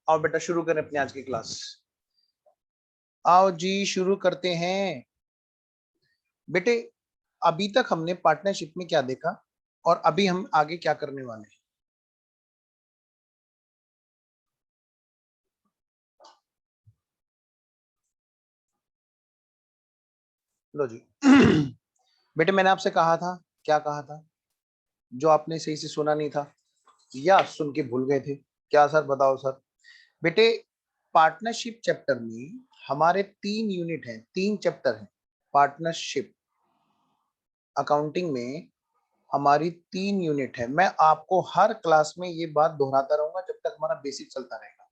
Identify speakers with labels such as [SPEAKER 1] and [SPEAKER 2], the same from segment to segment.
[SPEAKER 1] आओ बेटा शुरू करें अपनी आज की क्लास। आओ जी शुरू करते हैं। बेटे अभी तक हमने पार्टनरशिप में क्या देखा और अभी हम आगे क्या करने वाले हैं। लो जी। बेटे मैंने आपसे कहा था, क्या कहा था जो आपने सही से सुना नहीं था या सुन के भूल गए थे? क्या सर, बताओ सर। बेटे पार्टनरशिप चैप्टर में हमारे 3 यूनिट हैं, 3 चैप्टर हैं। पार्टनरशिप अकाउंटिंग में हमारी 3 यूनिट है। मैं आपको हर क्लास में ये बात दोहराता रहूंगा जब तक हमारा बेसिक चलता रहेगा,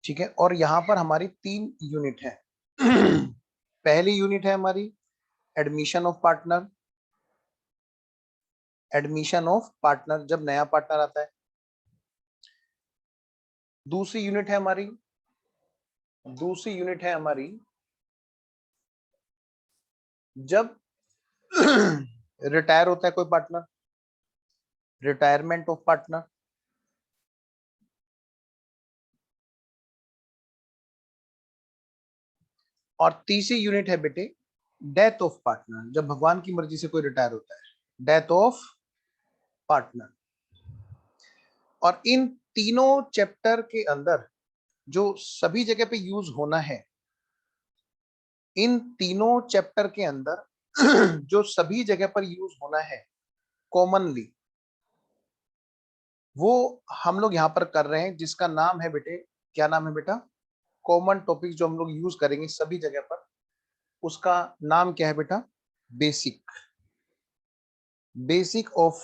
[SPEAKER 1] ठीक है। और यहाँ पर हमारी 3 यूनिट है। पहली यूनिट है हमारी admission of partner. Admission of partner, जब नया पार्टनर आता है। दूसरी यूनिट है हमारी, दूसरी यूनिट है हमारी जब रिटायर होता है कोई पार्टनर, रिटायरमेंट ऑफ पार्टनर। और तीसरी यूनिट है बेटे डेथ ऑफ पार्टनर, जब भगवान की मर्जी से कोई रिटायर होता है, डेथ ऑफ पार्टनर। और इन तीनों चैप्टर के अंदर जो सभी जगह पे यूज होना है, इन तीनों चैप्टर के अंदर जो सभी जगह पर यूज होना है कॉमनली, वो हम लोग यहाँ पर कर रहे हैं, जिसका नाम है बेटे, क्या नाम है बेटा? कॉमन टॉपिक जो हम लोग यूज करेंगे सभी जगह पर, उसका नाम क्या है बेटा? बेसिक। बेसिक ऑफ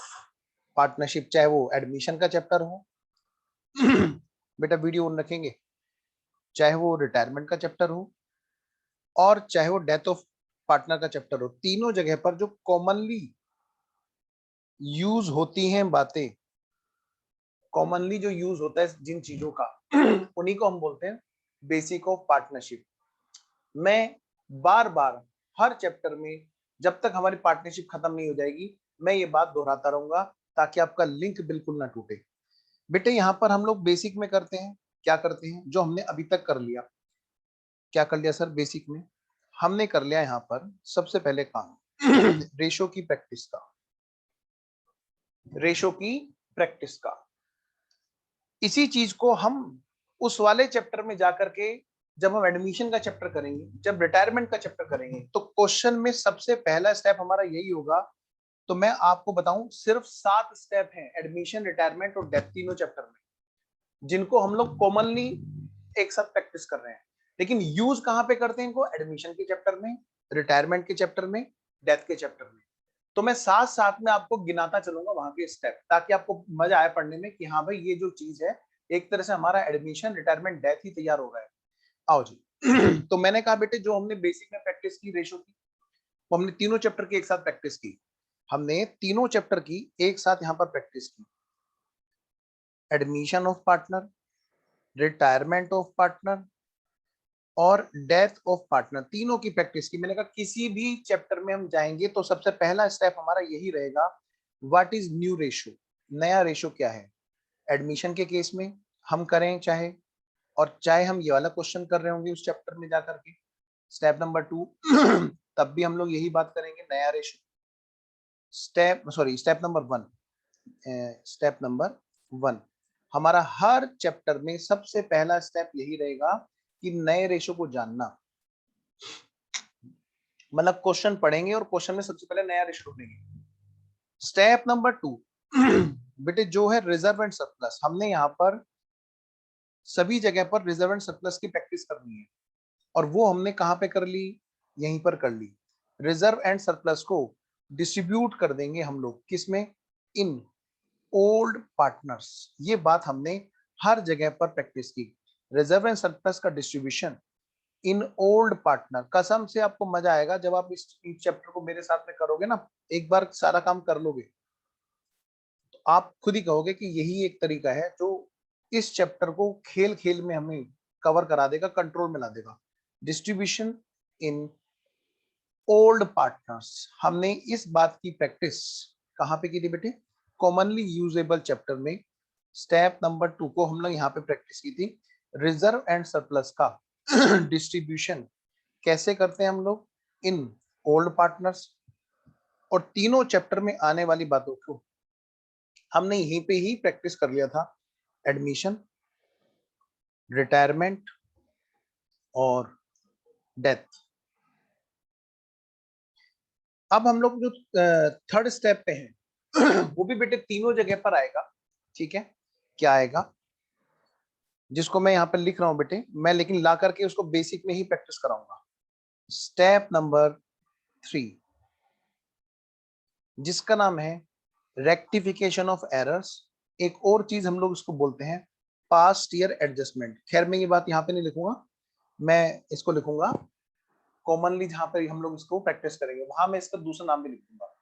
[SPEAKER 1] पार्टनरशिप, चाहे वो एडमिशन का चैप्टर हो बेटा वीडियो ऑन रखेंगे, चाहे वो रिटायरमेंट का चैप्टर हो और चाहे वो डेथ ऑफ पार्टनर का चैप्टर हो, तीनों जगह पर जो कॉमनली यूज होती हैं बातें, कॉमनली जो यूज होता है जिन चीजों का उन्हीं को हम बोलते हैं बेसिक ऑफ पार्टनरशिप। मैं बार बार हर चैप्टर में जब तक हमारी पार्टनरशिप खत्म नहीं हो जाएगी मैं ये बात दोहराता रहूंगा ताकि आपका लिंक बिल्कुल ना टूटे। बेटे यहाँ पर हम लोग बेसिक में करते हैं, क्या करते हैं जो हमने अभी तक कर लिया। क्या कर लिया सर? बेसिक में हमने कर लिया यहाँ पर सबसे पहले काम रेशो की प्रैक्टिस का, रेशो की प्रैक्टिस का। इसी चीज को हम उस वाले चैप्टर में जाकर के, जब हम एडमिशन का चैप्टर करेंगे, जब रिटायरमेंट का चैप्टर करेंगे, तो क्वेश्चन में सबसे पहला स्टेप हमारा यही होगा। तो मैं आपको बताऊं सिर्फ 7 स्टेप हैं एडमिशन, रिटायरमेंट और डेथ, तीनों चैप्टर में, जिनको हम लोग कॉमनली एक साथ प्रैक्टिस कर रहे हैं। लेकिन यूज कहां पे करते हैं इनको? एडमिशन के चैप्टर में, रिटायरमेंट के चैप्टर में, डेथ के चैप्टर में। तो मैं साथ साथ में आपको गिनाता चलूंगा वहां के स्टेप, ताकि आपको मजा आए पढ़ने में कि हाँ भाई ये जो चीज है, एक तरह से हमारा एडमिशन, रिटायरमेंट, डेथ ही तैयार हो रहा है। आओ जी। तो मैंने कहा बेटे जो हमने बेसिक में प्रैक्टिस की रेशो की, वो हमने तीनों चैप्टर की एक साथ प्रैक्टिस की। हमने तीनों चैप्टर की एक साथ यहाँ पर प्रैक्टिस की। Admission of partner, retirement of partner और डेथ ऑफ पार्टनर, तीनों की प्रैक्टिस की। मैंने कहा किसी भी चैप्टर में हम जाएंगे तो सबसे पहला स्टेप हमारा यही रहेगा, व्हाट इज न्यू रेशो, नया रेशो क्या है। एडमिशन के केस में हम करें चाहे, और चाहे हम ये वाला क्वेश्चन कर रहे होंगे उस चैप्टर में जाकर के, स्टेप नंबर 2 तब भी हम लोग यही बात करेंगे, नया ratio. Step number 1, step number 1 हमारा हर चैप्टर में सबसे पहला स्टेप यही रहेगा कि नए रेशो को जानना। मतलब क्वेश्चन पढ़ेंगे और क्वेश्चन में सबसे पहले नया रेशो ढूंढेंगे। स्टेप नंबर 2 बेटे जो है रिजर्व एंड सरप्लस, हमने यहाँ पर सभी जगह पर रिजर्व एंड सरप्लस की प्रैक्टिस करनी है। और वो हमने कहाँ पे कर ली? यहीं पर कर ली। रिजर्व एंड सरप्लस को डिस्ट्रीब्यूट कर देंगे हम लोग, किसमें? In old partners. ये बात हमने हर जगह पर प्रैक्टिस की। रिजर्व एंड सरप्लस का डिस्ट्रीब्यूशन इन ओल्ड पार्टनर। कसम से आपको मजा आएगा जब आप इस चैप्टर को मेरे साथ में करोगे ना, एक बार सारा काम कर लोगे तो आप खुद ही कहोगे कि यही एक तरीका है जो इस चैप्टर को खेल खेल में हमें कवर करा देगा, कंट्रोल में ला देगा। डिस्ट्रीब्यूशन इन ओल्ड पार्टनर्स, हमने इस बात की प्रैक्टिस कहां पे की थी बेटे? कॉमनली यूजेबल चैप्टर में, स्टेप नंबर 2 को हम लोग यहाँ पे प्रैक्टिस की थी, रिजर्व एंड सरप्लस का डिस्ट्रीब्यूशन कैसे करते हैं हम लोग इन ओल्ड पार्टनर्स, और तीनों चैप्टर में आने वाली बातों को हमने यहीं पे ही प्रैक्टिस कर लिया था, एडमिशन, रिटायरमेंट और डेथ। अब हम लोग जो थर्ड स्टेप पे हैं वो भी बेटे तीनों जगह पर आएगा, ठीक है। क्या आएगा, जिसको मैं यहाँ पे लिख रहा हूँ बेटे मैं, लेकिन ला करके उसको बेसिक में ही प्रैक्टिस कराऊंगा। स्टेप नंबर 3 जिसका नाम है रेक्टिफिकेशन ऑफ एरर्स। एक और चीज हम लोग इसको बोलते हैं पास्ट ईयर एडजस्टमेंट। खैर मैं ये बात यहाँ पे नहीं लिखूंगा, मैं इसको लिखूंगा कॉमनली जहां पे हम लोग इसको प्रैक्टिस करेंगे वहां मैं इसका दूसरा नाम भी लिख दूंगा।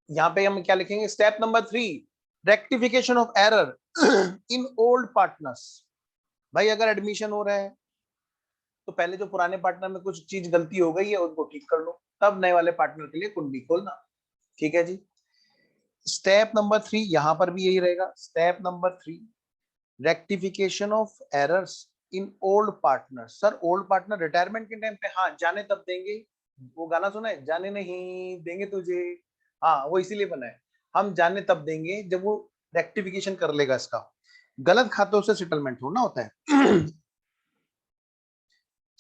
[SPEAKER 1] यहाँ पे हम क्या लिखेंगे, step number 3 rectification of error in old partners. भाई अगर एडमिशन हो रहा है तो पहले जो पुराने पार्टनर में कुछ चीज गलती हो गई है उनको ठीक कर लो, तब नए वाले पार्टनर के लिए कुंडली खोलना, ठीक है जी। स्टेप नंबर 3 यहां पर भी यही रहेगा। Step number 3 rectification of errors in old partner. Sir old partner retirement के टाइम पे हाँ जाने तब देंगे, वो गाना सुना है, जाने नहीं देंगे तुझे, हाँ वो इसीलिए बना है, हम जाने तब देंगे जब वो रेक्टिफिकेशन कर लेगा इसका, गलत खातों से सेटलमेंट होना होता है।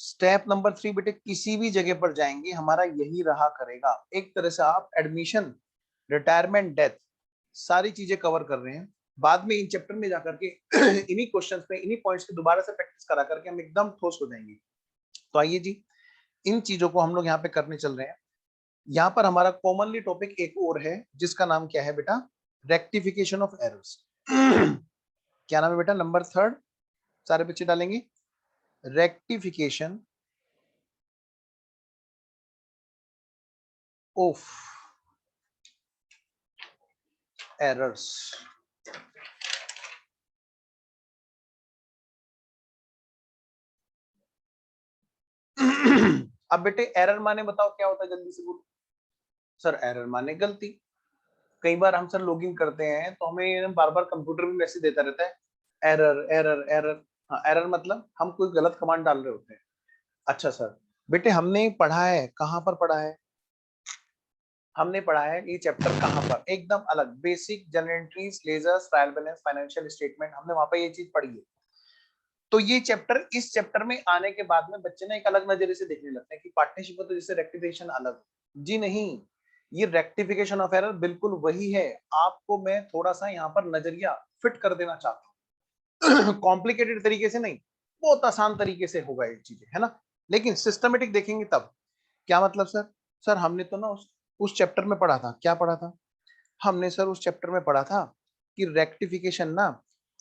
[SPEAKER 1] स्टेप नंबर 3 बेटे किसी भी जगह पर जाएंगे हमारा यही रहा करेगा। एक तरह से आप एडमिशन, रिटायरमेंट, डेथ सारी चीजें कवर कर रहे हैं। बाद में इन चैप्टर में जाकर के इन्हीं क्वेश्चंस पे इन्हीं पॉइंट्स की दोबारा से प्रैक्टिस करा करके हम एकदम ठोस हो जाएंगे। तो आइए जी इन चीजों को हम लोग यहाँ पे करने चल रहे हैं। यहाँ पर हमारा कॉमनली टॉपिक एक और है जिसका नाम क्या है बेटा, रेक्टिफिकेशन ऑफ एरर्स। क्या नाम है बेटा, नंबर 3 सारे बच्चे डालेंगे, रेक्टिफिकेशन ऑफ एरर्स। अब बेटे एरर माने बताओ क्या होता है, जल्दी से बोलो। सर एरर माने गलती। कई बार हम सर लॉगिन करते हैं तो हमें बार बार कंप्यूटर भी मैसेज देता रहता है एरर एरर एरर। हाँ एरर मतलब हम कोई गलत कमांड डाल रहे होते हैं। अच्छा सर बेटे हमने पढ़ा है, कहाँ पर पढ़ा है, हमने पढ़ा है ये चैप्टर कहाँ पर, एकदम अलग, basic general entries, ledgers, trial balance, financial statement, हमने वहां पर ये चीज पढ़ी है। तो ये चैप्टर, इस चैप्टर में आने के बाद में बच्चे ना एक अलग नजरिए से देखने लगते हैं कि पार्टनरशिप में तो जैसे रेक्टिफिकेशन अलग, जी नहीं, ये रेक्टिफिकेशन ऑफ एरर बिल्कुल वही है। आपको मैं थोड़ा सा यहाँ पर नजरिया फिट कर देना चाहता हूँ। कॉम्प्लिकेटेड तरीके से नहीं, बहुत आसान तरीके से होगा ये चीजें, है ना, लेकिन सिस्टमेटिक देखेंगे तब। क्या मतलब सर, सर हमने तो ना उस चैप्टर में पढ़ा था, क्या पढ़ा था हमने सर, उस चैप्टर में पढ़ा था कि रेक्टिफिकेशन ना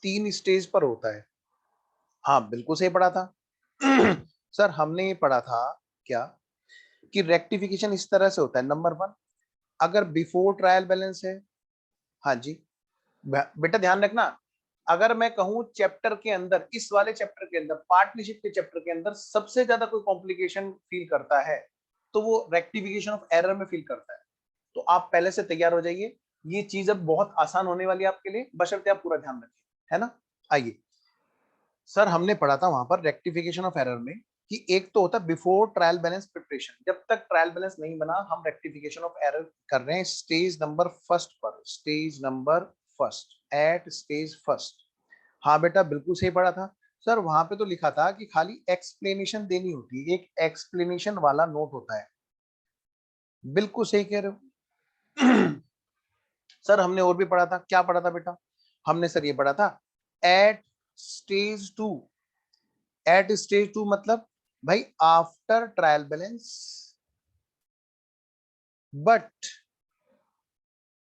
[SPEAKER 1] 3 स्टेज पर होता है। हाँ बिल्कुल सही पढ़ा था। सर हमने ये पढ़ा था क्या कि रेक्टिफिकेशन इस तरह से होता है, नंबर 1 अगर बिफोर ट्रायल बैलेंस है, हाँ जी बेटा ध्यान रखना, अगर मैं कहूं चैप्टर के अंदर, इस वाले चैप्टर के अंदर, पार्टनरशिप के चैप्टर के अंदर सबसे ज्यादा कोई कॉम्प्लिकेशन फील करता है तो वो रेक्टिफिकेशन ऑफ एरर में फील करता है। तो आप पहले से तैयार हो जाइए, ये चीज अब बहुत आसान होने वाली है आपके लिए, बशर्ते आप पूरा ध्यान रखिए, है ना। आइए सर हमने पढ़ा था वहां पर रेक्टिफिकेशन ऑफ एरर में कि एक तो होता है बिफोर ट्रायल बैलेंस प्रिपरेशन, जब तक ट्रायल बैलेंस नहीं बना हम रेक्टिफिकेशन ऑफ एरर कर रहे हैं स्टेज नंबर फर्स्ट पर, stage number first, at stage first. हाँ बेटा बिल्कुल सही पढ़ा था। सर वहां पे तो लिखा था कि खाली एक्सप्लेनेशन देनी होती है, एक एक्सप्लेनेशन वाला नोट होता है, बिल्कुल सही कह रहे हो। सर हमने और भी पढ़ा था, क्या पढ़ा था बेटा, हमने सर ये पढ़ा था एट स्टेज 2। एट स्टेज 2 मतलब भाई after trial balance but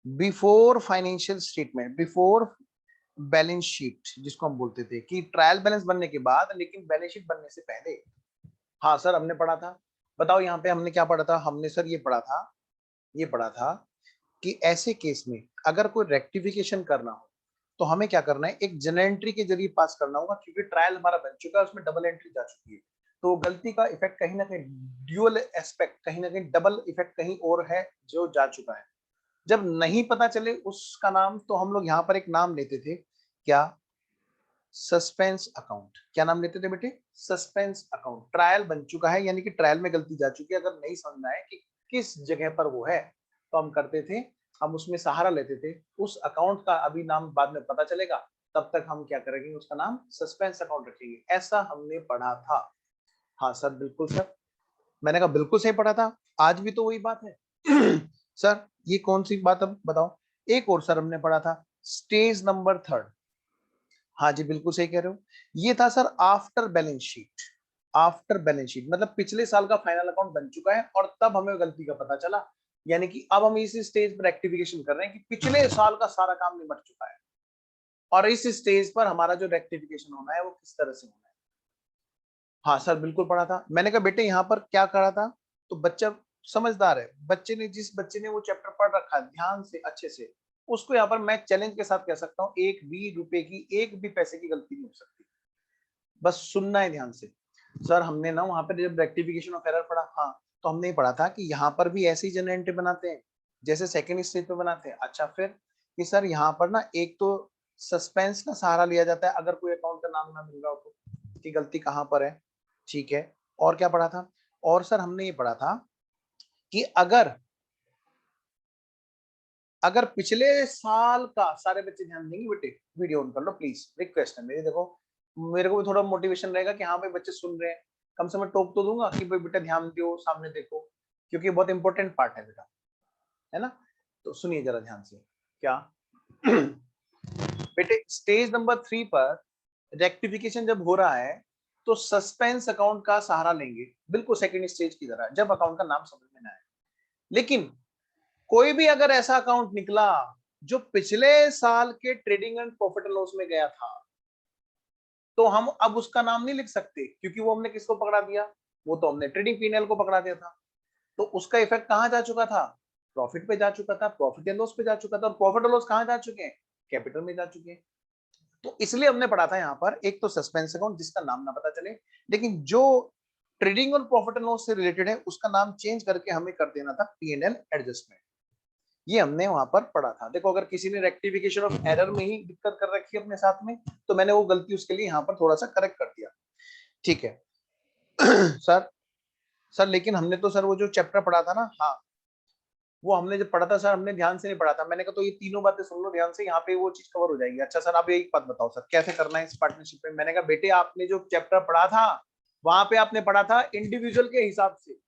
[SPEAKER 1] before financial statement, before balance sheet जिसको हम बोलते थे, कि ट्रायल बैलेंस बनने के बाद लेकिन बैलेंस शीट बनने से पहले। हाँ सर हमने पढ़ा था, बताओ यहाँ पे हमने क्या पढ़ा था, हमने सर ये पढ़ा था, ये पढ़ा था कि ऐसे केस में अगर कोई रेक्टिफिकेशन करना हो तो हमें क्या करना है, एक जनरल एंट्री के जरिए पास करना होगा, क्योंकि ट्रायल हमारा बन चुका है, उसमें डबल एंट्री जा चुकी है। तो गलती का इफेक्ट कहीं ना कहीं, ड्यूअल एस्पेक्ट कहीं ना कहीं, डबल इफेक्ट कहीं और है जो जा चुका है। जब नहीं पता चले उसका नाम तो हम लोग यहाँ पर एक नाम लेते थे क्या? Suspense account. क्या नाम लेते थे बेटे? Suspense account. ट्रायल बन चुका है, यानी कि ट्रायल में गलती जा चुकी है। अगर नहीं समझ में आए कि किस जगह पर वो है, तो हम करते थे, हम उसमें सहारा लेते थे। उस अकाउंट का अभी नाम बाद में पता चलेगा, तब तक हम क्या करेंगे, उसका नाम सस्पेंस अकाउंट रखेंगे। ऐसा हमने पढ़ा था। हाँ सर, बिल्कुल सर। मैंने कहा बिल्कुल सही पढ़ा था, आज भी तो वही बात है। सर ये कौन सी बात, अब बताओ। एक और सर हमने पढ़ा था, स्टेज नंबर 3। हाँ जी, बिल्कुल सही कह रहे हो। ये था sir after balance sheet. After balance sheet मतलब पिछले साल का फाइनल अकाउंट बन चुका है और तब हमें गलती का पता चला, यानी कि अब हम इस स्टेज पर रेक्टिफिकेशन कर रहे हैं कि पिछले साल का सारा काम निपट चुका है और इस स्टेज पर हमारा जो रेक्टिफिकेशन होना है वो किस तरह से होना है। हाँ सर, बिल्कुल पढ़ा था। मैंने कहा बेटे यहाँ पर क्या करा था, तो बच्चा समझदार है, बच्चे ने, जिस बच्चे ने वो चैप्टर पढ़ रखा है ध्यान से अच्छे से, उसको यहाँ पर मैं चैलेंज के साथ कह सकता हूँ, एक भी रुपए की, एक भी पैसे की गलती नहीं हो सकती। बस सुनना है ध्यान से। सर हमने ना वहां पर जब रेक्टिफिकेशन ऑफ एरर पढ़ा, हाँ, तो हमने पढ़ा था कि यहाँ पर भी ऐसे ही जनरल एंट्री बनाते हैं जैसे सेकंड स्टेज पे बनाते हैं। अच्छा, फिर कि सर यहाँ पर ना एक तो सस्पेंस का सहारा लिया जाता है अगर कोई अकाउंट का नाम ना मिल रहा हो तो, कि गलती कहाँ पर है। ठीक है, और क्या पढ़ा था? और सर हमने ये पढ़ा था कि अगर अगर पिछले साल का, सारे बच्चे ध्यान देंगे बेटे, वीडियो ऑन कर लो प्लीज, रिक्वेस्ट है मेरी। देखो मेरे को भी थोड़ा मोटिवेशन रहेगा कि हाँ भाई बच्चे सुन रहे हैं, कम से कम टोक तो दूंगा कि भाई बेटा ध्यान दो, सामने देखो, क्योंकि बहुत इंपॉर्टेंट पार्ट है बेटा, है ना। तो सुनिए जरा ध्यान से। क्या? बेटे स्टेज नंबर 3 पर रेक्टिफिकेशन जब हो रहा है तो सस्पेंस अकाउंट का सहारा लेंगे, बिल्कुल सेकंड स्टेज की तरह, जब अकाउंट का नाम समझ में ना आए। लेकिन कोई भी अगर ऐसा अकाउंट निकला जो पिछले साल के trading and profit and loss में गया था, तो हम अब उसका नाम नहीं लिख सकते, क्योंकि वो हमने किसको पकड़ा दिया, वो तो हमने ट्रेडिंग पीएनएल को पकड़ा दिया था। तो उसका इफेक्ट कहां जा चुका था? प्रॉफिट पे जा चुका था, प्रॉफिट एंड लॉस पे जा चुका था, और प्रॉफिट एंड लॉस कहां जा चुके हैं? कैपिटल में जा चुके हैं। तो इसलिए हमने पढ़ा था यहाँ पर एक तो सस्पेंस अकाउंट जिसका नाम ना पता चले, लेकिन जो ट्रेडिंग और प्रॉफिट एंड लॉस से रिलेटेड है उसका नाम चेंज करके हमें कर देना था पीएनएल एडजस्टमेंट। ये हमने वहां पर पढ़ा था। देखो अगर किसी ने रेक्टिफिकेशन ऑफ एरर में ही दिक्कत कर रखी है अपने साथ में, तो मैंने वो गलती उसके लिए यहाँ पर थोड़ा सा करेक्ट कर दिया। ठीक है। सर, सर लेकिन हमने तो सर वो जो चैप्टर पढ़ा था ना, हाँ, वो हमने जब पढ़ा था सर, हमने ध्यान से नहीं पढ़ा था। मैंने कहा तो ये तीनों बातें सुन लो ध्यान से, यहाँ पे वो चीज कवर हो जाएगी। अच्छा सर, आप एक बात बताओ सर, कैसे करना है इस पार्टनरशिप में? मैंने कहा बेटे आपने जो चैप्टर पढ़ा था, वहां पे आपने पढ़ा था इंडिविजुअल के हिसाब से,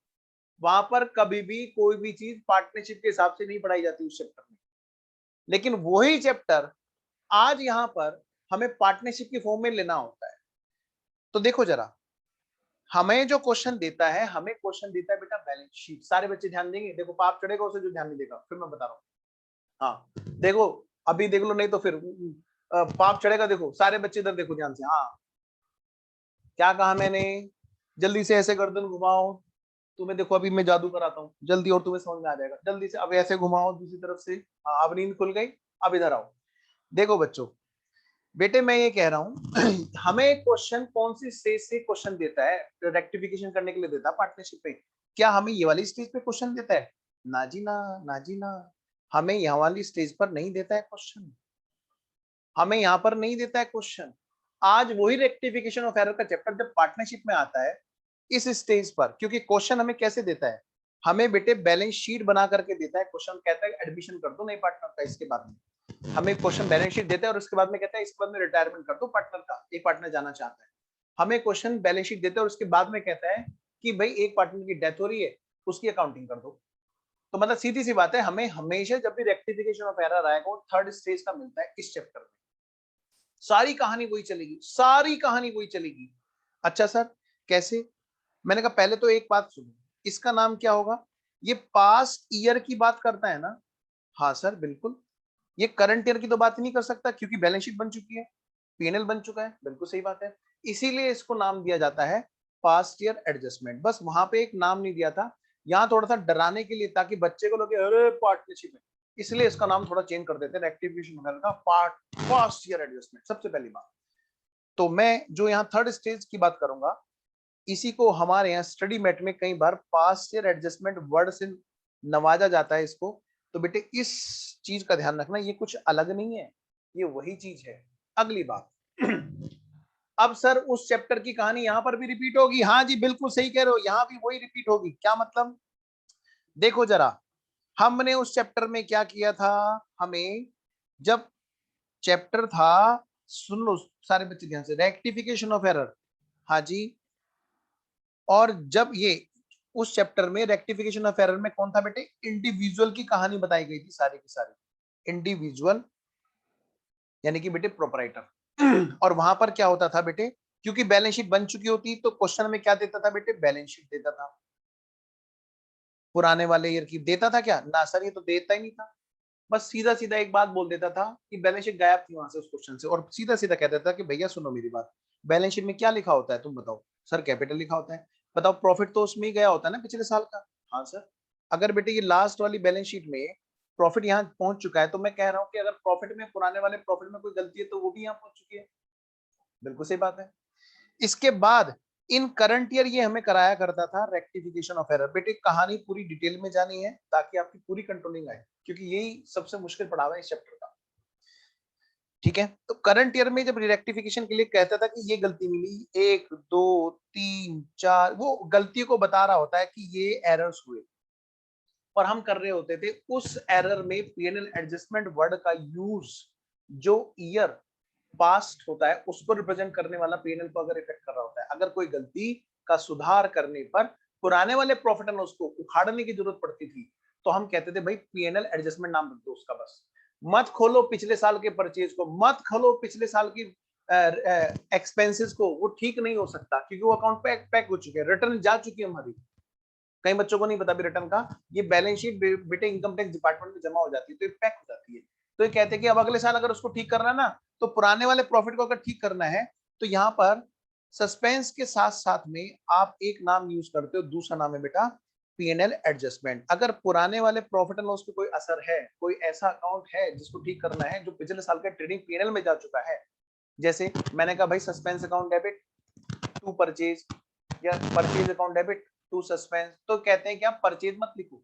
[SPEAKER 1] वहां पर कभी भी कोई भी चीज पार्टनरशिप के हिसाब से नहीं पढ़ाई जाती उस चैप्टर में। लेकिन वही चैप्टर आज यहाँ पर हमें पार्टनरशिप की फॉर्म में लेना होता है। तो देखो जरा, हमें जो क्वेश्चन देता है, हमें क्वेश्चन देता है बेटा बैलेंस शीट। सारे बच्चे ध्यान देंगे, देखो पाप चढ़ेगा उसे जो ध्यान नहीं देगा, फिर मैं बता रहा हूँ। हाँ देखो, अभी देख लो, नहीं तो फिर पाप चढ़ेगा। देखो सारे बच्चे इधर देखो ध्यान से। हाँ, क्या कहा मैंने? जल्दी से ऐसे गर्दन घुमाओ, तुम्हें देखो अभी मैं जादू कराता हूँ जल्दी, और तुम्हें समझ में आ जाएगा। जल्दी से अब ऐसे घुमाओ दूसरी तरफ से। हाँ, अब नींद खुल गई। अब इधर आओ। देखो बच्चों, बेटे मैं ये कह रहा हूं, हमें क्वेश्चन कौन सी स्टेज से क्वेश्चन देता है, रेक्टिफिकेशन करने के लिए देता है पार्टनरशिप पे? क्या हमें ये वाली स्टेज पे क्वेश्चन देता है? ना जी ना, ना जी ना, हमें यहाँ वाली स्टेज पर नहीं देता है क्वेश्चन, हमें यहाँ पर नहीं देता है क्वेश्चन। आज वही रेक्टिफिकेशन ऑफ एरर का चैप्टर जब पार्टनरशिप में आता है इस स्टेज पर, क्योंकि क्वेश्चन हमें कैसे देता है, हमें बेटे बैलेंस शीट बना करके देता है। क्वेश्चन कहता है एडमिशन कर दो नए पार्टनर का, इसके बाद में हमें क्वेश्चन बैलेंस शीट देता है, और उसके बाद में कहता है इसके बाद में रिटायरमेंट कर दो पार्टनर का, एक पार्टनर जाना चाहता है। हमें क्वेश्चन बैलेंस शीट देता है और उसके बाद में कहता है कि भाई एक पार्टनर की डेथ हो रही है, उसकी अकाउंटिंग कर दो। तो मतलब सीधी सी बात है, हमें हमेशा जब भी रेक्टिफिकेशन ऑफ एरर आएगा वो थर्ड स्टेज का मिलता है इस चैप्टर में। सारी कहानी वही चलेगी, सारी कहानी वही चलेगी। अच्छा सर, कैसे? मैंने कहा पहले तो एक बात सुनो, इसका नाम क्या होगा? ये पास्ट ईयर की बात करता है ना? हाँ सर बिल्कुल। ये करंट ईयर की तो बात नहीं कर सकता क्योंकि बैलेंस शीट बन चुकी है, पीएनएल बन चुका है, बिल्कुल सही बात है। इसीलिए इसको नाम दिया जाता है पास्ट ईयर एडजस्टमेंट। बस वहां पे एक नाम नहीं दिया था, यहाँ थोड़ा सा डराने के लिए, ताकि बच्चे को लगे अरे पार्टनरशिप है, इसलिए इसका नाम थोड़ा चेंज कर देते हैं, रेक्टिफिकेशन वगैरह का पार्ट, पास्ट ईयर एडजस्टमेंट, सबसे पहली बात। तो मैं जो यहाँ थर्ड स्टेज की बात करूंगा, इसी को हमारे यहाँ स्टडी मेट में कई बार पास्ट ईयर एडजस्टमेंट वर्ड से नवाजा जाता है इसको। तो बेटे इस चीज का ध्यान रखना, ये कुछ अलग नहीं है, ये वही चीज है। अगली बात, अब सर उस चैप्टर की कहानी यहां पर भी रिपीट होगी? हाँ जी बिल्कुल सही कह रहे हो, यहां भी वही रिपीट होगी। क्या मतलब? देखो जरा, हमने उस चैप्टर में क्या किया था, हमें जब चैप्टर था, सुन लो सारे बच्चे ध्यान से, रेक्टिफिकेशन ऑफ एरर, हाँ जी, और जब ये उस चैप्टर में रेक्टिफिकेशन ऑफ एरर में कौन था बेटे, इंडिविजुअल की कहानी बताई गई थी सारी की सारी, इंडिविजुअल यानी कि बेटे प्रोपराइटर। और वहां पर क्या होता था बेटे, क्योंकि बैलेंस शीट बन चुकी होती तो क्वेश्चन में क्या देता था बेटे, बैलेंस शीट देता था। पुराने वाले ईयर की देता था क्या? ना सर, ये तो देता ही नहीं था। बस सीधा सीधा एक बात बोल देता था कि बैलेंस शीट गायब थी वहां से उस क्वेश्चन से, और सीधा सीधा कह देता था कि भैया सुनो मेरी बात, बैलेंस शीट में क्या लिखा होता है तुम बताओ? सर कैपिटल लिखा होता है। बताओ प्रॉफिट तो उसमें ही गया होता है ना पिछले साल का? हाँ सर। अगर बेटे ये लास्ट वाली बैलेंस शीट में प्रॉफिट यहाँ पहुंच चुका है, तो मैं कह रहा हूँ कि अगर प्रॉफिट में, पुराने वाले प्रॉफिट में कोई गलती है तो वो भी यहाँ पहुंच चुकी है। बिल्कुल सही बात है। इसके बाद इन करंट ईयर ये हमें कराया करता था रेक्टिफिकेशन ऑफ एरर। बेटे कहानी पूरी डिटेल में जानी है ताकि आपकी पूरी कंट्रोलिंग आए, क्योंकि यही सबसे मुश्किल पड़ावा है इस चैप्टर का। ठीक है, तो करंट ईयर में जब रेक्टिफिकेशन के लिए कहता था कि ये गलती मिली, 1 2 3 4, वो गलतियों को बता रहा होता है कि ये एरर्स हुए, और हम कर रहे होते थे उस एरर में पीएनएल एडजस्टमेंट वर्ड का यूज, जो ईयर पास्ट होता है उसको रिप्रेजेंट करने वाला पीएनएल को अगर इफेक्ट कर रहा होता है, अगर कोई गलती का सुधार करने पर पुराने वाले प्रॉफिट एंड लॉस को उखाड़ने की जरूरत पड़ती थी, तो हम कहते थे भाई पीएनएल एडजस्टमेंट नाम रख दो उसका, बस मत खोलो पिछले साल के परचेज को, मत खोलो पिछले साल की एक्सपेंसेस को, वो ठीक नहीं हो सकता क्योंकि वो अकाउंट पे पैक हो चुके हैं, रिटर्न जा चुकी है हमारी। कई बच्चों को नहीं पता भी रिटर्न का, ये बैलेंस शीट बेटे इनकम टैक्स डिपार्टमेंट में जमा हो जाती है तो ये पैक हो जाती है। तो ये कहते हैं कि अब अगले साल अगर उसको ठीक करना है ना, तो पुराने वाले प्रॉफिट को अगर ठीक करना है, तो यहाँ पर सस्पेंस के साथ साथ में आप एक नाम यूज करते हो, दूसरा नाम है बेटा पीएनएल एडजस्टमेंट। अगर पुराने वाले प्रॉफिट एंड लॉस पे कोई असर है, कोई ऐसा अकाउंट है जिसको ठीक करना है जो पिछले साल का ट्रेडिंग पीएनएल में जा चुका है, जैसे मैंने कहा भाई suspense account debit to purchase, या purchase account debit to suspense, तो कहते हैं कि आप परचेज मत लिखो,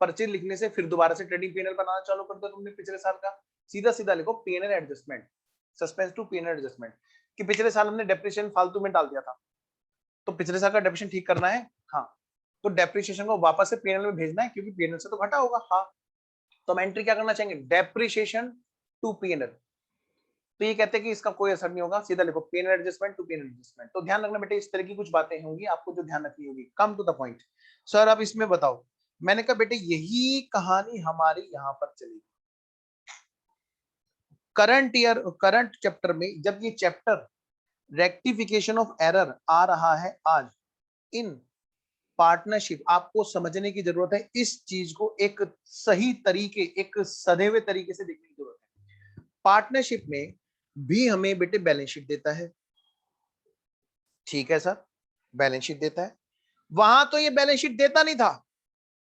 [SPEAKER 1] परचेज लिखने से फिर दोबारा से ट्रेडिंग पीएनएल बनाना चालू कर दो तुमने पिछले साल का, सीधा सीधा लिखो PNL adjustment, suspense to PNL adjustment, कि पिछले साल हमने डेप्रिसिएशन फालतू में डाल दिया था, तो पिछले साल का डेप्रिसिएशन ठीक करना है। हाँ, तो डेप्रिसिएशन को वापस से पीएनएल में भेजना है क्योंकि पीएनएल से तो घटा होगा। हाँ, तो हम एंट्री क्या करना चाहेंगे, डेप्रिसिएशन टू पीएनएल, तो ये कहते हैं कि इसका कोई असर नहीं होगा, सीधा लिखो PNL adjustment to PNL adjustment. तो ध्यान रखना बेटे, इस तरह की कुछ बातें होंगी आपको जो ध्यान रखनी होगी। Come to the point sir, अब इसमें बताओ, मैंने कहा बेटे यही कहानी हमारी यहां पर चली। करंट ईयर, करंट चैप्टर में जब ये चैप्टर रेक्टिफिकेशन ऑफ एरर आ रहा है आज, इन पार्टनरशिप आपको समझने की जरूरत है, इस चीज को एक सही तरीके, एक सधे हुए तरीके से देखने की जरूरत है। पार्टनरशिप में भी हमें बेटे बैलेंस शीट देता है, ठीक है सर, बैलेंस शीट देता है। वहां तो ये बैलेंस शीट देता नहीं था,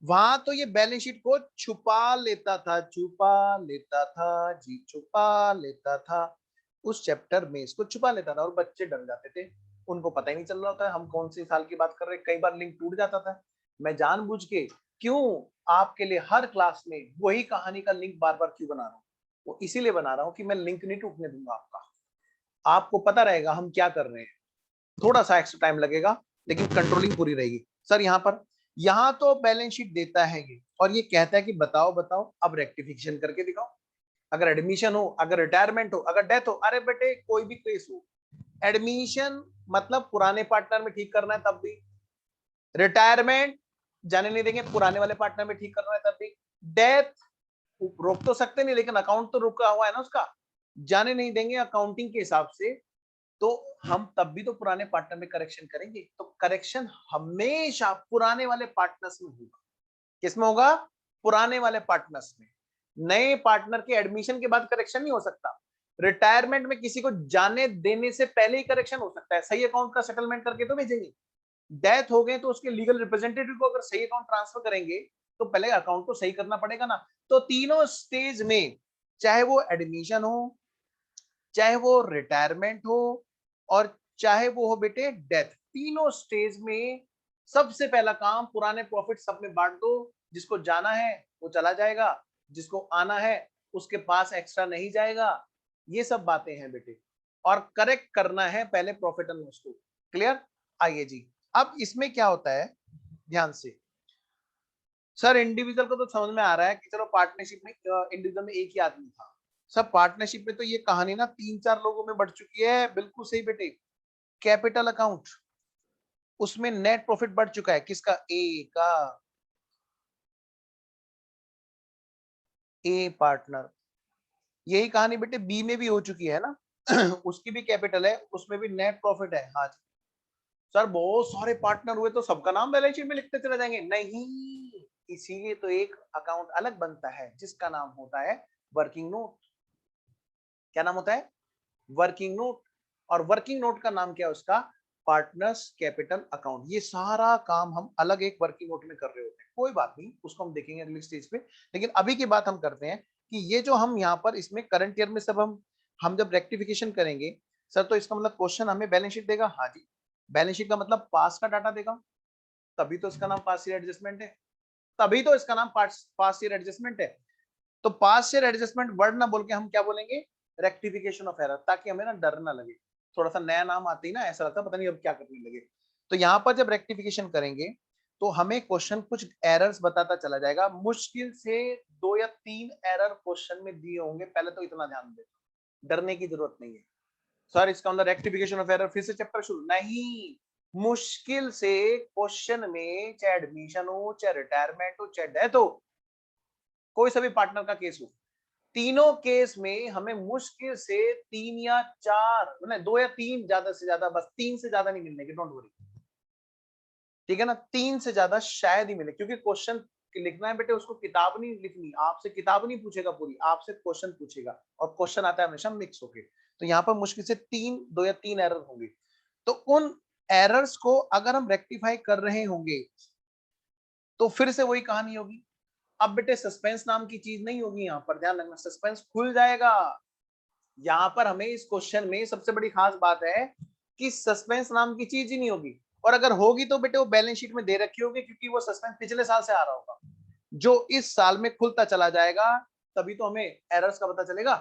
[SPEAKER 1] वहां तो ये बैलेंस शीट को छुपा लेता था, छुपा लेता था जी, छुपा लेता था। उस चैप्टर में इसको छुपा लेता था और बच्चे डर जाते थे, उनको पता ही नहीं चल रहा होता हम कौन सी साल की बात कर रहे हैं, कई बार लिंक टूट जाता था। मैं जानबूझ के क्यों आपके लिए हर क्लास में वही कहानी का लिंक बार बार क्यों बना रहा हूँ, वो इसीलिए बना रहा हूँ कि मैं लिंक नहीं टूटने दूंगा आपका, आपको पता रहेगा हम क्या कर रहे हैं। थोड़ा सा एक्स्ट्रा टाइम लगेगा लेकिन कंट्रोलिंग पूरी रहेगी। सर यहाँ पर, यहाँ तो बैलेंस शीट देता है ये, और ये कहता है कि बताओ बताओ अब रेक्टिफिकेशन करके दिखाओ, अगर एडमिशन हो, अगर रिटायरमेंट हो, अगर डेथ हो, अरे बेटे कोई भी केस हो, एडमिशन मतलब पुराने पार्टनर में ठीक करना है तब भी, रिटायरमेंट जाने नहीं देंगे पुराने वाले पार्टनर में ठीक करना है तब भी, डेथ रोक तो सकते नहीं लेकिन अकाउंट तो रुका हुआ है ना उसका, जाने नहीं देंगे अकाउंटिंग के हिसाब से, तो हम तब भी तो पुराने पार्टनर में करेक्शन करेंगे। तो करेक्शन हमेशा पुराने वाले पार्टनर्स में होगा। किसमें होगा? पुराने वाले पार्टनर्स में। नए पार्टनर के एडमिशन के बाद करेक्शन नहीं हो सकता, रिटायरमेंट में किसी को जाने देने से पहले ही करेक्शन हो सकता है, सही अकाउंट का सेटलमेंट करके तो भेजेंगे। डेथ हो गए तो उसके लीगल रिप्रेजेंटेटिव को अगर सही अकाउंट ट्रांसफर करेंगे तो पहले अकाउंट को सही करना पड़ेगा ना। तो तीनों स्टेज में, चाहे वो एडमिशन हो, चाहे वो रिटायरमेंट हो, और चाहे वो हो बेटे डेथ, तीनों स्टेज में सबसे पहला काम पुराने प्रॉफिट सब में बांट दो, जिसको जाना है वो चला जाएगा, जिसको आना है उसके पास एक्स्ट्रा नहीं जाएगा, ये सब बातें हैं बेटे, और करेक्ट करना है पहले प्रॉफिट एंड लॉस को। क्लियर? आइए जी, अब इसमें क्या होता है ध्यान से। सर इंडिविजुअल को तो समझ में आ रहा है कि चलो पार्टनरशिप में इंडिविजुअल में एक ही आदमी था। सब पार्टनरशिप में तो ये कहानी ना 3-4 लोगों में बढ़ चुकी है। बिल्कुल सही बेटे। कैपिटल अकाउंट, उसमें नेट प्रॉफिट बढ़ चुका है। किसका? ए का। ए पार्टनर। यही कहानी बेटे बी में भी हो चुकी है ना। उसकी भी कैपिटल है, उसमें भी नेट प्रॉफिट है। हाँ जी सर, बहुत सारे पार्टनर हुए तो सबका नाम बैलेंस शीट में लिखते चले जाएंगे? नहीं, इसीलिए तो एक अकाउंट अलग बनता है जिसका नाम होता है वर्किंग नोट। क्या नाम होता है? Working note. और वर्किंग नोट का नाम क्या है उसका? Partners capital account. ये सारा काम हम अलग एक वर्किंग नोट में कर रहे होते हैं। कोई बात नहीं, उसको हम देखेंगे अगली स्टेज पे। लेकिन अभी की बात हम करते हैं कि ये जो हम यहाँ पर इसमें करंट ईयर में सब हम जब रेक्टिफिकेशन करेंगे सर, तो इसका मतलब क्वेश्चन हमें बैलेंस शीट देगा। हाँ जी, बैलेंस शीट का मतलब पास का डाटा देगा, तभी तो इसका नाम पास ईयर एडजस्टमेंट है। तभी तो इसका नाम पास ईयर एडजस्टमेंट है। तो पास ईयर एडजस्टमेंट वर्ड ना बोल के हम क्या बोलेंगे? रेक्टिफिकेशन ऑफ एरर, ताकि हमें ना डर ना लगे। थोड़ा सा नया नाम आते ही ना ऐसा लगता है पता नहीं अब क्या करने लगे। तो यहाँ पर जब रेक्टिफिकेशन करेंगे तो हमें क्वेश्चन कुछ एरर्स बताता चला जाएगा। मुश्किल से 2 या 3 एरर क्वेश्चन में दिए होंगे, पहले तो इतना ध्यान दे, डरने की जरूरत नहीं है। सर इसका मतलब रेक्टिफिकेशन ऑफ एरर फिर से चैप्टर शुरू? नहीं, मुश्किल से क्वेश्चन में चाहे एडमिशन हो, चाहे रिटायरमेंट हो, चाहे डेथ हो, कोई सभी पार्टनर का केस हो, तीनों केस में हमें मुश्किल से 3 या 4, मतलब 2 या 3, ज्यादा से ज्यादा, बस 3 से ज्यादा नहीं मिलने की, डोंट वरी। ठीक है ना? 3 से ज्यादा शायद ही मिले, क्योंकि क्वेश्चन लिखना है बेटे, उसको किताब नहीं लिखनी। आपसे किताब नहीं पूछेगा पूरी, आपसे क्वेश्चन पूछेगा, और क्वेश्चन आता है हमेशा मिक्स होके। तो यहाँ पर मुश्किल से 2 या 3 एरर होंगे। तो उन एरर्स को अगर हम रेक्टिफाई कर रहे होंगे तो फिर से वही कहानी होगी। अब बेटे सस्पेंस नाम की चीज नहीं होगी, यहाँ पर ध्यान रखना, सस्पेंस खुल जाएगा। यहाँ पर हमें इस क्वेश्चन में सबसे बड़ी खास बात है कि सस्पेंस नाम की चीज ही नहीं होगी, और अगर होगी तो बेटे वो बैलेंस शीट में दे रखी होगी, क्योंकि वो सस्पेंस पिछले साल से आ रहा होगा जो इस साल में खुलता चला जाएगा। तभी तो हमें एरर्स का पता चलेगा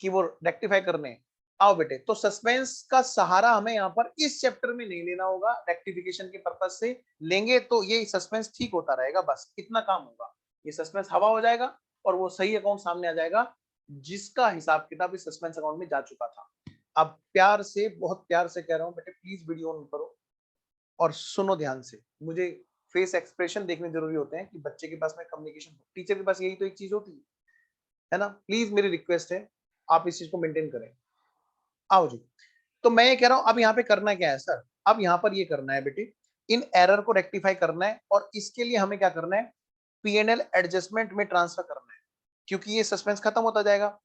[SPEAKER 1] कि वो रेक्टिफाई करने। आओ बेटे, तो सस्पेंस का सहारा हमें यहाँ पर इस चैप्टर में नहीं लेना होगा, रेक्टिफिकेशन के पर्पज से लेंगे तो ये सस्पेंस ठीक होता रहेगा, बस इतना काम होगा। ये सस्पेंस हवा हो जाएगा और वो सही अकाउंट सामने आ जाएगा जिसका हिसाब किताब इस सस्पेंस अकाउंट में जा चुका था। अब प्यार से, बहुत प्यार से कह रहा हूं बेटे, प्लीज वीडियो ऑन करो और सुनो ध्यान से। मुझे फेस एक्सप्रेशन देखने जरूरी होते हैं कि बच्चे के पास में कम्युनिकेशन, टीचर के पास यही तो एक चीज होती है ना। प्लीज मेरी रिक्वेस्ट है, आप इस चीज को मेंटेन करें। आओ जी, तो मैं ये कह रहा हूं अब यहाँ पे करना क्या है सर? अब यहाँ पर ये करना है बेटे, इन एरर को रेक्टिफाई करना है, और इसके लिए हमें क्या करना है? पीएनएल एडजस्टमेंट में ट्रांसफर करना है, क्योंकि ये सस्पेंस खत्म होता जाएगा।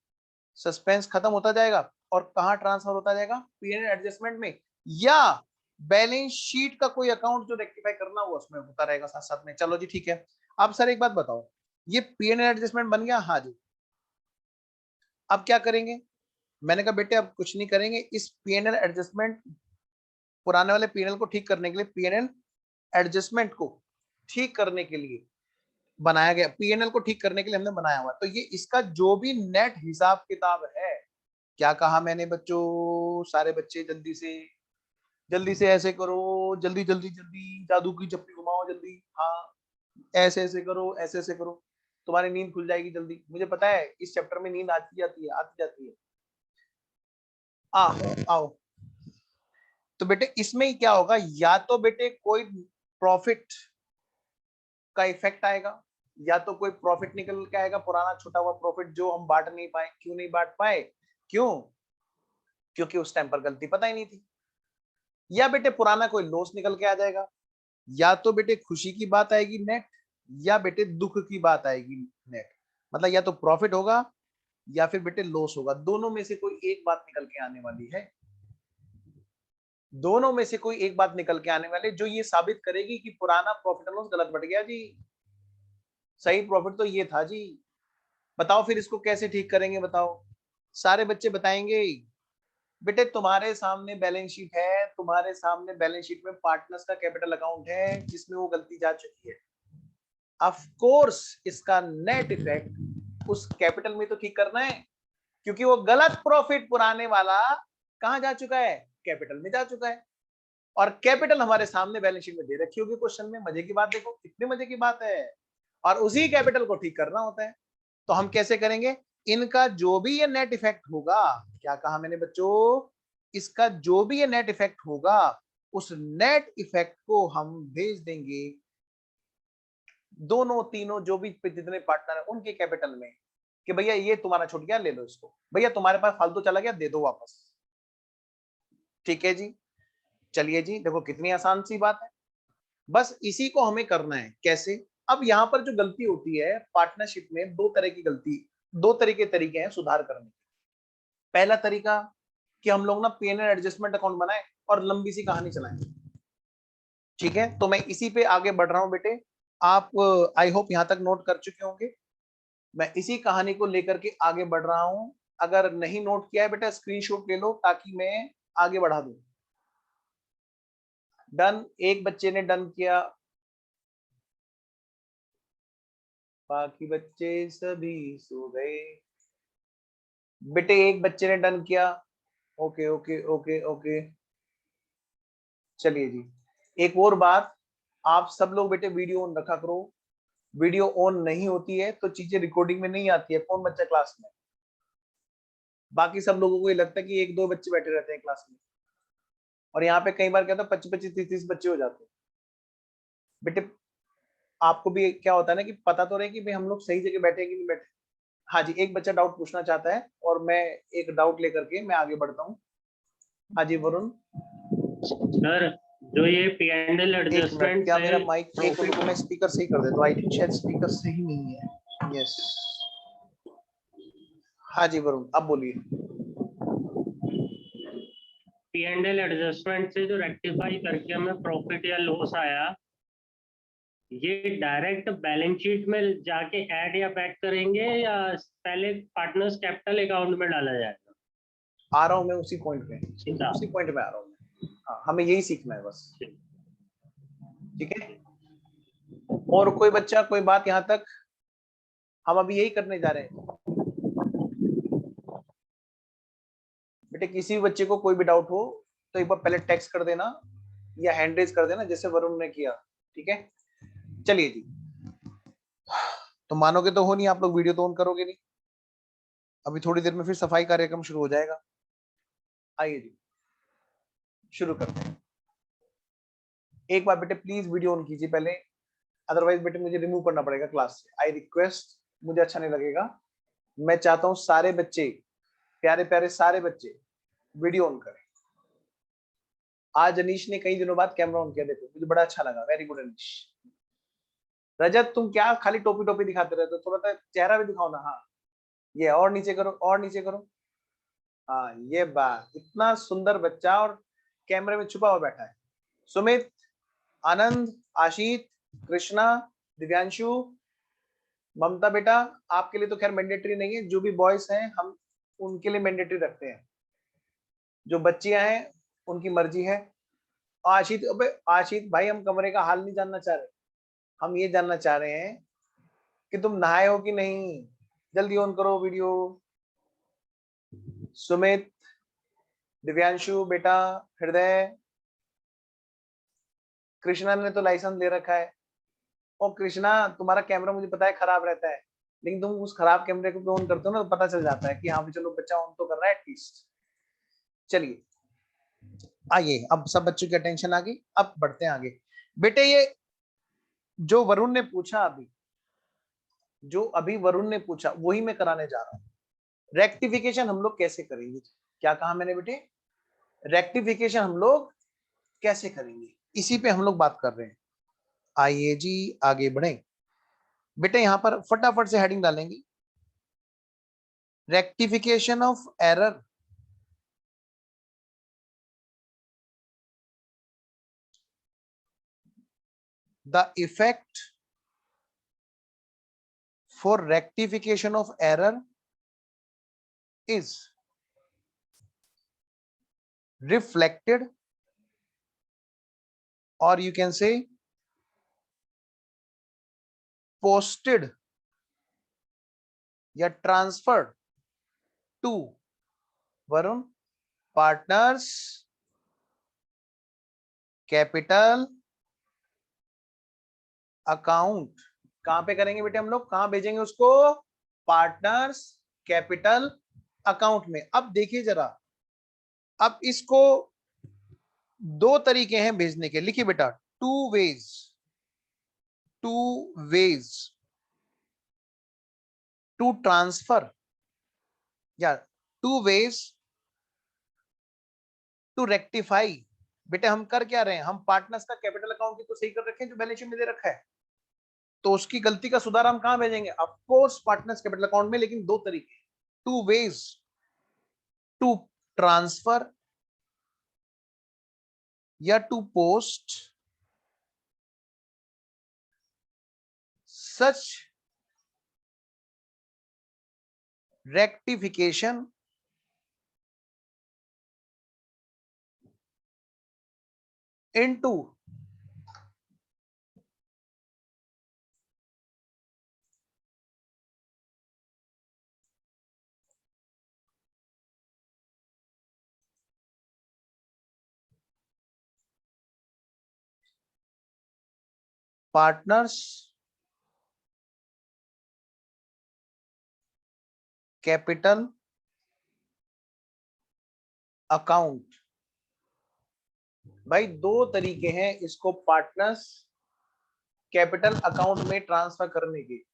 [SPEAKER 1] सस्पेंस खत्म होता जाएगा और कहाँ ट्रांसफर होता जाएगा? पीएनएल एडजस्टमेंट में, या बैलेंस शीट का कोई अकाउंट जो रेक्टिफाई करना हुआ उसमें होता रहेगा साथ साथ में। चलो जी ठीक है। अब सर एक बात बताओ, ये पीएनएल एडजस्टमेंट बन गया? हाँ जी। अब क्या करेंगे? मैंने कहा बेटे अब कुछ नहीं करेंगे, इस पीएनएल एडजस्टमेंट, पुराने वाले पीएनएल को ठीक करने के लिए, पीएनएल एडजस्टमेंट को ठीक करने के लिए बनाया गया, पीएनएल को ठीक करने के लिए हमने बनाया हुआ। तो ये इसका जो भी नेट हिसाब किताब है, क्या कहा मैंने बच्चों? सारे बच्चे जल्दी से ऐसे करो, जल्दी जल्दी जल्दी, जादू की चप्पी घुमाओ जल्दी। हाँ, ऐसे ऐसे करो, ऐसे ऐसे करो, तुम्हारी नींद खुल जाएगी जल्दी। मुझे पता है इस चैप्टर में नींद आती जाती है, आती जाती है। आओ आओ। तो बेटे इसमें क्या होगा? या तो बेटे कोई प्रॉफिट का इफेक्ट आएगा, या तो कोई प्रॉफिट निकल के आएगा, पुराना छुटा हुआ प्रॉफिट जो हम बांट नहीं पाए। क्यों नहीं बांट पाए? क्यों? क्योंकि उस टाइम पर गलती पता ही नहीं थी। या बेटे पुराना कोई लॉस निकल के आ जाएगा। या तो बेटे खुशी की बात आएगी नेट, या बेटे दुख की बात आएगी नेट। मतलब या तो प्रॉफिट होगा या फिर बेटे लॉस होगा, दोनों में से कोई एक बात निकल के आने वाली है। दोनों में से कोई एक बात निकल के आने वाली, जो ये साबित करेगी कि पुराना प्रॉफिट एंड लॉस गलत बढ़ गया जी, सही प्रॉफिट तो ये था जी। बताओ फिर इसको कैसे ठीक करेंगे? बताओ। सारे बच्चे बताएंगे। बेटे तुम्हारे सामने बैलेंस शीट है, तुम्हारे सामने बैलेंस शीट में पार्टनर्स का कैपिटल अकाउंट है जिसमें वो गलती जा चुकी है। ऑफ कोर्स इसका नेट इफेक्ट उस कैपिटल में तो ठीक करना है, क्योंकि वो गलत प्रॉफिट पुराने वाला कहां जा चुका है, कैपिटल में जा चुका है, और कैपिटल हमारे सामने बैलेंस शीट में दे रखी होगी क्वेश्चन में। मजे की बात देखो, कितने मजे की बात है, और उसी कैपिटल को ठीक करना होता है। तो हम कैसे करेंगे, इनका जो भी ये नेट इफेक्ट होगा, क्या कहा मैंने बच्चों, इसका जो भी ये नेट इफेक्ट होगा उस नेट इफेक्ट को हम भेज देंगे दोनों तीनों जो भी जितने पार्टनर है उनके कैपिटल में, कि भैया ये तुम्हारा छूट गया, ले लो इसको, भैया तुम्हारे पास फालतू चला गया, दे दो वापस। ठीक है जी, चलिए जी, देखो कितनी आसान सी बात है, बस इसी को हमें करना है। कैसे, अब यहां पर जो गलती होती है पार्टनरशिप में, दो तरह की गलती, दो तरीके हैं सुधार करने के। पहला तरीका कि हम लोग ना पीएनएल एडजस्टमेंट अकाउंट बनाए और लंबी सी कहानी चलाएं। ठीक है, तो मैं इसी पे आगे बढ़ रहा हूं बेटे, आप आई होप यहां तक नोट कर चुके होंगे। मैं इसी कहानी को लेकर के आगे बढ़ रहा हूं, अगर नहीं नोट किया है बेटा स्क्रीनशॉट ले लो ताकि मैं आगे बढ़ा दूं। डन, एक बच्चे ने डन किया, बाकी बच्चे सभी सो गए। बेटे एक बच्चे ने डन किया, ओके ओके ओके ओके। चलिए जी, एक और बात, आप सब लोग बेटे वीडियो ऑन रखा करो, वीडियो ऑन नहीं होती है तो चीजें रिकॉर्डिंग में नहीं आती है। कौन बच्चा क्लास में, बाकी सब लोगों को ये लगता है कि एक दो बच्चे बैठे रहते हैं क्लास में, और यहाँ पे कई बार क्या होता है 25-25 30-30 बच्चे हो जाते हैं। बेटे आपको भी क्या होता है ना कि पता तो रहे कि भाई हम लोग सही जगह बैठे कि नहीं बैठे। हाँ जी, एक बच्चा डाउट पूछना चाहता है और मैं एक डाउट लेकर के मैं आगे बढ़ता हूँ। हाँ जी वरुण।
[SPEAKER 2] सर जो ये पीएनएल
[SPEAKER 1] एक मिनट,
[SPEAKER 2] एडजस्टमेंट
[SPEAKER 1] क्या मेरा माइक, एक मिनट मैं स्पीकर सही कर देता हूँ, आई थिंक शायद स्पीकर सही नहीं है। यस, हाँ जी वरुण अब बोलिए।
[SPEAKER 2] पीएनएल एडजस्टमेंट से जो रेक्टिफाई करके हमें प्रॉफिट या लॉस आया, ये डायरेक्ट बैलेंस शीट में जाके ऐड या बैक करेंगे या पहले पार्टनर्स कैपिटल अकाउंट में डाला जाएगा?
[SPEAKER 1] आ रहा हूँ मैं उसी पॉइंट पे,
[SPEAKER 2] सीधा
[SPEAKER 1] उसी पॉइंट पे आ रहा हूँ मैं। हाँ, हमें यही सीखना है बस। ठीक है, और कोई बच्चा कोई बात यहाँ तक, हम अभी यही करने जा रहे हैं बेटे। किसी भी बच्चे को कोई भी डाउट हो तो एक बार पहले टेक्स्ट कर देना या हैंड रेज कर देना जैसे वरुण ने किया। ठीक है, चलिए जी, तो मानोगे तो हो नहीं, आप लोग वीडियो तो ऑन करोगे नहीं, अभी थोड़ी देर में फिर सफाई कार्यक्रम शुरू हो जाएगा। आइए जी शुरू करते हैं। एक बार बेटे प्लीज वीडियो ऑन कीजिए पहले, अदरवाइज बेटे मुझे रिमूव करना पड़ेगा क्लास से। आई रिक्वेस्ट, मुझे अच्छा नहीं लगेगा। मैं चाहता हूं सारे बच्चे, प्यारे प्यारे सारे बच्चे वीडियो ऑन करें। आज अनीश ने कई दिनों बाद कैमरा ऑन किया, देखो मुझे बड़ा अच्छा लगा, वेरी गुड अनीश। रजत तुम क्या खाली टोपी टोपी दिखाते रहते हो, थोड़ा सा चेहरा भी दिखाओ ना। हाँ ये और नीचे करो, और नीचे करो। हाँ ये बात, इतना सुंदर बच्चा और कैमरे में छुपा हुआ बैठा है। सुमित, आनंद, आशीत, कृष्णा, दिव्यांशु, ममता बेटा, आपके लिए तो खैर मैंडेटरी नहीं है, जो भी बॉयज हैं हम उनके लिए मैंडेटरी रखते हैं, जो बच्चियां हैं उनकी मर्जी है। आशीत, अबे आशीत भाई हम कमरे का हाल नहीं जानना चाह रहे, हम ये जानना चाह रहे हैं कि तुम नहाए हो कि नहीं, जल्दी ऑन करो वीडियो। सुमित, दिव्यांशु बेटा, हृदय, कृष्णा ने तो लाइसेंस ले रखा है। और कृष्णा तुम्हारा कैमरा मुझे पता है खराब रहता है, लेकिन तुम उस खराब कैमरे को ऑन करते हो ना तो पता चल जाता है कि हाँ भी चलो बच्चा ऑन तो कर रहा है एटलीस्ट। चलिए आइए, अब सब बच्चों की अटेंशन आ गई, अब बढ़ते हैं आगे। बेटे ये जो वरुण ने पूछा अभी, जो अभी वरुण ने पूछा वही मैं कराने जा रहा हूँ। रेक्टिफिकेशन हम लोग कैसे करेंगे, क्या कहा मैंने बेटे, रेक्टिफिकेशन हम लोग कैसे करेंगे, इसी पे हम लोग बात कर रहे हैं। आइए जी आगे बढ़े बेटे, यहां पर फटाफट से हेडिंग डालेंगे, rectification of error. The effect for rectification of error is reflected, or you can say posted या transferred to Varun partners capital account. कहां पे करेंगे बेटे हम लोग, कहां भेजेंगे उसको, पार्टनर्स कैपिटल अकाउंट में। अब देखिए जरा, अब इसको दो तरीके हैं भेजने के, लिखिए बेटा, two ways, two ways to transfer या टू वेज टू रेक्टिफाई। बेटे हम कर क्या रहे हैं, हम पार्टनर्स का कैपिटल अकाउंट तो सही कर रखे हैं जो बैलेंस शीट में दे रखा है, तो उसकी गलती का सुधार हम कहां भेजेंगे, of course partners capital account में। लेकिन दो तरीके, टू वेज टू ट्रांसफर या to post such rectification into partners capital account. भाई दो तरीके हैं इसको पार्टनर्स कैपिटल अकाउंट में ट्रांसफर करने के।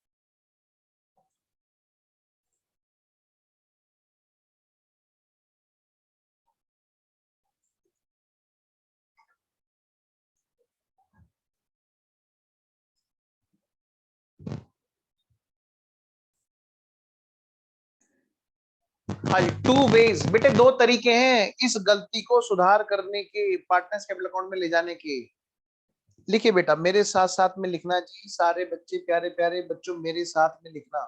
[SPEAKER 1] हाँ जी, टू वेज बेटे, दो तरीके हैं इस गलती को सुधार करने के, पार्टनर्स कैपिटल अकाउंट में ले जाने के। लिखिए बेटा मेरे साथ साथ में लिखना जी, सारे बच्चे, प्यारे प्यारे बच्चों मेरे साथ में लिखना।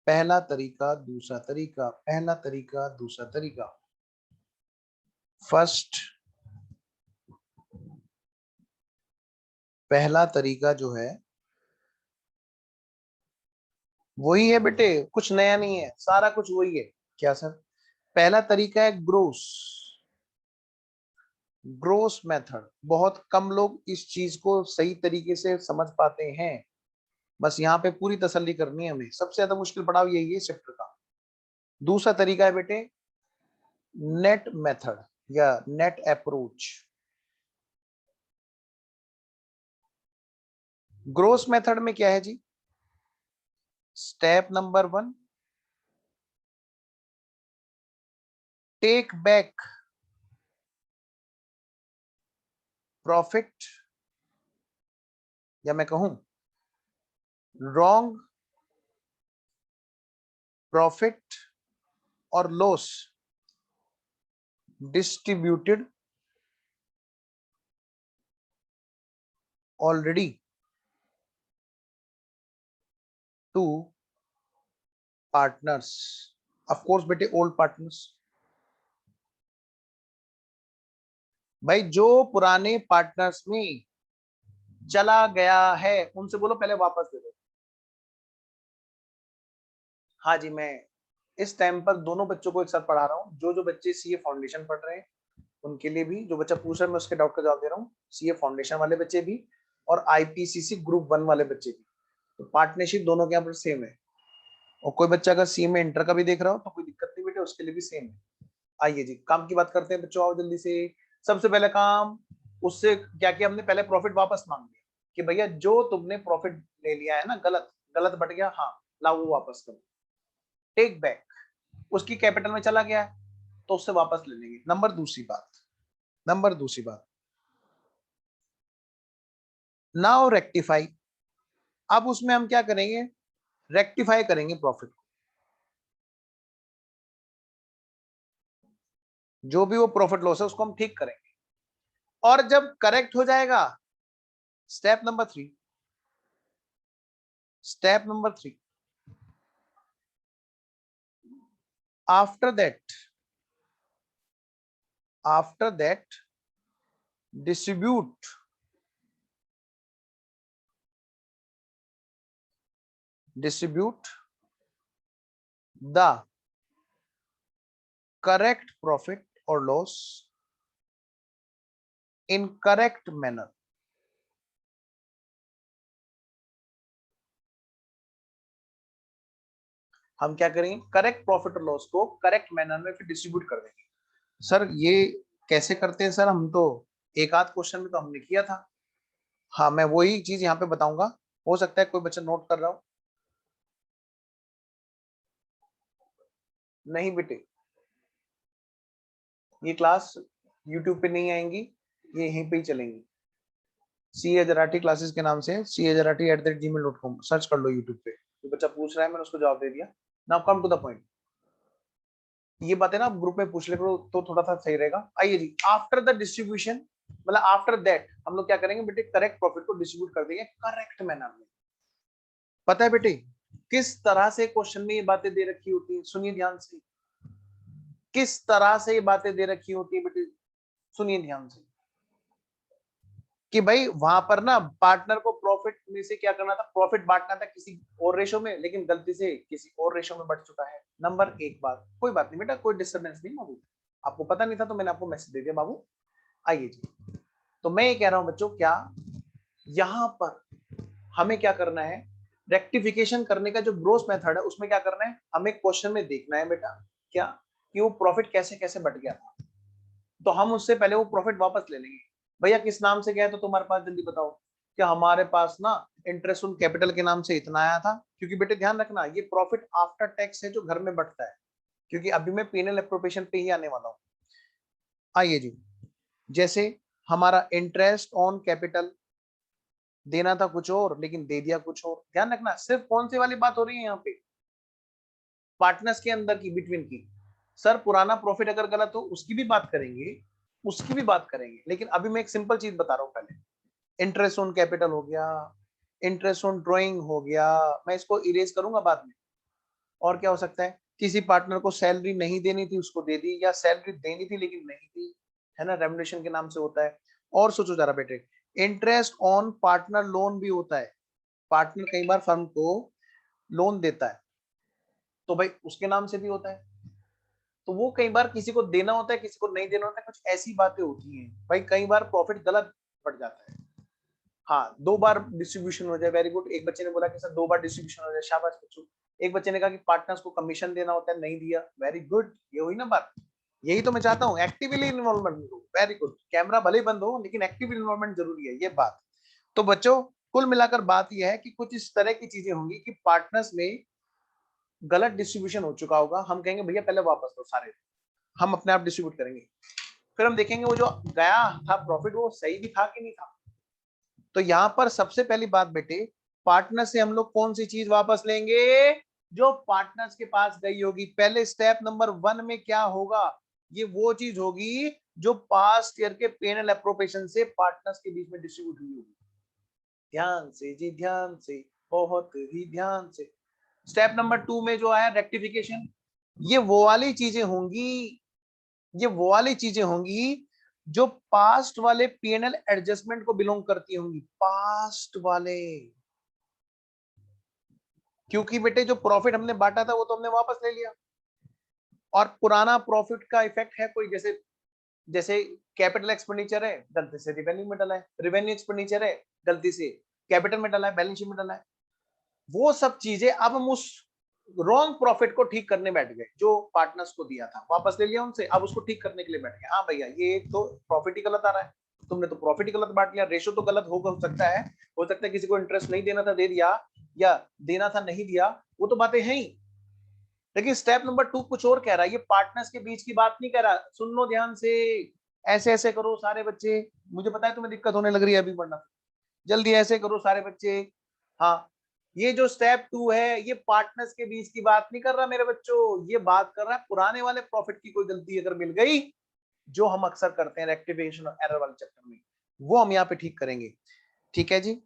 [SPEAKER 1] पहला तरीका, दूसरा तरीका, पहला तरीका, दूसरा तरीका। फर्स्ट, पहला तरीका जो है वही है बेटे, कुछ नया नहीं है, सारा कुछ वही है। क्या सर? पहला तरीका है ग्रोस, ग्रोस मेथड। बहुत कम लोग इस चीज को सही तरीके से समझ पाते हैं, बस यहाँ पे पूरी तसल्ली करनी है हमें। सबसे ज्यादा मुश्किल पड़ाव यही है चैप्टर का। दूसरा तरीका है बेटे नेट मेथड या नेट अप्रोच। ग्रोस मेथड में क्या है जी, step number 1, take back profit, या मैं कहूं रॉन्ग प्रॉफिट और loss distributed already to partners. Of course बेटे ओल्ड पार्टनर्स। भाई जो पुराने पार्टनर्स में चला गया है उनसे बोलो पहले वापस दे दो। हाँ जी, मैं इस टाइम पर दोनों बच्चों को एक साथ पढ़ा रहा हूँ। जो बच्चे सीए फाउंडेशन पढ़ रहे हैं उनके लिए भी, जो बच्चा पूछ रहा है मैं उसके डाउट का जवाब दे रहा हूँ, सीए फाउंडेशन वाले बच्चे भी और आईपीसीसी ग्रुप 1 वाले बच्चे भी। तो पार्टनरशिप दोनों के यहाँ पर सेम है। और कोई बच्चा अगर सी में इंटर का भी देख रहा हो तो कोई दिक्कत नहीं बेटे, उसके लिए भी सेम है। आइए जी काम की बात करते हैं बच्चों, आओ जल्दी से। सबसे पहले काम, उससे क्या किया हमने, पहले प्रॉफिट वापस मांग लिया कि भैया जो तुमने प्रॉफिट ले लिया है ना, गलत गलत बट गया, हाँ लाओ वो वापस करो। टेक बैक, उसकी कैपिटल में चला गया है तो उससे वापस ले लेंगे। नंबर दूसरी बात, नाउ रेक्टिफाई। अब उसमें हम क्या करेंगे, रेक्टिफाई करेंगे प्रॉफिट को, जो भी वो प्रॉफिट लॉस है उसको हम ठीक करेंगे। और जब करेक्ट हो जाएगा, step number 3, step number 3, after that distribute the correct profit और लॉस इन करेक्ट मैनर। हम क्या करेंगे, करेक्ट प्रॉफिट और लॉस को करेक्ट मैनर में फिर डिस्ट्रीब्यूट कर देंगे। सर ये कैसे करते हैं सर, हम तो एक आध क्वेश्चन में तो हमने किया था। हाँ मैं वही चीज यहाँ पे बताऊंगा, हो सकता है कोई बच्चा नोट कर रहा हो। नहीं बेटे, ये क्लास यूट्यूब पे नहीं आएंगी, ये यहीं पे ही चलेंगी। CA जराठी क्लासेस के नाम से, CA Jarati@gmail.com सर्च कर लो यूट्यूब पे। जो बच्चा पूछ रहा है मैंने उसको जवाब दे दिया। Now come to the point. ये बातें ना ग्रुप में पूछ ले करो तो थोड़ा सा सही रहेगा। आइए जी, आफ्टर द डिस्ट्रीब्यूशन, मतलब आफ्टर दैट हम लोग क्या करेंगे बेटे, करेक्ट प्रॉफिट को डिस्ट्रीब्यूट कर देंगे करेक्ट मैनर में। पता है बेटे किस तरह से क्वेश्चन में ये बातें दे रखी होती है, सुनिए ध्यान से। किस तरह से ये बातें दे रखी होती है बेटे, सुनिए ध्यान से। कि भाई वहां पर ना पार्टनर को प्रॉफिट में से क्या करना था, प्रॉफिट बांटना था किसी और रेशो में, लेकिन गलती से किसी और रेशो में बढ़ चुका है। नंबर एक बात, कोई बात नहीं बेटा, कोई डिस्टर्बेंस नहीं बाबू, आपको पता नहीं था तो मैंने आपको मैसेज दे दिया बाबू। आइए जी, तो मैं ये कह रहा हूं बच्चों, क्या यहां पर हमें क्या करना है, रेक्टिफिकेशन करने का जो ग्रोस मेथड है उसमें क्या करना है, हमें क्वेश्चन में देखना है बेटा क्या कि वो प्रॉफिट कैसे कैसे बढ़ गया था। तो हम उससे पहले वो प्रॉफिट वापस ले लेंगे। भैया किस नाम से गया तो तुम्हारे पास, जल्दी बताओ। क्या हमारे पास ना इंटरेस्ट ऑन कैपिटल के नाम से इतना आया था, क्योंकि बेटे ध्यान रखना ये प्रॉफिट आफ्टर टैक्स है जो घर में बढ़ता है, क्योंकि अभी मैं पीएनएल एप्रोप्रिएशन पे ही आने वाला हूँ। आइए जी, जैसे हमारा इंटरेस्ट ऑन कैपिटल देना था कुछ और लेकिन दे दिया कुछ और। ध्यान रखना सिर्फ कौन सी वाली बात हो रही है यहाँ पे, पार्टनर्स के अंदर की, बिटवीन की। सर पुराना प्रॉफिट अगर गलत हो उसकी भी बात करेंगे, उसकी भी बात करेंगे, लेकिन अभी मैं एक सिंपल चीज बता रहा हूँ पहले। इंटरेस्ट ऑन कैपिटल हो गया, इंटरेस्ट ऑन ड्रॉइंग हो गया, मैं इसको इरेज करूंगा बाद में। और क्या हो सकता है, किसी पार्टनर को सैलरी नहीं देनी थी उसको दे दी, या सैलरी देनी थी लेकिन नहीं दी, है ना, रेमुनेशन के नाम से होता है। और सोचो जरा बेटे, इंटरेस्ट ऑन पार्टनर लोन भी होता है, पार्टनर कई बार फर्म को लोन देता है तो भाई उसके नाम से भी होता है। तो वो कई बार किसी को देना होता है किसी को नहीं देना होता है, कुछ ऐसी बातें होती हैं भाई, कई बार प्रॉफिट गलत बढ़ जाता है। हाँ 2 बार डिस्ट्रीब्यूशन हो जाए, वेरी गुड। एक बच्चे ने बोला कि सर 2 बार डिस्ट्रीब्यूशन हो जाए, शाबाश बच्चों। एक बच्चे ने कहा कि पार्टनर्स को कमीशन देना होता है, नहीं दिया, वेरी गुड। ये हुई ना बात, यही तो मैं चाहता हूँ, एक्टिवली इन्वॉल्वमेंट हो, वेरी गुड। कैमरा भले बंद हो लेकिन एक्टिव इन्वॉल्वमेंट जरूरी है, ये बात। तो बच्चों कुल मिलाकर बात यह है कि कुछ इस तरह की चीजें होंगी कि पार्टनर्स में गलत डिस्ट्रीब्यूशन हो चुका होगा, हम कहेंगे भैया पहले वापस दो सारे, हम अपने आप डिस्ट्रीब्यूट करेंगे। फिर हम देखेंगे वो जो गया था प्रॉफिट वो सही भी था कि नहीं था। तो यहां पर सबसे पहली बात बेटे, पार्टनर से हम लोग कौन सी चीज वापस लेंगे, जो पार्टनर्स के पास गई होगी। पहले स्टेप नंबर 1 में क्या होगा, ये वो चीज होगी जो पास्ट ईयर के पेनल एप्रोप्रिएशन से पार्टनर्स के बीच में डिस्ट्रीब्यूट हुई होगी। ध्यान से जी, ध्यान से, बहुत ही ध्यान से। स्टेप नंबर 2 में जो आया रेक्टिफिकेशन, ये वो वाली चीजें होंगी, ये वो वाली चीजें होंगी जो पास्ट वाले पीएनएल एडजस्टमेंट को बिलोंग करती होंगी, पास्ट वाले। क्योंकि बेटे जो प्रॉफिट हमने बांटा था वो तो हमने वापस ले लिया, और पुराना प्रॉफिट का इफेक्ट है कोई, जैसे जैसे कैपिटल एक्सपेंडिचर है गलती से रिवेन्यू में डला है, रिवेन्यू एक्सपेंडिचर है गलती से कैपिटल में डला है, बैलेंस शीट में डला है। वो सब चीजें अब हम उस रॉन्ग प्रॉफिट को ठीक करने बैठ गए, जो पार्टनर्स को दिया था वापस ले लिया उनसे, अब उसको ठीक करने के लिए बैठ गए। हाँ भैया ये एक तो प्रॉफिट ही गलत आ रहा है, तुमने तो प्रॉफिट ही गलत बांट लिया, रेशो तो गलत हो सकता है, हो सकता है किसी को इंटरेस्ट नहीं देना था दे दिया, या देना था नहीं दिया, वो तो बातें हैं ही। लेकिन स्टेप नंबर 2 कुछ और कह रहा है, ये पार्टनर्स के बीच की बात नहीं कह रहा, सुन लो ध्यान से। ऐसे ऐसे करो सारे बच्चे, मुझे पता है तुम्हें दिक्कत होने लग रही है अभी पढ़ना, जल्दी ऐसे करो सारे बच्चे। हाँ, ये जो स्टेप 2 है ये पार्टनर्स के बीच की बात नहीं कर रहा मेरे बच्चों, ये बात कर रहा है पुराने वाले प्रॉफिट की कोई गलती अगर मिल गई, जो हम अक्सर करते हैं रेक्टिफिकेशन और एरर वाले चक्कर में, वो हम यहाँ पे ठीक करेंगे। ठीक है जी।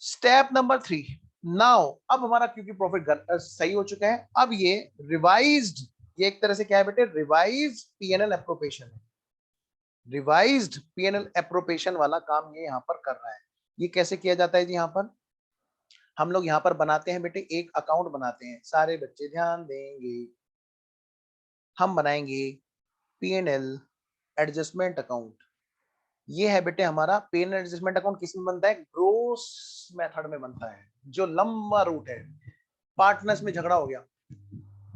[SPEAKER 1] स्टेप नंबर 3, नाउ अब हमारा क्योंकि प्रॉफिट सही हो चुका है, अब ये रिवाइज्ड, ये एक तरह से क्या है बेटे, रिवाइज्ड पीएनएल एप्रोप्रिएशन है, रिवाइज्ड पीएनएल एप्रोप्रिएशन वाला काम ये यहाँ पर कर रहा है। ये कैसे किया जाता है जी, यहाँ पर हम लोग यहाँ पर बनाते हैं बेटे, एक अकाउंट बनाते हैं, सारे बच्चे ध्यान देंगे। हम बनाएंगे P&L एडजस्टमेंट अकाउंट। ये है बेटे हमारा P&L एडजस्टमेंट अकाउंट। किसमें बनता है? ग्रोस मेथड में बनता है, जो लंबा रूट है। पार्टनर्स में झगड़ा हो गया,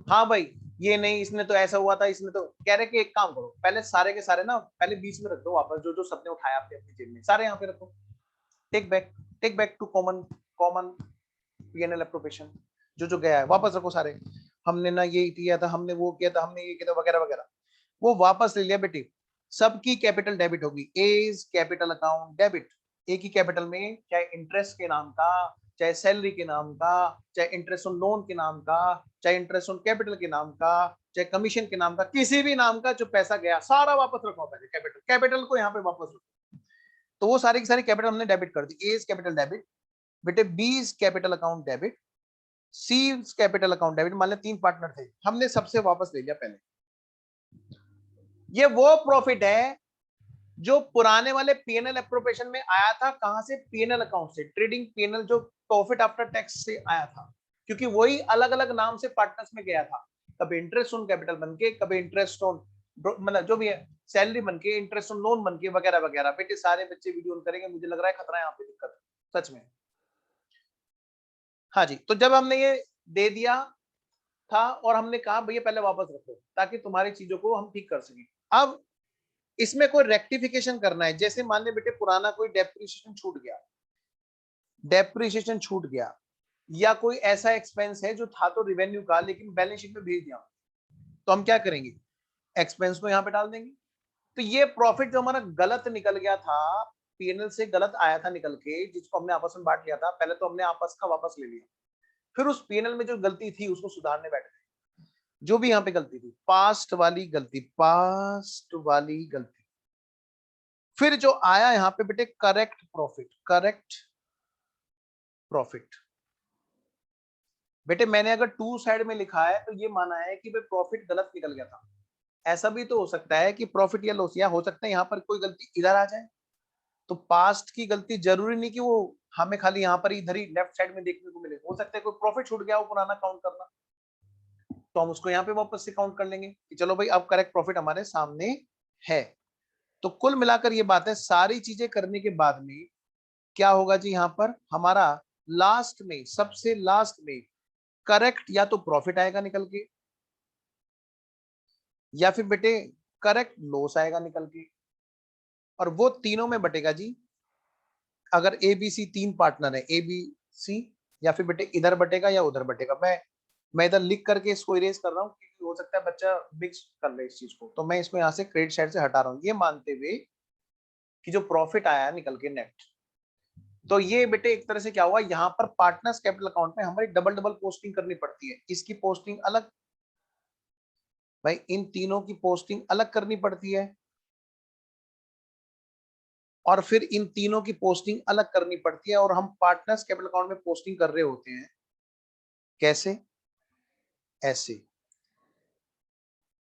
[SPEAKER 1] हाँ भाई ये नहीं, इसने तो ऐसा हुआ था, इसने तो कह रहे कि एक काम करो, पहले सारे के सारे ना पहले बीच में रख दो वापस, जो जो सबने उठाया आपने अपनी जेब में, सारे यहाँ पे रखो। Take back to common common P&L appropriation. जो जो गया है वापस रखो सारे। हमने ना ये किया था, हमने वो किया था, हमने ये किया था, वगैरह वगैरह, वो वापस ले लिया बेटी। सबकी कैपिटल डेबिट होगी, एज कैपिटल अकाउंट डेबिट। एक ही कैपिटल में, चाहे इंटरेस्ट के नाम का, चाहे सैलरी के नाम का, चाहे इंटरेस्ट ऑन लोन के नाम का, चाहे इंटरेस्ट ऑन कैपिटल के नाम का, चाहे कमीशन के नाम का, किसी भी नाम का जो पैसा गया सारा वापस रखो पहले। कैपिटल कैपिटल को यहाँ पे वापस रखो। तो वो सारी की सारी कैपिटल हमने डेबिट कर दी। एज कैपिटल डेबिट बेटे, बी कैपिटल अकाउंट डेबिट, सी कैपिटल अकाउंट डेबिट। मान लें 3 पार्टनर थे, हमने सबसे वापस ले लिया पहले। ये वो प्रॉफिट है जो पुराने वाले P&L एप्रोप्रिएशन में आया था। कहां से? P&L अकाउंट से, ट्रेडिंग P&L, जो प्रॉफिट आफ्टर टैक्स से आया था, क्योंकि वही अलग अलग नाम से पार्टनर्स में गया था। कभी इंटरेस्ट ऑन कैपिटल बन के, कभी इंटरेस्ट ऑन मतलब जो भी है सैलरी बन के, इंटरेस्ट ऑन लोन बन के, वगैरह वगैरह। बेटे सारे बच्चे वीडियो ऑन करेंगे, मुझे लग रहा है खतरा है यहाँ पे, दिक्कत सच में। हाँ जी, तो जब हमने ये दे दिया था और हमने कहा भैया पहले वापस रखो ताकि तुम्हारी चीजों को हम ठीक कर सकें। अब इसमें कोई रेक्टिफिकेशन करना है, जैसे मान ले बेटे पुराना कोई डेप्रिसिएशन छूट गया, या कोई ऐसा एक्सपेंस है जो था तो रिवेन्यू का लेकिन बैलेंस शीट में भेज दिया, तो हम क्या करेंगे? एक्सपेंस को यहाँ पे डाल देंगे। तो ये प्रॉफिट जो हमारा गलत निकल गया था, P&L से गलत आया था निकल के, जिसको हमने आपस में बांट लिया था, पहले तो हमने आपस का वापस ले लिया, फिर उस P&L में जो गलती थी उसको सुधारने बैठ गए। जो भी यहाँ पे गलती थी, पास्ट वाली गलती, फिर जो आया यहाँ पे बेटे करेक्ट प्रॉफिट। बेटे मैंने अगर टू साइड में लिखा है तो ये माना है कि भाई प्रॉफिट गलत निकल गया था। ऐसा भी तो हो सकता है कि प्रॉफिट या लॉस, या हो सकता है यहाँ पर कोई गलती इधर आ जाए। तो पास्ट की गलती जरूरी नहीं कि वो हमें खाली यहाँ पर इधर ही लेफ्ट साइड में देखने को मिले, हो सकता है कोई प्रॉफिट छूट गया हो पुराना काउंट करना, तो हम उसको यहाँ पे वापस से काउंट कर लेंगे कि चलो भाई अब करेक्ट प्रॉफिट हमारे सामने है। तो कुल मिलाकर ये बात है, सारी चीजें करने के बाद में क्या होगा जी, यहाँ पर हमारा लास्ट में, सबसे लास्ट में करेक्ट या तो प्रॉफिट आएगा निकल के, या फिर बेटे करेक्ट लॉस आएगा निकल के, और वो तीनों में बटेगा जी। अगर ए बी सी 3 पार्टनर है, ए बी सी, या फिर बेटे इधर बटेगा या उधर बटेगा। मैं इधर लिख करके इसको इरेज कर रहा हूँ क्योंकि हो सकता है बच्चा मिक्स कर ले इस चीज को, तो मैं इसको यहाँ से क्रेडिट साइड से हटा रहा हूँ, ये मानते हुए कि जो प्रॉफिट आया निकल के नेट। तो ये बेटे एक तरह से क्या हुआ, यहाँ पर पार्टनर्स कैपिटल अकाउंट में हमारी डबल डबल पोस्टिंग करनी पड़ती है। इसकी पोस्टिंग अलग, भाई इन तीनों की पोस्टिंग अलग करनी पड़ती है, और फिर इन तीनों की पोस्टिंग अलग करनी पड़ती है, और हम पार्टनर्स कैपिटल अकाउंट में पोस्टिंग कर रहे होते हैं। कैसे? ऐसे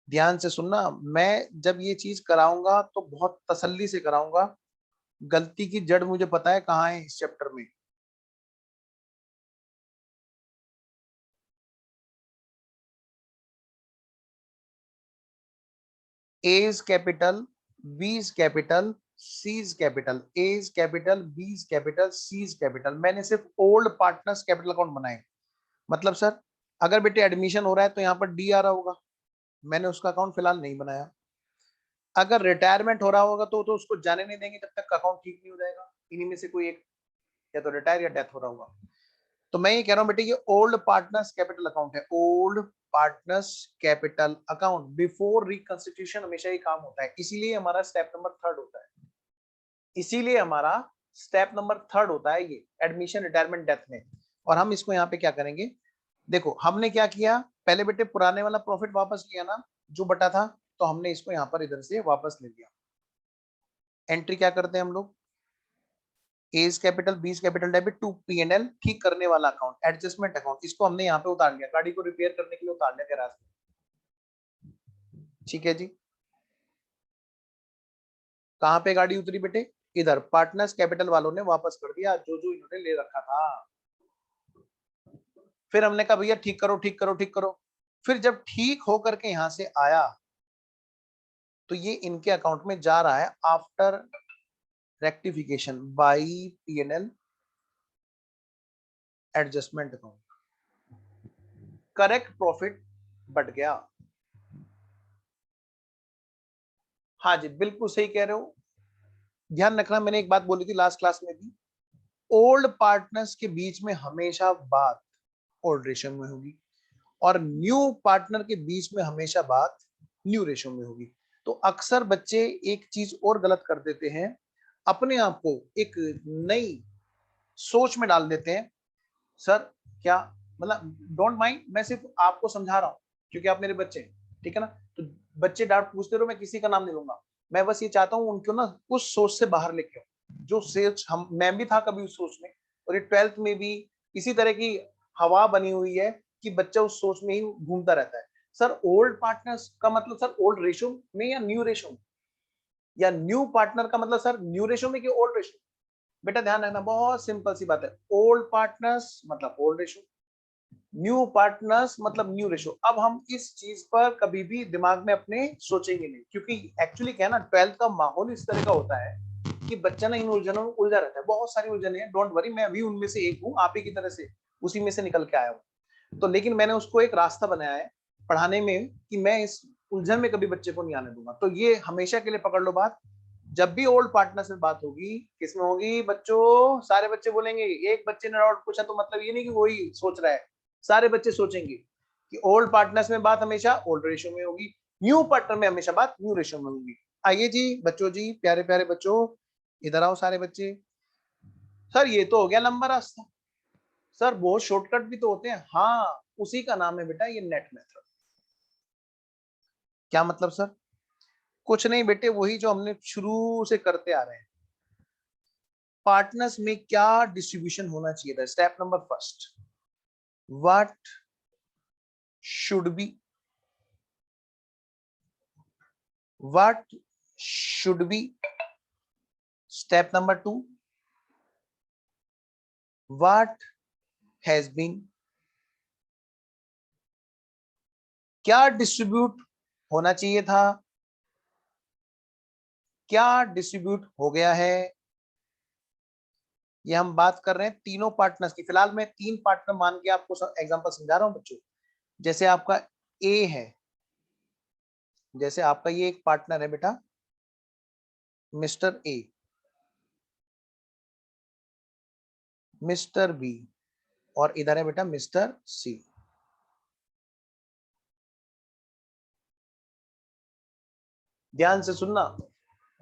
[SPEAKER 1] ध्यान से सुनना, मैं जब ये चीज कराऊंगा तो बहुत तसल्ली से कराऊंगा। गलती की जड़ मुझे पता है कहाँ है इस चैप्टर में। A's capital, B's capital, C's capital, A's capital, B's capital, C's capital. मैंने सिर्फ ओल्ड पार्टनर्स कैपिटल अकाउंट बनाए। मतलब सर अगर बेटे एडमिशन हो रहा है तो यहाँ पर डी आ रहा होगा, मैंने उसका अकाउंट फिलहाल नहीं बनाया। अगर रिटायरमेंट हो रहा होगा तो उसको जाने नहीं देंगे जब तक अकाउंट ठीक नहीं हो जाएगा। इन्हीं में से कोई एक, या तो रिटायर या डेथ हो रहा होगा। तो मैं ये कह रहा हूँ बेटे ये ओल्ड पार्टनर्स कैपिटल अकाउंट है, old partners capital account. Before reconstitution हमेशा ये काम होता है, इसीलिए हमारा स्टेप नंबर 3 होता है, इसीलिए हमारा स्टेप नंबर 3 होता है ये एडमिशन, रिटायरमेंट, डेथ में। और हम इसको यहाँ पे क्या करेंगे, देखो हमने क्या किया, पहले बेटे पुराने वाला प्रॉफिट वापस लिया ना जो बटा था, तो हमने इसको यहाँ पर इधर से वापस ले लिया। एंट्री क्या करते हैं हम लोग, A's capital, B's capital debit to P&L, ठीक करने वाला अकाउंट, एडजस्टमेंट अकाउंट, इसको हमने यहाँ पे उतार लिया, गाड़ी को रिपेयर करने के लिए उतार लिया गैराज में। ठीक है जी, कहाँ पे गाड़ी उतरी बेटे, इधर पार्टनर्स कैपिटल वालों ने वापस कर दिया जो जो इन्होंने ले रखा था। फिर हमने कहा भैया ठीक करो ठीक करो ठीक करो, फिर जब ठीक होकर के यहां से आया तो ये इनके अकाउंट में जा रहा है after rectification by P&L adjustment account, correct profit बढ़ गया। हाँ जी बिल्कुल सही कह रहे हो। ध्यान रखना, मैंने एक बात बोली थी लास्ट क्लास में भी, ओल्ड पार्टनर्स के बीच में हमेशा बात ओल्ड रेशियो में होगी और न्यू पार्टनर के बीच में हमेशा बात न्यू रेशियो में होगी। तो अक्सर बच्चे एक चीज और गलत कर देते हैं, अपने आप को एक नई सोच में डाल देते हैं। सर क्या मतलब, डोंट माइंड, मैं सिर्फ आपको समझा रहा हूँ क्योंकि आप मेरे बच्चे हैं, ठीक है ना। तो बच्चे डाउट पूछते रहो, मैं किसी का नाम नहीं लूंगा, मैं बस ये चाहता हूँ उनको ना उस सोच से बाहर लेके आओ जो सोच हम, मैं भी था कभी उस सोच में, और ये 12th में भी इसी तरह की हवा बनी हुई है कि बच्चा उस सोच में ही घूमता रहता है। सर ओल्ड पार्टनर्स का मतलब सर ओल्ड रेशियो में या न्यू रेशियो में, या न्यू पार्टनर का मतलब सर न्यू रेशियो में कि ओल्ड रेशियो। बेटा ध्यान रखना, बहुत सिंपल सी बात है, ओल्ड पार्टनर्स मतलब ओल्ड रेशियो, न्यू पार्टनर्स मतलब न्यू रेशियो। अब हम इस चीज पर कभी भी दिमाग में अपने सोचेंगे नहीं, क्योंकि एक्चुअली क्या है ना, 12th का माहौल इस तरह का होता है कि बच्चा ना इन उलझनों में उलझा रहता है। बहुत सारी उलझने हैं, डोंट वरी, मैं भी उनमें से एक हूँ, आप ही की तरह से उसी में से निकल के आया हूँ। तो लेकिन मैंने उसको एक रास्ता बनाया है पढ़ाने में कि मैं इस उलझन में कभी बच्चे को नहीं आने दूंगा। तो ये हमेशा के लिए पकड़ लो बात, जब भी ओल्ड पार्टनर से बात होगी किसमें होगी बच्चों, सारे बच्चे बोलेंगे, एक बच्चे ने डाउट पूछा तो मतलब ये नहीं कि वही सोच रहा है, सारे बच्चे सोचेंगे कि ओल्ड पार्टनर्स में बात हमेशा ओल्ड रेशियो में होगी, न्यू पार्टनर में हमेशा बात न्यू रेशियो में होगी। आइए जी बच्चों, जी प्यारे प्यारे बच्चों, इधर आओ सारे बच्चे। सर ये तो हो गया लंबा रास्ता, सर बहुत शॉर्टकट भी तो होते हैं। हाँ, उसी का नाम है बेटा ये नेट मेथड। क्या मतलब सर? कुछ नहीं बेटे, वही जो हमने शुरू से करते आ रहे हैं। पार्टनर्स में क्या डिस्ट्रीब्यूशन होना चाहिए था, step number first, what should be, what should be. Step number 2, what has been, क्या डिस्ट्रीब्यूट होना चाहिए था, क्या डिस्ट्रीब्यूट हो गया है। ये हम बात कर रहे हैं तीनों पार्टनर्स की। फिलहाल मैं 3 पार्टनर मान के आपको एग्जांपल समझा रहा हूं बच्चों। जैसे आपका ए है, जैसे आपका ये एक पार्टनर है बेटा मिस्टर ए, मिस्टर बी, और इधर है बेटा मिस्टर सी। ध्यान से सुनना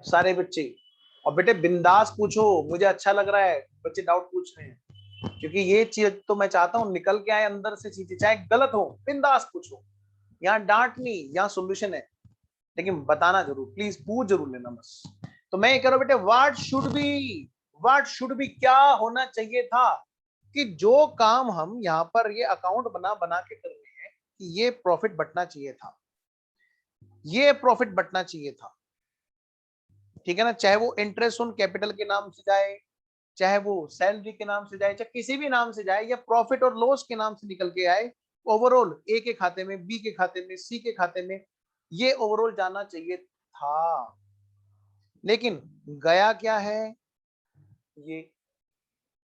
[SPEAKER 1] सारे बच्चे, और बेटे बिंदास पूछो, मुझे अच्छा लग रहा है बच्चे डाउट पूछ रहे हैं, क्योंकि ये चीज तो मैं चाहता हूं निकल के आए अंदर से चीजें, चाहे गलत हो बिंदास पूछो। यहाँ डांट नहीं, यहाँ सोल्यूशन है, लेकिन बताना जरूर, प्लीज पूछ जरूर लेना बस। तो मैं ये कह रहा हूं बेटे, what should be, what should B क्या होना चाहिए था, कि जो काम हम यहाँ पर ये अकाउंट बना बना के कर रहे हैं कि ये प्रॉफिट बटना चाहिए था, ये प्रॉफिट बटना चाहिए था, ठीक है ना। चाहे वो इंटरेस्ट ऑन कैपिटल के नाम से जाए, चाहे वो सैलरी के नाम से जाए, चाहे किसी भी नाम से जाए, या प्रॉफिट और लॉस के नाम से निकल के आए, ओवरऑल ए के खाते में, बी के खाते में, सी के खाते में, ये ओवरऑल जाना चाहिए था। लेकिन गया क्या है ये,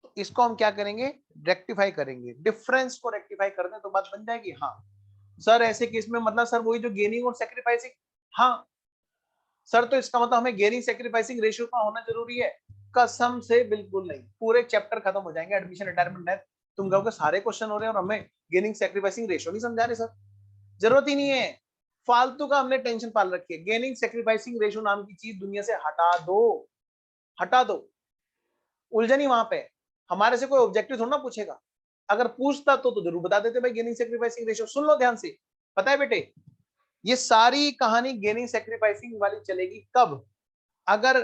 [SPEAKER 1] तो इसको हम क्या करेंगे, रेक्टिफाई करेंगे, डिफरेंस को रेक्टिफाई कर दें तो बात बन जाएगी। हाँ सर ऐसे केस में मतलब सर वही जो गेनिंग और सेक्रीफाइसिंग, हाँ सर तो इसका मतलब हमें गेनिंग सेक्रीफाइसिंग रेशियो का होना जरूरी है, कसम से बिल्कुल नहीं। पूरे चैप्टर खत्म हो जाएंगे एडमिशन रिटायरमेंट डेथ, तुम कहोगे सारे क्वेश्चन हो रहे हैं और हमें गेनिंग सेक्रीफाइसिंग रेशियो नहीं समझा रहे सर। जरूरत ही नहीं है, फालतू का हमने टेंशन पाल रखी है। गेनिंग सेक्रीफाइसिंग रेशियो नाम की चीज दुनिया से हटा दो, हटा दो, उलझन ही वहां पे। हमारे से कोई ऑब्जेक्टिव थोड़ा ना पूछेगा, अगर पूछता तो जरूर बता देते भाई गेनिंग सेक्रीफाइसिंग रेशियो। सुन लो ध्यान से, पता है बेटे, ये सारी कहानी गेनिंग सेक्रीफाइसिंग वाली चलेगी कब, अगर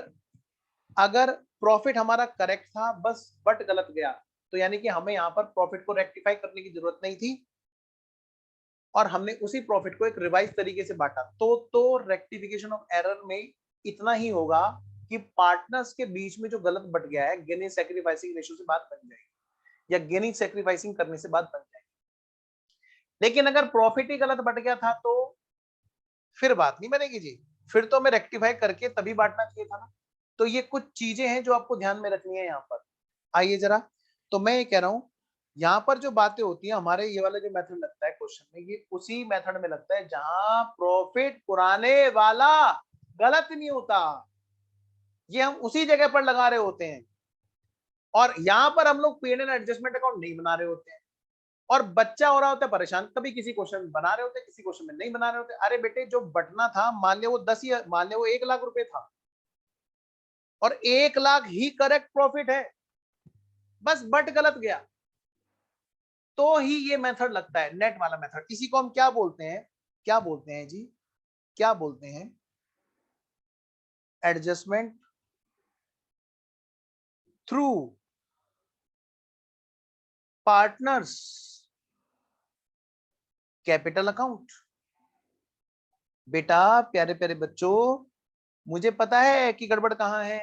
[SPEAKER 1] अगर प्रॉफिट हमारा करेक्ट था बस, बट गलत गया, तो यानी कि हमें यहाँ पर प्रॉफिट को रेक्टिफाई करने की जरूरत नहीं थी और हमने उसी प्रॉफिट को एक रिवाइज तरीके से बांटा, तो रेक्टिफिकेशन ऑफ एरर में इतना ही होगा कि पार्टनर्स के बीच में जो गलत बट गया है, गेनिंग सेक्रीफाइसिंग रेशियो से बात बन जाएगी या गेनिंग सेक्रीफाइसिंग करने से बात बन जाएगी। लेकिन अगर प्रॉफिट ही गलत बट गया था तो फिर बात नहीं बनेगी जी, फिर तो हमें रेक्टिफाई करके तभी बांटना चाहिए था ना। तो ये कुछ चीजें हैं जो आपको ध्यान में रखनी है यहाँ पर। आइए जरा, तो मैं ये कह रहा हूँ यहाँ पर जो बातें होती है हमारे ये वाला जो मेथड लगता है क्वेश्चन में, ये उसी मेथड में लगता है जहां प्रॉफिट पुराने वाला गलत नहीं होता, ये हम उसी जगह पर लगा रहे होते हैं। और यहाँ पर हम लोग P&L एडजस्टमेंट अकाउंट नहीं बना रहे होते हैं, और बच्चा हो रहा होता है परेशान, कभी किसी क्वेश्चन में बना रहे होते हैं, किसी क्वेश्चन में नहीं बना रहे होते। अरे बेटे जो बटना था, मान लिया वो 10 ही, मान लिया वो 1 लाख रुपए था और 1 लाख ही करेक्ट प्रॉफिट है, बस बट गलत गया, तो ही ये मेथड लगता है नेट वाला मेथड। इसी को हम क्या बोलते हैं, क्या बोलते हैं जी, क्या बोलते हैं, adjustment through partners capital account. बेटा प्यारे प्यारे बच्चों, मुझे पता है कि गड़बड़ कहाँ है,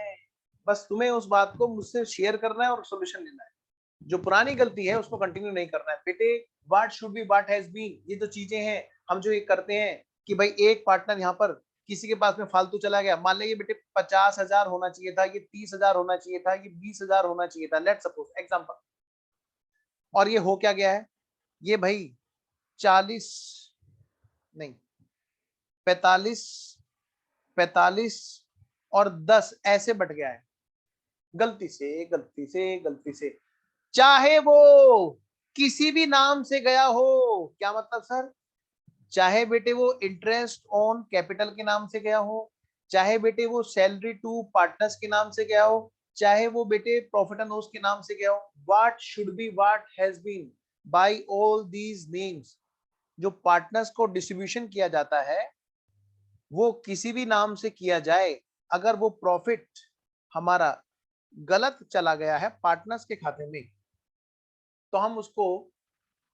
[SPEAKER 1] बस तुम्हें उस बात को मुझसे शेयर करना है और सोल्यूशन लेना है। जो पुरानी गलती है उसको कंटिन्यू नहीं करना है बेटे। What should be what has been, ये जो चीजें हैं हम जो ये करते हैं कि भाई एक पार्टनर यहाँ पर किसी के पास में फालतू चला गया, मान लिया ये बेटे 50,000 होना चाहिए था, ये 30,000 होना चाहिए था, ये 20,000 होना चाहिए था, लेट सपोज एग्जाम्पल, और ये हो क्या गया है, ये भाई 40 नहीं 45, 45 और 10 ऐसे बट गया है, गलती से गलती से गलती से, चाहे वो किसी भी नाम से गया हो। क्या मतलब सर, चाहे बेटे वो इंटरेस्ट ऑन कैपिटल के नाम से गया हो, चाहे बेटे वो सैलरी टू पार्टनर्स के नाम से गया हो, चाहे वो बेटे प्रॉफिट एंड लॉस के नाम से गया हो, what should be what has been by all these names. जो पार्टनर्स को डिस्ट्रीब्यूशन किया जाता है वो किसी भी नाम से किया जाए, अगर वो प्रॉफिट हमारा गलत चला गया है पार्टनर्स के खाते में, तो हम उसको,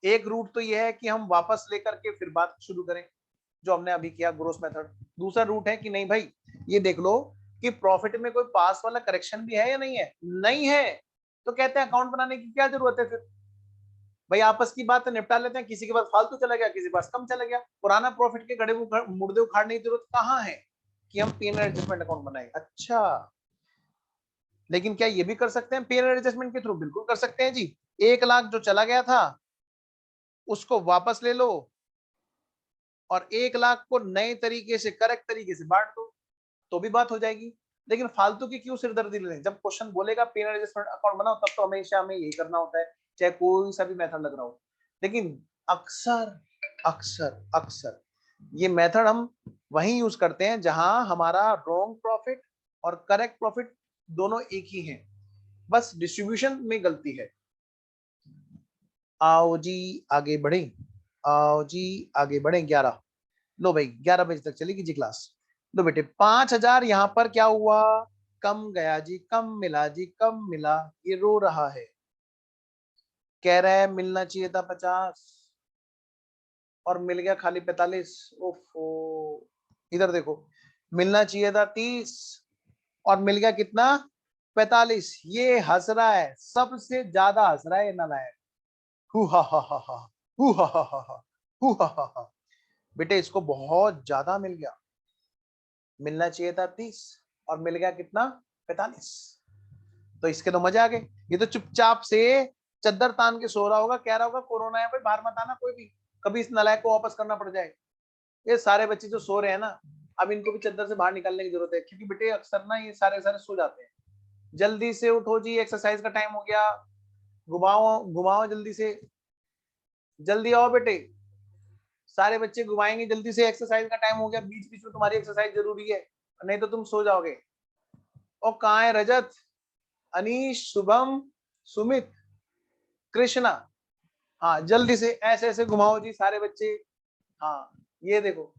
[SPEAKER 1] एक रूट तो ये है कि हम वापस लेकर के फिर बात शुरू करें जो हमने अभी किया ग्रोस मेथड। दूसरा रूट है कि नहीं भाई ये देख लो कि प्रॉफिट में कोई पास वाला करेक्शन भी है या नहीं है, नहीं है तो कहते हैं अकाउंट बनाने की क्या जरूरत है फिर, भाई आपस की बात निपटा लेते हैं, किसी के पास फालतू चला गया, किसी के पास कम चला गया, पुराना प्रॉफिट के गड़े मुर्दे उखाड़ने की जरूरत कहाँ है कि हम P&L एडजस्टमेंट अकाउंट बनाए। अच्छा, लेकिन क्या ये भी कर सकते हैं P&L एडजस्टमेंट के थ्रू, बिल्कुल कर सकते हैं जी। 1 लाख जो चला गया था उसको वापस ले लो और 1 लाख को नए तरीके से करेक्ट तरीके से बांट दो, तो भी बात हो जाएगी। लेकिन फालतू की क्यों सिरदर्दी लें, जब क्वेश्चन बोलेगा P&L एडजस्टमेंट अकाउंट बनाओ तब तो हमेशा हमें यही करना होता है, चाहे कोई सा भी मेथड लग रहा हो। लेकिन अक्सर अक्सर अक्सर ये मेथड हम वहीं यूज करते हैं जहां हमारा रॉन्ग प्रॉफिट और करेक्ट प्रॉफिट दोनों एक ही हैं, बस डिस्ट्रीब्यूशन में गलती है। आओ जी आगे बढ़े, आओ जी आगे बढ़े। 11, लो भाई 11 बजे तक चलेगी जी क्लास। लो बेटे 5,000 यहाँ पर क्या हुआ, कम गया जी, कम मिला जी, कम मिला, ये रो रहा है, कह रहा है मिलना चाहिए था 50 और मिल गया खाली 45। ओफो, इधर देखो, मिलना चाहिए था 30 और मिल गया कितना, 45। ये हंस रहा है, सबसे ज्यादा हंस रहा है ये नालायक, हु हा हा हा हा, हु हा हा हा हा, हु हा हा हा। बेटे इसको बहुत ज्यादा मिल गया, मिलना चाहिए था 30 और मिल गया कितना, 45। तो इसके तो मजे आ गए, ये तो चुपचाप से चद्दर तान के सो रहा होगा, कह रहा होगा कोरोना है भाई बाहर मत आना कोई भी, कभी इस नलायक को वापस करना पड़ जाए। ये सारे बच्चे जो सो रहे हैं ना, अब इनको भी चद्दर से बाहर निकालने की जरूरत है, क्योंकि बेटे अक्सर ना ये सारे सारे सो जाते हैं। जल्दी से उठो जी, एक्सरसाइज का टाइम हो गया, घुमाओ घुमाओ जल्दी से, जल्दी आओ बेटे, सारे बच्चे घुमाएंगे जल्दी से, एक्सरसाइज का टाइम हो गया, बीच बीच में तुम्हारी एक्सरसाइज जरूरी है, नहीं तो तुम सो जाओगे। और कहाँ है रजत, अनीश, शुभम, सुमित, कृष्णा, हाँ जल्दी से ऐसे ऐसे घुमाओ जी सारे बच्चे। हाँ ये देखो,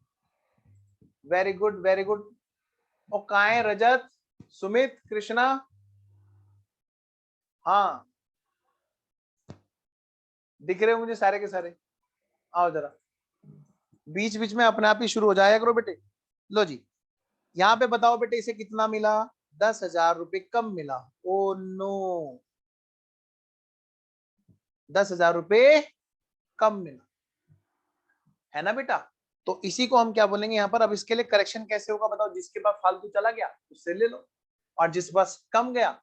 [SPEAKER 1] वेरी गुड वेरी गुड। और कहाँ है रजत, सुमित, कृष्णा, हाँ दिख रहे हो मुझे सारे के सारे, आओ जरा, बीच बीच में अपने आप ही शुरू हो जाएगा करो बेटे। लो जी, यहाँ पे बताओ बेटे इसे कितना मिला, 10,000 रुपए कम मिला। ओ नो, 10,000 रुपए कम मिला, है ना बेटा। तो इसी को हम क्या बोलेंगे यहाँ पर। अब इसके लिए करेक्शन कैसे होगा बताओ। जिसके पास फालतू चला गया उससे ले लो, और जिस पास कम गया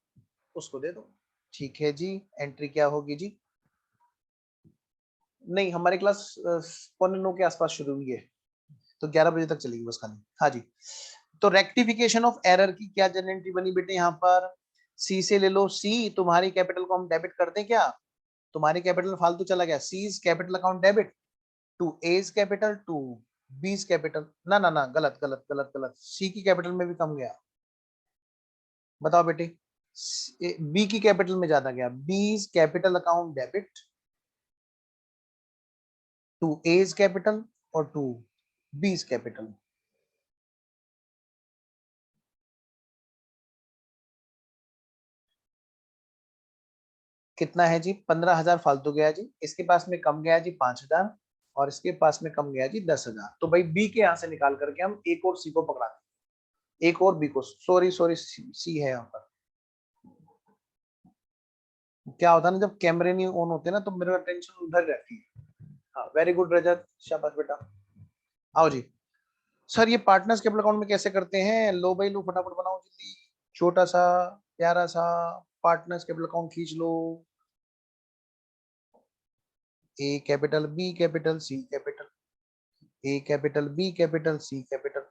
[SPEAKER 1] उसको दे दो। ठीक है जी, एंट्री क्या होगी जी। नहीं, हमारी क्लास 9:15 के आसपास शुरू हुई है, तो 11 बजे तक चलेगी बस खाली। हाँ जी, तो रेक्टिफिकेशन ऑफ एरर की क्या जनरेटरी बनी बेटे यहाँ पर। सी से ले लो। सी तुम्हारी कैपिटल को हम डेबिट कर दें क्या। तुम्हारी कैपिटल फालतू चला गया, C is capital account debit to A's capital to B's capital. ना ना ना, गलत गलत गलत गलत, सी की कैपिटल में भी कम गया। बताओ बेटे, बी की कैपिटल में ज्यादा गया। B's capital account debit to A's capital और टू बीज कैपिटल। कितना है जी, 15,000 फालतू गया जी। इसके पास में कम गया जी 5,000, और इसके पास में कम गया जी 10,000। तो भाई बी के यहां से निकाल करके हम एक और सी को पकड़ा दें, एक और बी को। सॉरी सॉरी, सी है यहाँ पर। क्या होता है ना, जब कैमरे नहीं ऑन होते ना तो मेरा टेंशन उधर रहती है। हाँ, वेरी गुड रजत, शाबाश बेटा। आओ जी। सर ये पार्टनर्स कैपिटल अकाउंट में कैसे करते हैं। लो भाई लो, फटाफट बनाओ जल्दी। छोटा सा प्यारा सा पार्टनर्स कैपिटल अकाउंट खींच लो। A capital B capital C capital, A capital B capital C capital.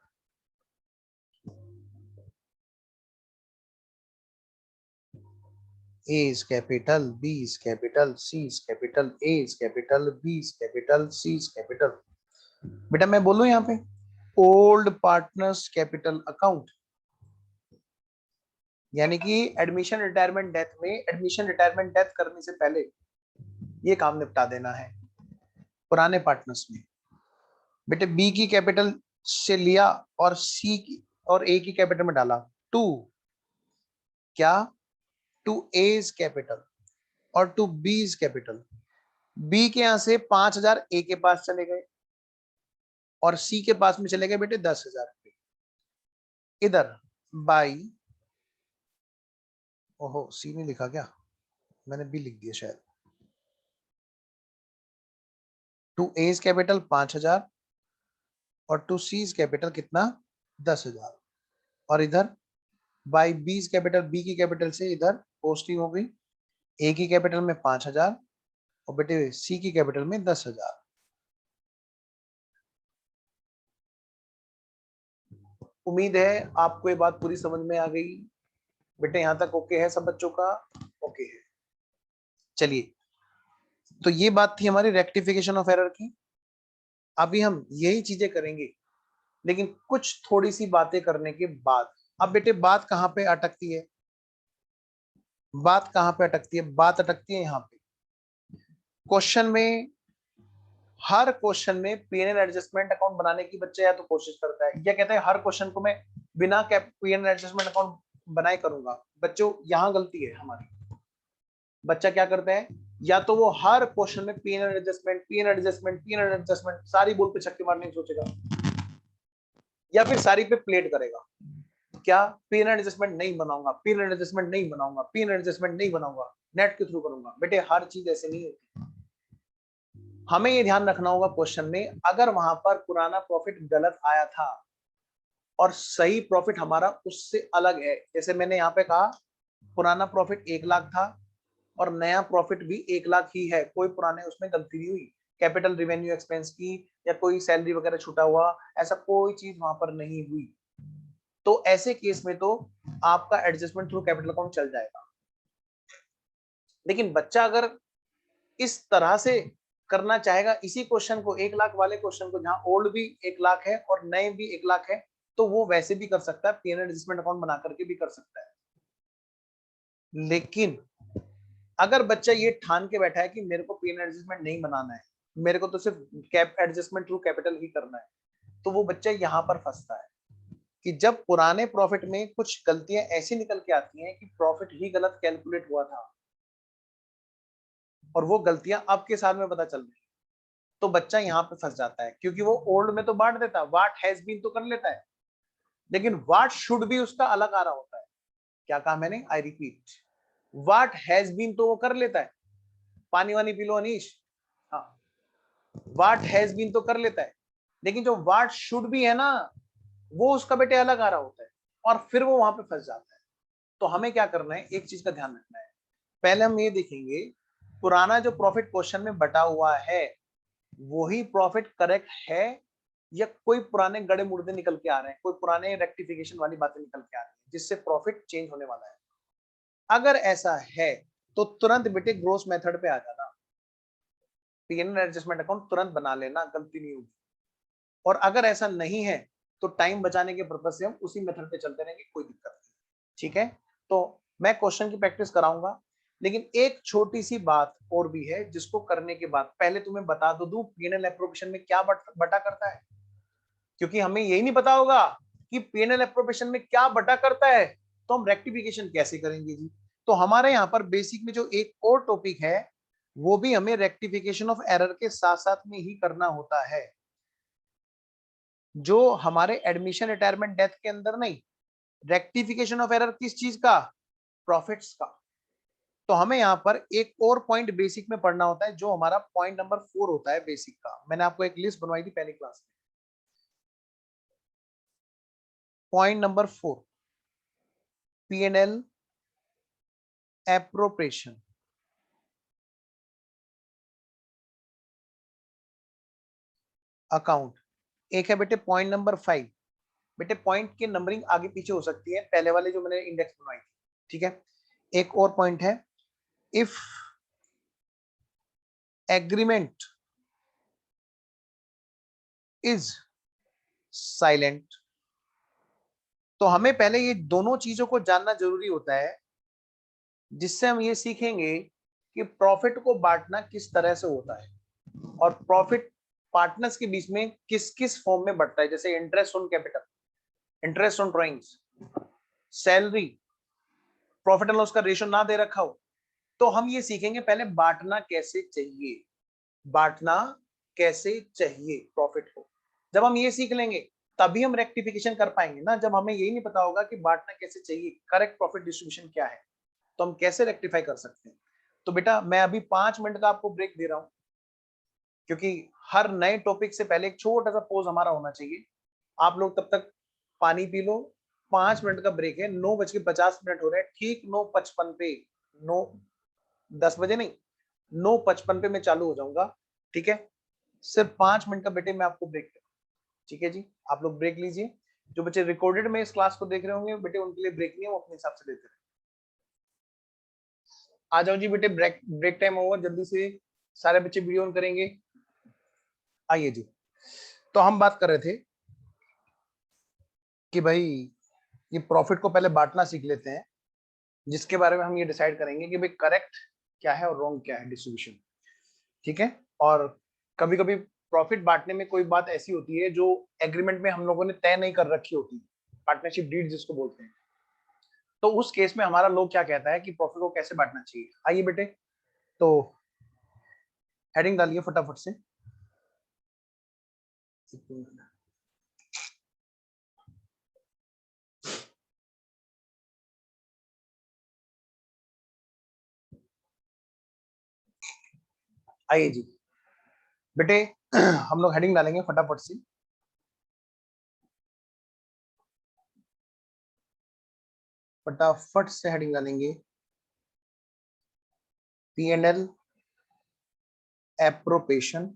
[SPEAKER 1] A is capital, B is capital, C is capital, A is capital, B is capital, C is capital। बेटा मैं बोलूं यहाँ पे old partners capital account, यानी कि admission retirement death में, admission retirement death करने से पहले ये काम निपटा देना है पुराने पार्टनर्स में। बेटे बी की कैपिटल से लिया और सी की और ए की कैपिटल में डाला। टू क्या, टू एज कैपिटल और टू बीज कैपिटल। बी के यहां से 5,000 ए के पास चले गए और सी के पास में चले गए बेटे 10,000 रुपये। इधर बाई, ओहो सी नहीं लिखा क्या, मैंने बी लिख दिया शायद। टू एज कैपिटल 5,000 और टू सीज कैपिटल कितना 10,000, और इधर बाई बीज कैपिटल, बी की कैपिटल से इधर पोस्टिंग हो गई। ए की कैपिटल में 5,000 और बेटे सी की कैपिटल में 10,000। उम्मीद है आपको ये बात पूरी समझ में आ गई बेटे। यहां तक ओके है सब बच्चों का। ओके है, चलिए। तो ये बात थी हमारी रेक्टिफिकेशन ऑफ एरर की। अभी हम यही चीजें करेंगे, लेकिन कुछ थोड़ी सी बातें करने के बाद। अब बेटे बात कहां पे अटकती है, बात कहां पे अटकती है, बात अटकती है यहाँ पे क्वेश्चन में। हर क्वेश्चन में पीएनएल एडजस्टमेंट अकाउंट बनाने की बच्चा या तो कोशिश करता है, या कहता है हर क्वेश्चन को मैं बिना पीएनएल एडजस्टमेंट अकाउंट बनाए करूंगा। बच्चों यहाँ गलती है हमारी। बच्चा क्या करता है, या तो वो हर क्वेश्चन में PNL adjustment PNL adjustment PNL adjustment सारी बोल पे छक्के मारने की सोचेगा, या फिर सारी पे प्लेट करेगा। क्या, पीएनएल एडजस्टमेंट नहीं बनाऊंगा, पीएनएल एडजस्टमेंट नहीं बनाऊंगा, पीएनएल एडजस्टमेंट नहीं बनाऊंगा, नेट के थ्रू करूंगा। बेटे हर चीज ऐसे नहीं होती। हमें ये ध्यान रखना होगा क्वेश्चन में, अगर वहां पर पुराना प्रॉफिट गलत आया था और सही प्रॉफिट हमारा उससे अलग है, जैसे मैंने यहाँ पे कहा पुराना प्रॉफिट 1,00,000 था और नया प्रॉफिट भी 1,00,000 ही है, कोई पुराने उसमें गलती नहीं हुई, कैपिटल रिवेन्यू एक्सपेंस की या कोई सैलरी वगैरह छूटा हुआ, ऐसा कोई चीज वहां पर नहीं हुई, तो ऐसे केस में तो आपका एडजस्टमेंट थ्रू कैपिटल अकाउंट चल जाएगा। लेकिन बच्चा अगर इस तरह से करना चाहेगा इसी क्वेश्चन को, 1,00,000 वाले क्वेश्चन को, जहां ओल्ड भी 1,00,000 है और नए भी 1,00,000 है, तो वो वैसे भी कर सकता है, पीएनएल एडजस्टमेंट अकाउंट बना करके भी कर सकता है। लेकिन अगर बच्चा ये ठान के बैठा है कि मेरे को पीएनएल एडजस्टमेंट नहीं बनाना है, मेरे को तो सिर्फ कैप एडजस्टमेंट थ्रू कैपिटल ही करना है, तो वो बच्चा यहाँ पर फंसता है कि जब पुराने प्रॉफिट में कुछ गलतियां ऐसी निकल के आती हैं कि प्रॉफिट ही गलत कैलकुलेट हुआ था और वो गलतियां अब के साल में पता चल रही, तो बच्चा यहाँ पे फंस जाता है। क्योंकि वो ओल्ड में तो बांट देता है, व्हाट हैज बीन तो कर लेता है, लेकिन व्हाट शुड बी उसका अलग आ रहा होता है। क्या कहा मैंने, I repeat, what has been तो वो कर लेता है। पानी वानी पी लो अनीश। हाँ, व्हाट हैज बीन तो कर लेता है, लेकिन जो व्हाट शुड बी है ना, वो उसका बेटे अलग आ रहा होता है और फिर वो वहां पे फंस जाता है। तो हमें क्या करना है, एक चीज का ध्यान रखना है। पहले हम ये देखेंगे पुराना जो प्रॉफिट क्वेश्चन में बटा हुआ है वही प्रॉफिट करेक्ट है या कोई पुराने गड़े मुर्दे निकल के आ रहे हैं, कोई पुराने रेक्टिफिकेशन वाली बातें निकल के आ रही हैं जिससे प्रॉफिट चेंज होने वाला है। अगर ऐसा है तो तुरंत बेटे ग्रोस मेथड पे आ जाना, पीएनएल एडजस्टमेंट अकाउंट तुरंत बना लेना, गलती नहीं होगी। और अगर ऐसा नहीं है तो टाइम बचाने के पर्पज से हम उसी मेथड पे चलते रहेंगे, कोई दिक्कत नहीं। ठीक है, तो मैं क्वेश्चन की प्रैक्टिस कराऊंगा, लेकिन एक छोटी सी बात और भी है जिसको करने के बाद पहले तुम्हें बता दो दूं पीएनएल एप्रोप्रिएशन में क्या बटा करता है, क्योंकि हमें यही नहीं पता होगा कि पीएनएल एप्रोप्रिएशन में क्या बटा करता है तो हम रेक्टिफिकेशन कैसे करेंगे जी। तो हमारे यहाँ पर बेसिक में जो एक और टॉपिक है वो भी हमें रेक्टिफिकेशन ऑफ एरर के साथ साथ में ही करना होता है, जो हमारे एडमिशन रिटायरमेंट डेथ के अंदर नहीं। रेक्टिफिकेशन ऑफ एरर किस चीज का, प्रॉफिट्स का। तो हमें यहाँ पर एक और पॉइंट बेसिक में पढ़ना होता है जो हमारा पॉइंट नंबर 4 होता है बेसिक का। मैंने आपको एक लिस्ट बनवाई थी पहली क्लास में। Point number 4, PNL appropriation. Account एक है बेटे पॉइंट नंबर 5। बेटे पॉइंट की नंबरिंग आगे पीछे हो सकती है, पहले वाले जो मैंने इंडेक्स बनवाई थी। ठीक है, एक और पॉइंट है, इफ एग्रीमेंट इज साइलेंट। तो हमें पहले ये दोनों चीजों को जानना जरूरी होता है, जिससे हम ये सीखेंगे कि प्रॉफिट को बांटना किस तरह से होता है और प्रॉफिट पार्टनर्स के बीच में किस किस फॉर्म में बढ़ता है, जैसे interest on capital, interest on drawings, salary, profit and loss का रेशियो ना दे रखा हो। तो हम ये सीखेंगे पहले बांटना कैसे चाहिए, बांटना कैसे चाहिए प्रॉफिट को। जब हम ये सीख लेंगे तभी हम रेक्टिफिकेशन कर पाएंगे ना। जब हमें यही नहीं पता होगा कि बांटना कैसे चाहिए, करेक्ट प्रॉफिट डिस्ट्रीब्यूशन क्या है, तो हम कैसे रेक्टिफाई कर सकते हैं। तो बेटा मैं अभी 5 मिनट का आपको ब्रेक दे रहा हूं, क्योंकि हर नए टॉपिक से पहले एक छोटा सा पोज हमारा होना चाहिए। आप लोग तब तक पानी पी लो। 5 मिनट का ब्रेक है, 9:50 हो रहे हैं, ठीक 9:55 पे, 9:10 नहीं, 9:55 पे मैं चालू हो जाऊंगा। ठीक है, सिर्फ 5 मिनट का बेटे मैं आपको ब्रेक दूं। ठीक है जी, आप लोग ब्रेक लीजिए। जो बच्चे रिकॉर्डेड में इस क्लास को देख रहे होंगे बेटे उनके लिए ब्रेक नहीं है, वो अपने हिसाब से लेते रहे। आ जाओ जी बेटे, ब्रेक ब्रेक टाइम ओवर, जल्दी से सारे बच्चे वीडियो ऑन करेंगे। आइए जी, तो हम बात कर रहे थे कि भाई ये प्रॉफिट को पहले बांटना सीख लेते हैं, जिसके बारे में हम ये डिसाइड करेंगे कि भाई करेक्ट क्या है और रॉन्ग क्या है डिस्ट्रीब्यूशन। ठीक है, और कभी कभी प्रॉफिट बांटने में कोई बात ऐसी होती है जो एग्रीमेंट में हम लोगों ने तय नहीं कर रखी होती, पार्टनरशिप डीड जिसको बोलते हैं। तो उस केस में हमारा लोग क्या कहता है कि प्रॉफिट को कैसे बांटना चाहिए। आइए बेटे, तो हेडिंग डालिए फटाफट से। आइए जी बेटे, हम लोग हेडिंग डालेंगे फटाफट से। फटाफट से हेडिंग डालेंगे, PNL appropriation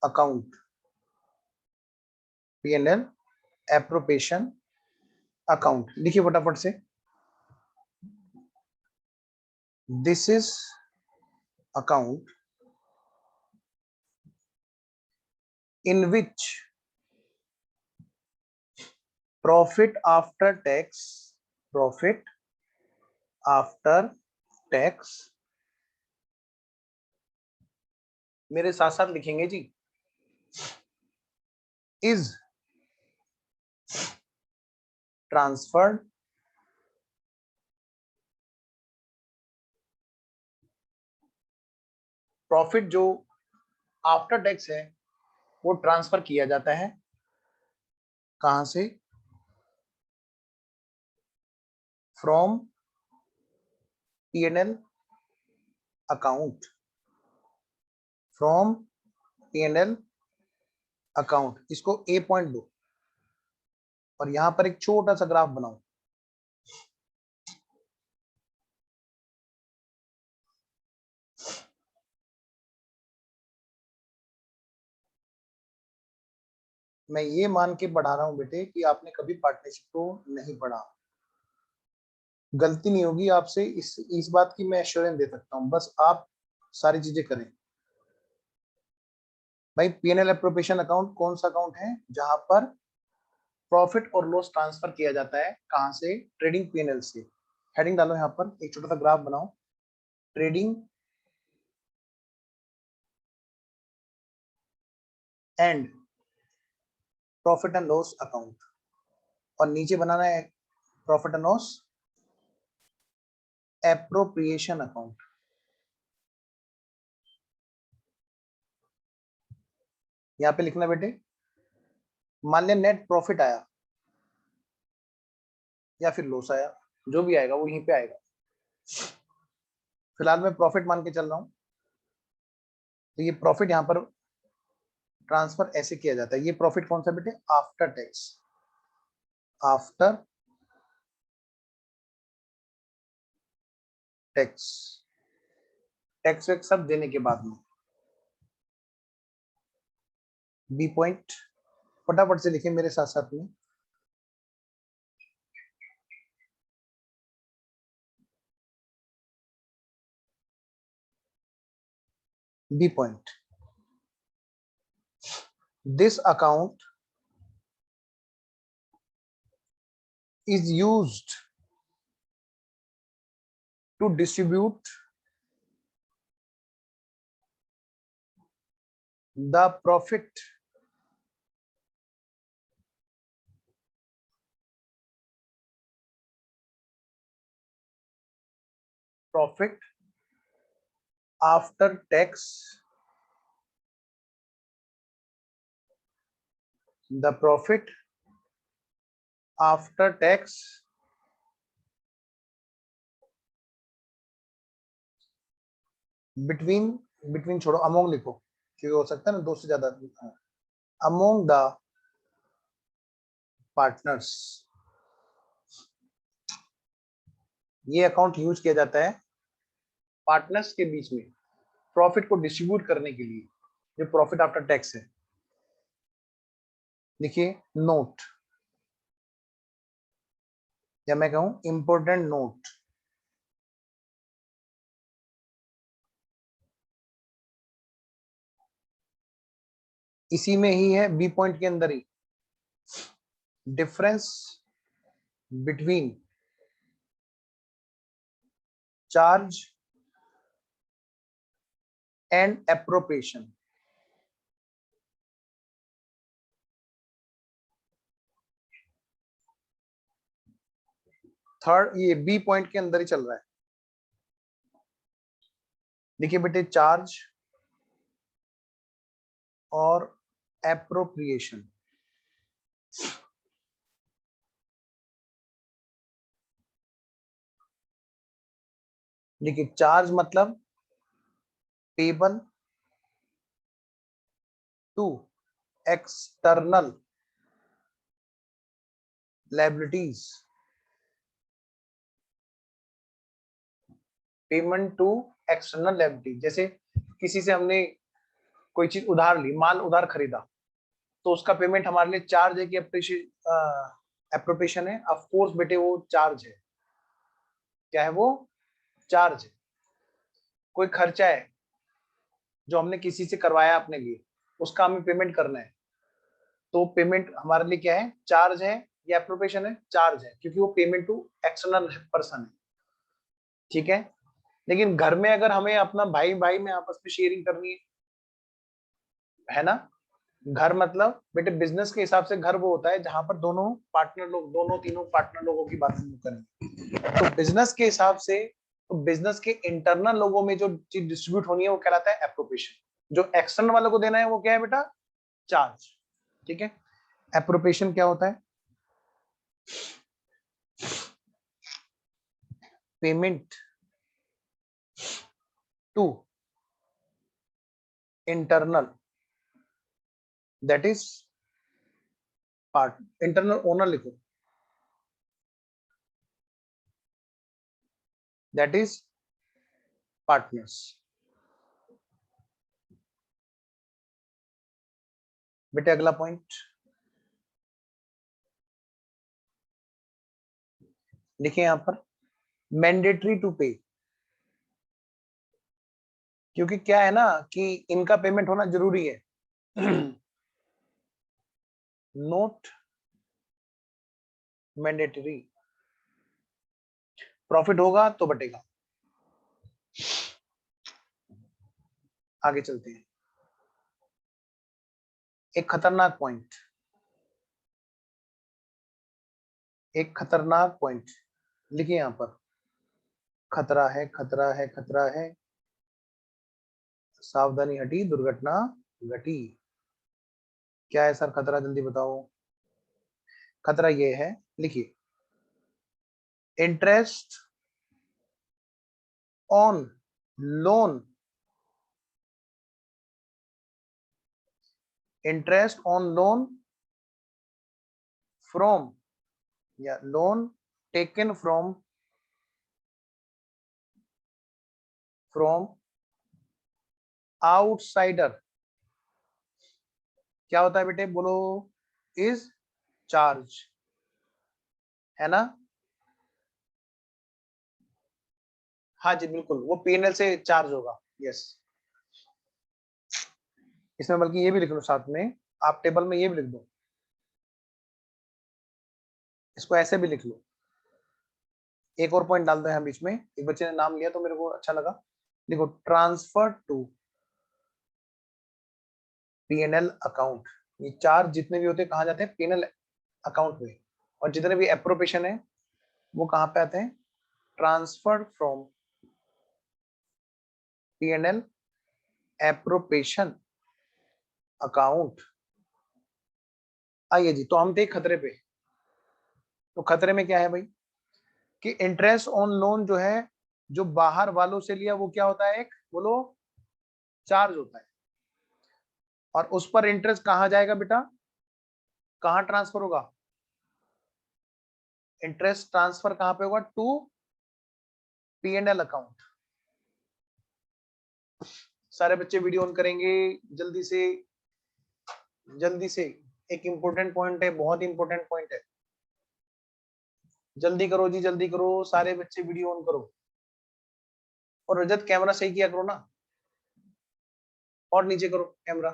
[SPEAKER 1] account, PNL appropriation account. लिखिए फटाफट से, this is account in which profit after tax मेरे साथ साथ लिखेंगे जी, is transferred प्रॉफिट जो आफ्टर टैक्स है वो ट्रांसफर किया जाता है, कहां से, from P&L account, from P&L account, इसको A पॉइंट दो और यहां पर एक छोटा सा ग्राफ बनाओ। मैं ये मान के बढ़ा रहा हूं बेटे कि आपने कभी पार्टनरशिप को नहीं पढ़ा। गलती नहीं होगी आपसे, इस बात की मैं एश्योरेंस दे सकता हूं, बस आप सारी चीजें करें। भाई P&L एप्रोप्रिएशन अकाउंट कौन सा अकाउंट है? जहां पर प्रॉफिट और लॉस ट्रांसफर किया जाता है। कहां से? ट्रेडिंग P&L से। हेडिंग डालो यहां पर, एक छोटा सा ग्राफ बनाओ, trading and profit and loss account, और नीचे बनाना है profit and loss appropriation account. यहां पे लिखना बेटे, मान लिया नेट प्रॉफिट आया या फिर लॉस आया, जो भी आएगा वो यहीं पे आएगा। फिलहाल मैं प्रॉफिट मान के चल रहा हूं, तो ये प्रॉफिट यहां पर ट्रांसफर ऐसे किया जाता है। ये प्रॉफिट कौन सा बेटे? After tax, after tax, tax wax सब देने के बाद में। बी पॉइंट फटाफट से लिखे मेरे साथ साथ में। B point, this account is used to distribute the profit after tax, the profit after tax between छोड़ो, अमोंग लिखो क्योंकि हो सकता है ना दो से ज्यादा। अमोंग द पार्टनर्स, ये अकाउंट यूज किया जाता है पार्टनर्स के बीच में प्रॉफिट को डिस्ट्रीब्यूट करने के लिए, जो प्रॉफिट आफ्टर टैक्स है। देखिए नोट, या मैं कहूं इंपॉर्टेंट नोट, इसी में ही है, बी पॉइंट के अंदर ही, difference between charge and appropriation. Third, ये बी पॉइंट के अंदर ही चल रहा है। देखिए बेटे, चार्ज और एप्रोप्रिएशन, देखिए चार्ज मतलब payable to external liabilities, payment to external liability. जैसे किसी से हमने कोई चीज उधार ली, माल उधार खरीदा, तो उसका पेमेंट हमारे लिए चार्ज है कि एप्रोप्रिएशन है? ऑफ कोर्स बेटे वो चार्ज है। क्या है वो? चार्ज है। कोई खर्चा है जो हमने किसी से करवाया अपने लिए, उसका हमें पेमेंट करना है, तो पेमेंट हमारे लिए क्या है? चार्ज है या एप्रोप्रिएशन है? चार्ज है, क्योंकि वो पेमेंट टू एक्सटर्नल पर्सन है। ठीक है। लेकिन घर में अगर हमें अपना भाई भाई में आपस में शेयरिंग करनी है ना, घर मतलब बेटे बिजनेस के हिसाब से घर वो होता है जहां पर दोनों पार्टनर लोग, दोनों तीनों पार्टनर लोगों की बात हम करें, तो बिजनेस के हिसाब से, तो बिजनेस के इंटरनल लोगों में जो चीज डिस्ट्रीब्यूट होनी है वो कहलाता है एप्रोप्रिएशन। जो एक्सटर्नल वालों को देना है वो क्या है बेटा? चार्ज। ठीक है। एप्रोप्रिएशन क्या होता है? Payment to internal, that is part, internal owner लिखो, दैट इज पार्टनर्स। बेटे अगला पॉइंट लिखिए यहां पर, मैंडेटरी टू पे, क्योंकि क्या है ना कि इनका पेमेंट होना जरूरी है। नोट मैंडेटरी, प्रॉफिट होगा तो बटेगा। आगे चलते हैं, एक खतरनाक पॉइंट, एक खतरनाक पॉइंट लिखिए यहां पर, खतरा है, खतरा है, खतरा है, सावधानी हटी दुर्घटना घटी। क्या है सर खतरा, जल्दी बताओ। खतरा ये है, लिखिए, interest on loan, interest on loan from, या लोन टेकन फ्रॉम आउटसाइडर, क्या होता है बेटे बोलो, इज चार्ज, है ना। हाँ जी बिल्कुल, वो पीएनएल से चार्ज होगा, यस। इसमें बल्कि ये भी लिख लो साथ में, आप टेबल में ये भी लिख दो, इसको ऐसे भी लिख लो। एक और पॉइंट डाल दो यहाँ बीच में, एक बच्चे ने नाम लिया तो मेरे को अच्छा लगा, देखो, ट्रांसफर टू पीएनएल अकाउंट, ये चार्ज जितने भी होते हैं कहाँ जाते हैं, पीएनएल अकाउंट में, और जितने भी एप्रोप्रिएशन है वो कहाँ पे आते हैं, transfer from PNL appropriation account. आइए जी, तो हम थे खतरे पे, तो खतरे में क्या है भाई कि इंटरेस्ट ऑन लोन जो है, जो बाहर वालों से लिया वो क्या होता है, एक बोलो चार्ज होता है, और उस पर इंटरेस्ट कहां जाएगा बेटा, कहां ट्रांसफर होगा, इंटरेस्ट ट्रांसफर कहां पे होगा, टू पीएनएल अकाउंट। सारे बच्चे वीडियो ऑन करेंगे जल्दी से, जल्दी से, एक इंपॉर्टेंट पॉइंट है, बहुत इंपॉर्टेंट पॉइंट है, जल्दी करो जी, जल्दी करो, सारे बच्चे वीडियो ऑन करो, और रजत कैमरा सही किया करो ना, और नीचे करो कैमरा,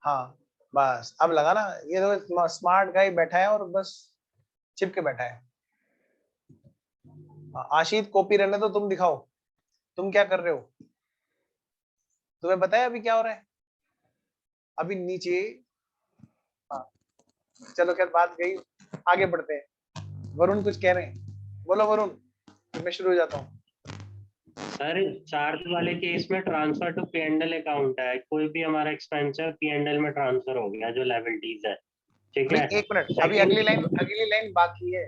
[SPEAKER 1] हाँ बस अब लगा ना, ये तो स्मार्ट गाय बैठा है और बस चिपके बैठा है। आशीष कॉपी रहने तो, तुम दिखाओ तुम क्या कर रहे हो, तुम्हें बताया अभी क्या हो रहा है, अभी नीचे, हाँ चलो खैर बात गई, आगे बढ़ते हैं। वरुण कुछ कह रहे हैं, बोलो वरुण, मैं शुरू हो जाता हूँ।
[SPEAKER 2] सर चार्ज वाले केस में ट्रांसफर टू पीएनएल अकाउंट है, कोई भी हमारा एक्सपेंस है पीएनएल में ट्रांसफर हो गया जो लायबिलिटीज है, ठीक है।
[SPEAKER 1] नहीं एक मिनट, अभी अगली लाइन बाकी है,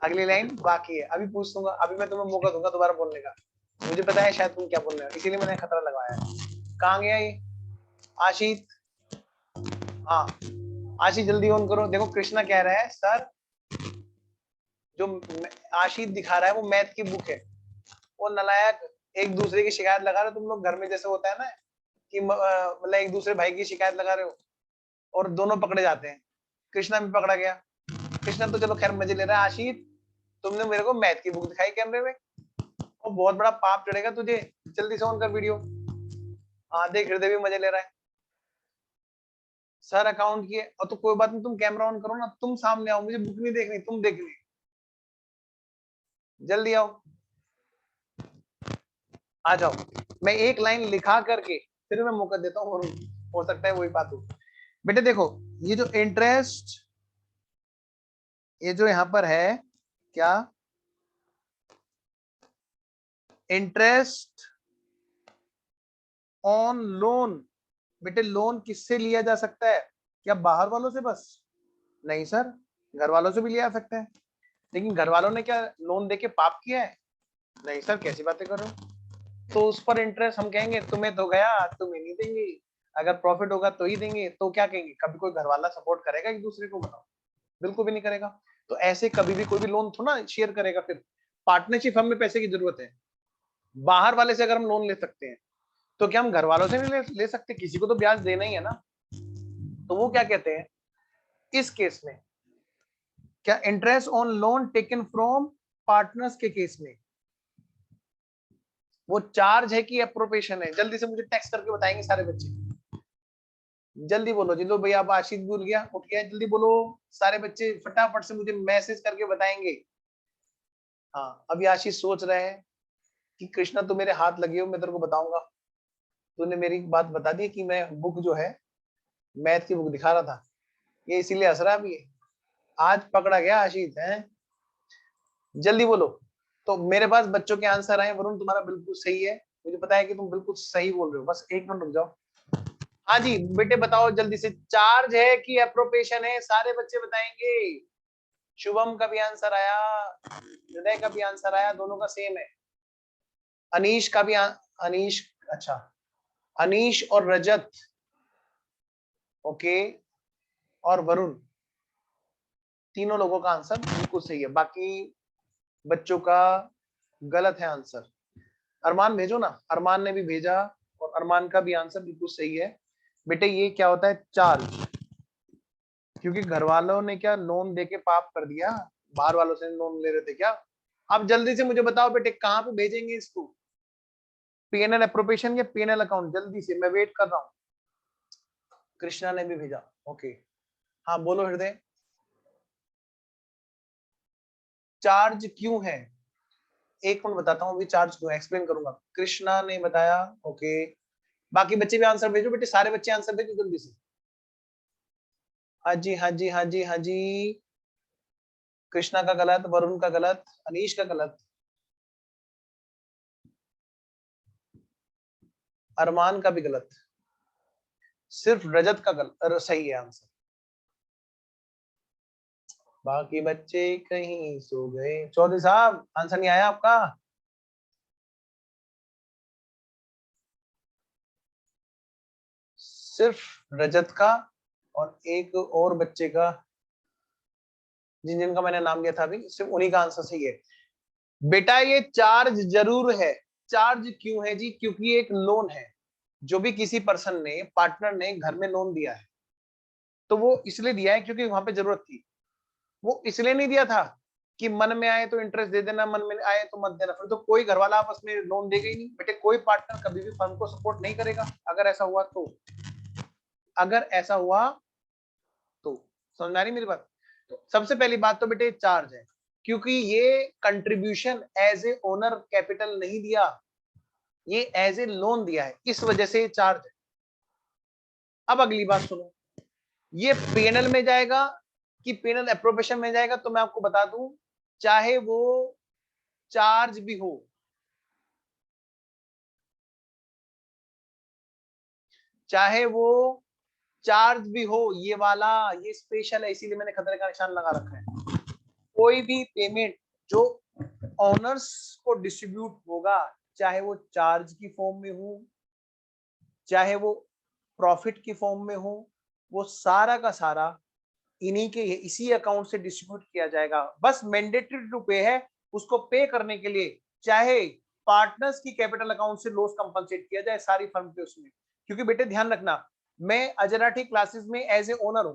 [SPEAKER 1] अगली लाइन बाकी है, अभी पूछ दूंगा, अभी मैं तुम्हें मौका दूंगा दोबारा बोलने का, मुझे पता है शायद तुम क्या बोल रहे हो, इसीलिए मैंने खतरा लगवाया है। कहाँ गया ये आशीष, हाँ आशीष जल्दी ऑन करो। देखो कृष्णा कह रहा है सर, जो आशीष दिखा रहा है वो मैथ की बुक है, वो नलायक एक दूसरे की शिकायत लगा रहे हो तुम लोग, घर में जैसे होता है ना कि मतलब एक दूसरे भाई की शिकायत लगा रहे हो और दोनों पकड़े जाते हैं, कृष्णा भी पकड़ा गया, कृष्णा तो चलो खैर मजे ले रहा है, आशीष तुमने मेरे को मैथ की बुक दिखाई कैमरे में, वो बहुत बड़ा पाप चढ़ेगा तुझे, जल्दी से ऑन कर वीडियो। हाँ देख हृदय भी मजे ले रहा है, सर अकाउंट की है, और तो कोई बात नहीं, तुम कैमरा ऑन करो ना, तुम सामने आओ, मुझे बुक नहीं देखनी, तुम देखनी, जल्दी आओ, आ जाओ, मैं एक लाइन लिखा करके फिर मैं मौका देता हूँ, हो सकता है वही बात हो। बेटे देखो, ये जो इंटरेस्ट, ये जो यहां पर है क्या, इंटरेस्ट ऑन लोन, बेटे लोन किससे लिया जा सकता है, क्या बाहर वालों से बस, नहीं सर, घर वालों से भी लिया जा सकता है, लेकिन घर वालों ने क्या लोन देके पाप किया है? नहीं सर, कैसी बातें कर रहे हो? तो उस पर इंटरेस्ट हम कहेंगे तुम्हें तो गया, तुम्हें नहीं देंगे। अगर प्रॉफिट होगा तो ही देंगे। तो क्या कहेंगे? कभी कोई घर वाला सपोर्ट करेगा एक दूसरे को? बताओ, बिल्कुल भी नहीं करेगा। तो ऐसे कभी भी कोई भी लोन थोड़ा शेयर करेगा। फिर पार्टनरशिप हमें पैसे की जरूरत है। बाहर वाले से अगर हम लोन ले सकते हैं तो क्या हम घर वालों से नहीं ले सकते? किसी को तो ब्याज देना ही है ना। तो वो क्या कहते हैं इस केस में, क्या interest on loan taken from partners के केस में वो चार्ज है कि एप्रोप्रिएशन है? जल्दी से मुझे टेक्स्ट करके बताएंगे सारे बच्चे। जल्दी बोलो जी। लो भैया, अब आशीष भूल गया, उठ गया, जल्दी बोलो। सारे बच्चे फटाफट से मुझे मैसेज करके बताएंगे। हाँ, अभी आशीष सोच रहे हैं कि कृष्णा तू मेरे हाथ लगे हो, मैं तेरे को बताऊंगा। तूने मेरी बात बता दी कि मैं बुक जो है मैथ की बुक दिखा रहा था, ये इसीलिए हंस रहा भी है। आज पकड़ा गया आशीष है। जल्दी बोलो। तो मेरे पास बच्चों के आंसर आए। वरुण तुम्हारा बिल्कुल सही है, मुझे पता है कि तुम बिल्कुल सही बोल रहे हो। बस एक मिनट रुक जाओ। हाँ जी बेटे बताओ जल्दी से, चार्ज है कि एप्रोप्रिएशन है? सारे बच्चे बताएंगे। शुभम का भी आंसर आया, हृदय का भी आंसर आया, दोनों का सेम है। अनीश का भी अनीश, अच्छा, अनीश और रजत, ओके, और वरुण, तीनों लोगों का आंसर बिल्कुल सही है। बाकी बच्चों का गलत है आंसर। अरमान भेजो ना, अरमान ने भी भेजा और अरमान का भी आंसर बिल्कुल सही है। बेटे ये क्या होता है? चार्ज। क्योंकि घर वालों ने क्या लोन देके पाप कर दिया? बाहर वालों से लोन ले रहे थे क्या? अब जल्दी से मुझे बताओ बेटे, कहां पे भेजेंगे इसको? पीएनएल एप्रोप्रिएशन या पीएनएल अकाउंट? जल्दी से, मैं वेट कर रहा हूँ। कृष्णा ने भी भेजा, ओके। हाँ बोलो हृदय। चार्ज क्यों है? एक मिनट बताता हूँ अभी चार्ज क्यों, एक्सप्लेन करूंगा। कृष्णा ने बताया, ओके। बाकी बच्चे भी आंसर भेजो बेटे, सारे बच्चे आंसर भेजो जल्दी से। हाँ जी, हाँ जी, हाँ जी, हाँ जी। कृष्णा का गलत, वरुण का गलत, अनीश का गलत, अरमान का भी गलत, सिर्फ रजत का गलत सही है आंसर। बाकी बच्चे कहीं सो गए। चौधरी साहब आंसर नहीं आया आपका? सिर्फ रजत का और एक और बच्चे का, जिनका मैंने नाम लिया था अभी, सिर्फ उन्हीं का आंसर सही है। बेटा ये चार्ज जरूर है। चार्ज क्यों है जी? क्योंकि एक लोन है। जो भी किसी पर्सन ने, पार्टनर ने घर में लोन दिया है तो वो इसलिए दिया है क्योंकि वहां पे जरूरत थी। वो इसलिए नहीं दिया था कि मन में आए तो इंटरेस्ट दे देना, मन में आए तो मत देना। फिर तो कोई घर वाला आपस में लोन देगा ही नहीं। बेटे कोई पार्टनर कभी भी फर्म को सपोर्ट नहीं करेगा अगर ऐसा हुआ तो। अगर ऐसा हुआ तो, समझ आ रही मेरी बात? तो सबसे पहली बात तो बेटे चार्ज है, क्योंकि ये contribution as a owner capital नहीं दिया, ये एज ए लोन दिया है, इस वजह से ये चार्ज है। अब अगली बात सुनो, ये पीएनएल में जाएगा कि पीएनएल एप्रोप्रिएशन में जाएगा? तो मैं आपको बता दूं, चाहे वो चार्ज भी हो, चाहे वो चार्ज भी हो, ये वाला ये स्पेशल है, इसीलिए मैंने खतरे का निशान लगा रखा है। कोई भी पेमेंट जो ऑनर्स को डिस्ट्रीब्यूट होगा, चाहे वो चार्ज की फॉर्म में हो, चाहे वो प्रॉफिट की फॉर्म में हो, वो सारा का सारा इन्हीं के इसी अकाउंट से डिस्ट्रीब्यूट किया जाएगा। बस मैंडेटरी टू पे है, उसको पे करने के लिए चाहे पार्टनर्स की कैपिटल अकाउंट से लॉस कंपनसेट किया जाए सारी फर्म के उसमें। क्योंकि बेटे ध्यान रखना, मैं अजराठी क्लासेस में एज ए ओनर हूं।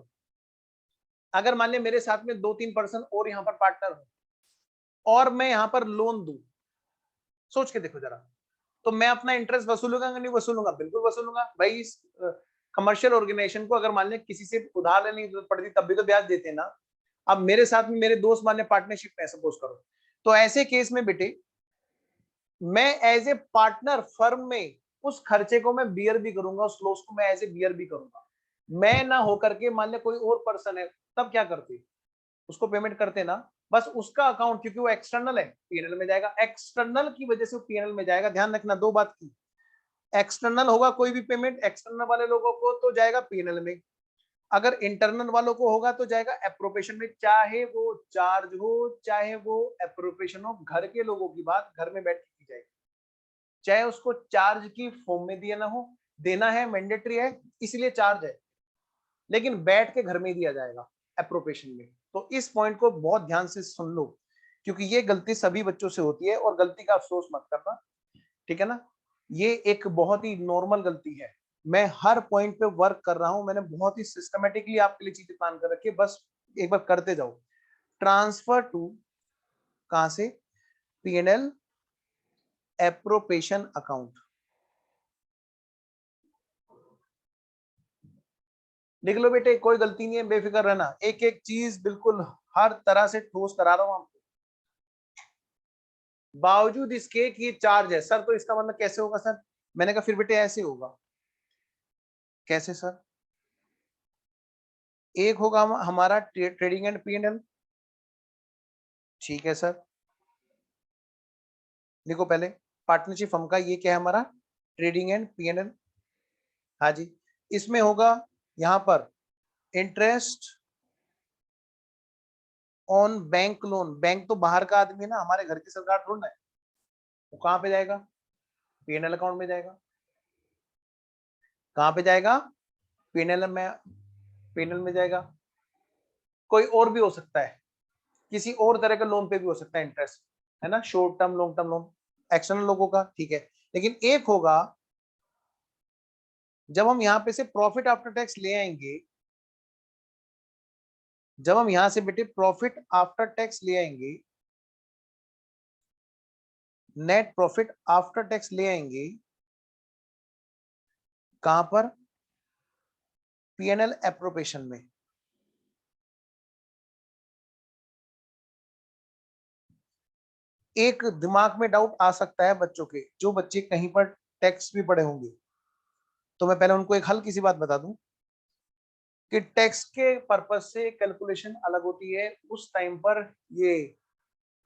[SPEAKER 1] अगर मान लिया मेरे साथ में 2-3 पर्सन और यहाँ पर पार्टनर हो और मैं यहाँ पर लोन दूं, सोच के देखो जरा, तो मैं अपना इंटरेस्ट वसूलूंगा नहीं वसूलूंगा? बिल्कुल वसूलूंगा भाई। इस कमर्शियल ऑर्गेनाइजेशन को अगर मान लिया किसी से उधार लेने की जरूरत पड़ती तब भी तो ब्याज देते हैं ना। अब मेरे साथ में मेरे दोस्त मान लिया पार्टनरशिप में, सपोज करो, तो ऐसे केस में बेटे मैं एज ए पार्टनर फर्म में उस खर्चे को मैं बियर भी करूंगा, उस लॉस को मैं एज ए बियर भी करूंगा। मैं ना होकर के मान लिया कोई और पर्सन है, तब क्या करते? उसको पेमेंट करते ना। बस उसका अकाउंट, क्योंकि वो एक्सटर्नल है, पीएनएल में जाएगा। एक्सटर्नल की वजह से वो पीएनएल में जाएगा। ध्यान रखना दो बात की, एक्सटर्नल होगा कोई भी पेमेंट एक्सटर्नल वाले लोगों को तो जाएगा पीएनएल में, अगर इंटरनल वालों को होगा तो जाएगा एप्रोप्रिएशन में, चाहे वो चार्ज हो, चाहे वो एप्रोप्रिएशन हो, घर के लोगों की बात घर में बैठ के की जाएगी, चाहे उसको चार्ज की फॉर्म में दिया ना हो, देना है मैंडेटरी है इसलिए चार्ज है, लेकिन बैठ के घर में दिया जाएगा एप्रोप्रिएशन में। तो इस पॉइंट को बहुत ध्यान से सुन लो, क्योंकि ये गलती सभी बच्चों से होती है और गलती का अफसोस मत करना, ठीक है ना। ये एक बहुत ही नॉर्मल गलती है, मैं हर पॉइंट पे वर्क कर रहा हूं, मैंने बहुत ही सिस्टमेटिकली आपके लिए चीजें प्लान कर रखी है, बस एक बार करते जाओ। ट्रांसफर टू कहां से, पीएनएल एप्रोप्रिएशन अकाउंट, लिख लो बेटे, कोई गलती नहीं है, बेफिक्र रहना, एक एक चीज बिल्कुल हर तरह से ठोस करा रहा हूं आपको, बावजूद इसके कि ये चार्ज है सर, तो इसका मतलब कैसे होगा सर, मैंने कहा फिर बेटे ऐसे होगा, कैसे सर, एक होगा हमारा ट्रेडिंग एंड पीएनएल, ठीक है सर, देखो पहले पार्टनरशिप फर्म का ये क्या है हमारा, ट्रेडिंग एंड पीएनएल, हाँ जी, इसमें होगा यहां पर interest on bank loan, bank तो बाहर का आदमी है ना, हमारे घर की सरकार थोड़ा है, वो कहां पे जाएगा, पीएनएल अकाउंट में जाएगा, कहां पे जाएगा, पीएनएल में, पीएनएल में जाएगा। कोई और भी हो सकता है, किसी और तरह के लोन पे भी हो सकता है इंटरेस्ट, है ना, short term long term loan external लोगों का, ठीक है, लेकिन एक होगा जब हम यहां पे से प्रॉफिट आफ्टर टैक्स ले आएंगे, जब हम यहां से बेटे प्रॉफिट आफ्टर टैक्स ले आएंगे, नेट प्रॉफिट आफ्टर टैक्स ले आएंगे, कहां पर, पीएनएल एप्रोप्रिएशन में। एक दिमाग में डाउट आ सकता है बच्चों के, जो बच्चे कहीं पर टैक्स भी पढ़े होंगे, तो मैं पहले उनको एक हल्की सी बात बता दूं कि टैक्स के पर्पज से कैलकुलेशन अलग होती है, उस टाइम पर ये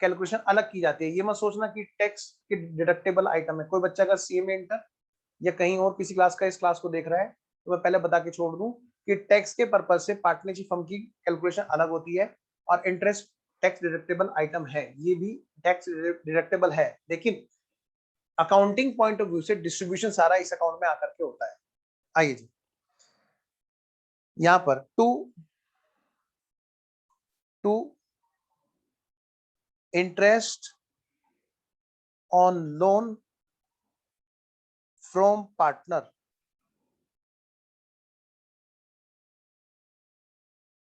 [SPEAKER 1] कैलकुलेशन अलग की जाती है, ये मत सोचना कि टैक्स के डिडक्टेबल आइटम है। कोई बच्चा अगर सीए में इंटर या कहीं और किसी क्लास का इस क्लास को देख रहा है, तो मैं पहले बता के छोड़ दूं कि टैक्स के पर्पज से पार्टनरशिप फर्म की कैलकुलेशन अलग होती है, और इंटरेस्ट टैक्स डिडक्टेबल आइटम है, ये भी टैक्स डिडक्टेबल है, लेकिन अकाउंटिंग पॉइंट ऑफ व्यू से डिस्ट्रीब्यूशन सारा इस अकाउंट में आकर के होता है। आइए जी, यहां पर to interest on loan from partner,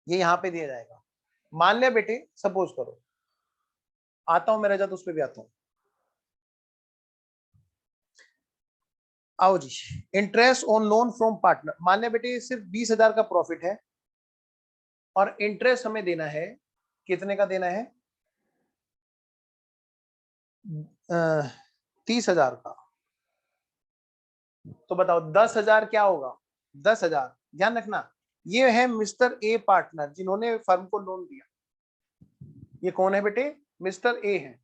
[SPEAKER 1] ये यहां पे दिया जाएगा। मान लिया बेटे, सपोज करो, आता हूं मेरा जाता उस पर भी आता हूं, आओ जी, interest on loan from partner, मान लिया बेटे सिर्फ 20,000 का प्रॉफिट है और इंटरेस्ट हमें देना है, कितने का देना है, 30,000 का, तो बताओ 10,000 क्या होगा, 10,000, ध्यान रखना, ये है मिस्टर ए पार्टनर जिन्होंने फर्म को लोन दिया, ये कौन है बेटे, मिस्टर ए है,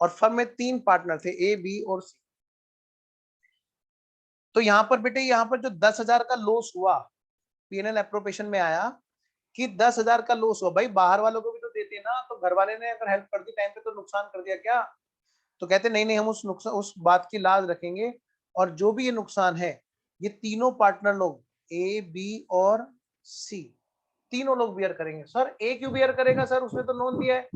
[SPEAKER 1] और फर्म में 3 पार्टनर थे, ए बी और सी। तो यहां पर बेटे, यहां पर जो 10,000 का लॉस हुआ, पीएनएल एप्रोप्रिएशन में आया कि 10,000 का लॉस हुआ, भाई बाहर वालों को भी तो देते ना, तो घर वाले ने अगर हेल्प कर दी टाइम पे तो नुकसान कर दिया क्या, तो कहते नहीं नहीं, हम उस नुकसान, उस बात की लाज रखेंगे, और जो भी ये नुकसान है ये तीनों पार्टनर लोग, ए बी और सी, तीनों लोग बियर करेंगे। सर ए क्यों बियर करेगा सर, उसने तो लोन दिया है,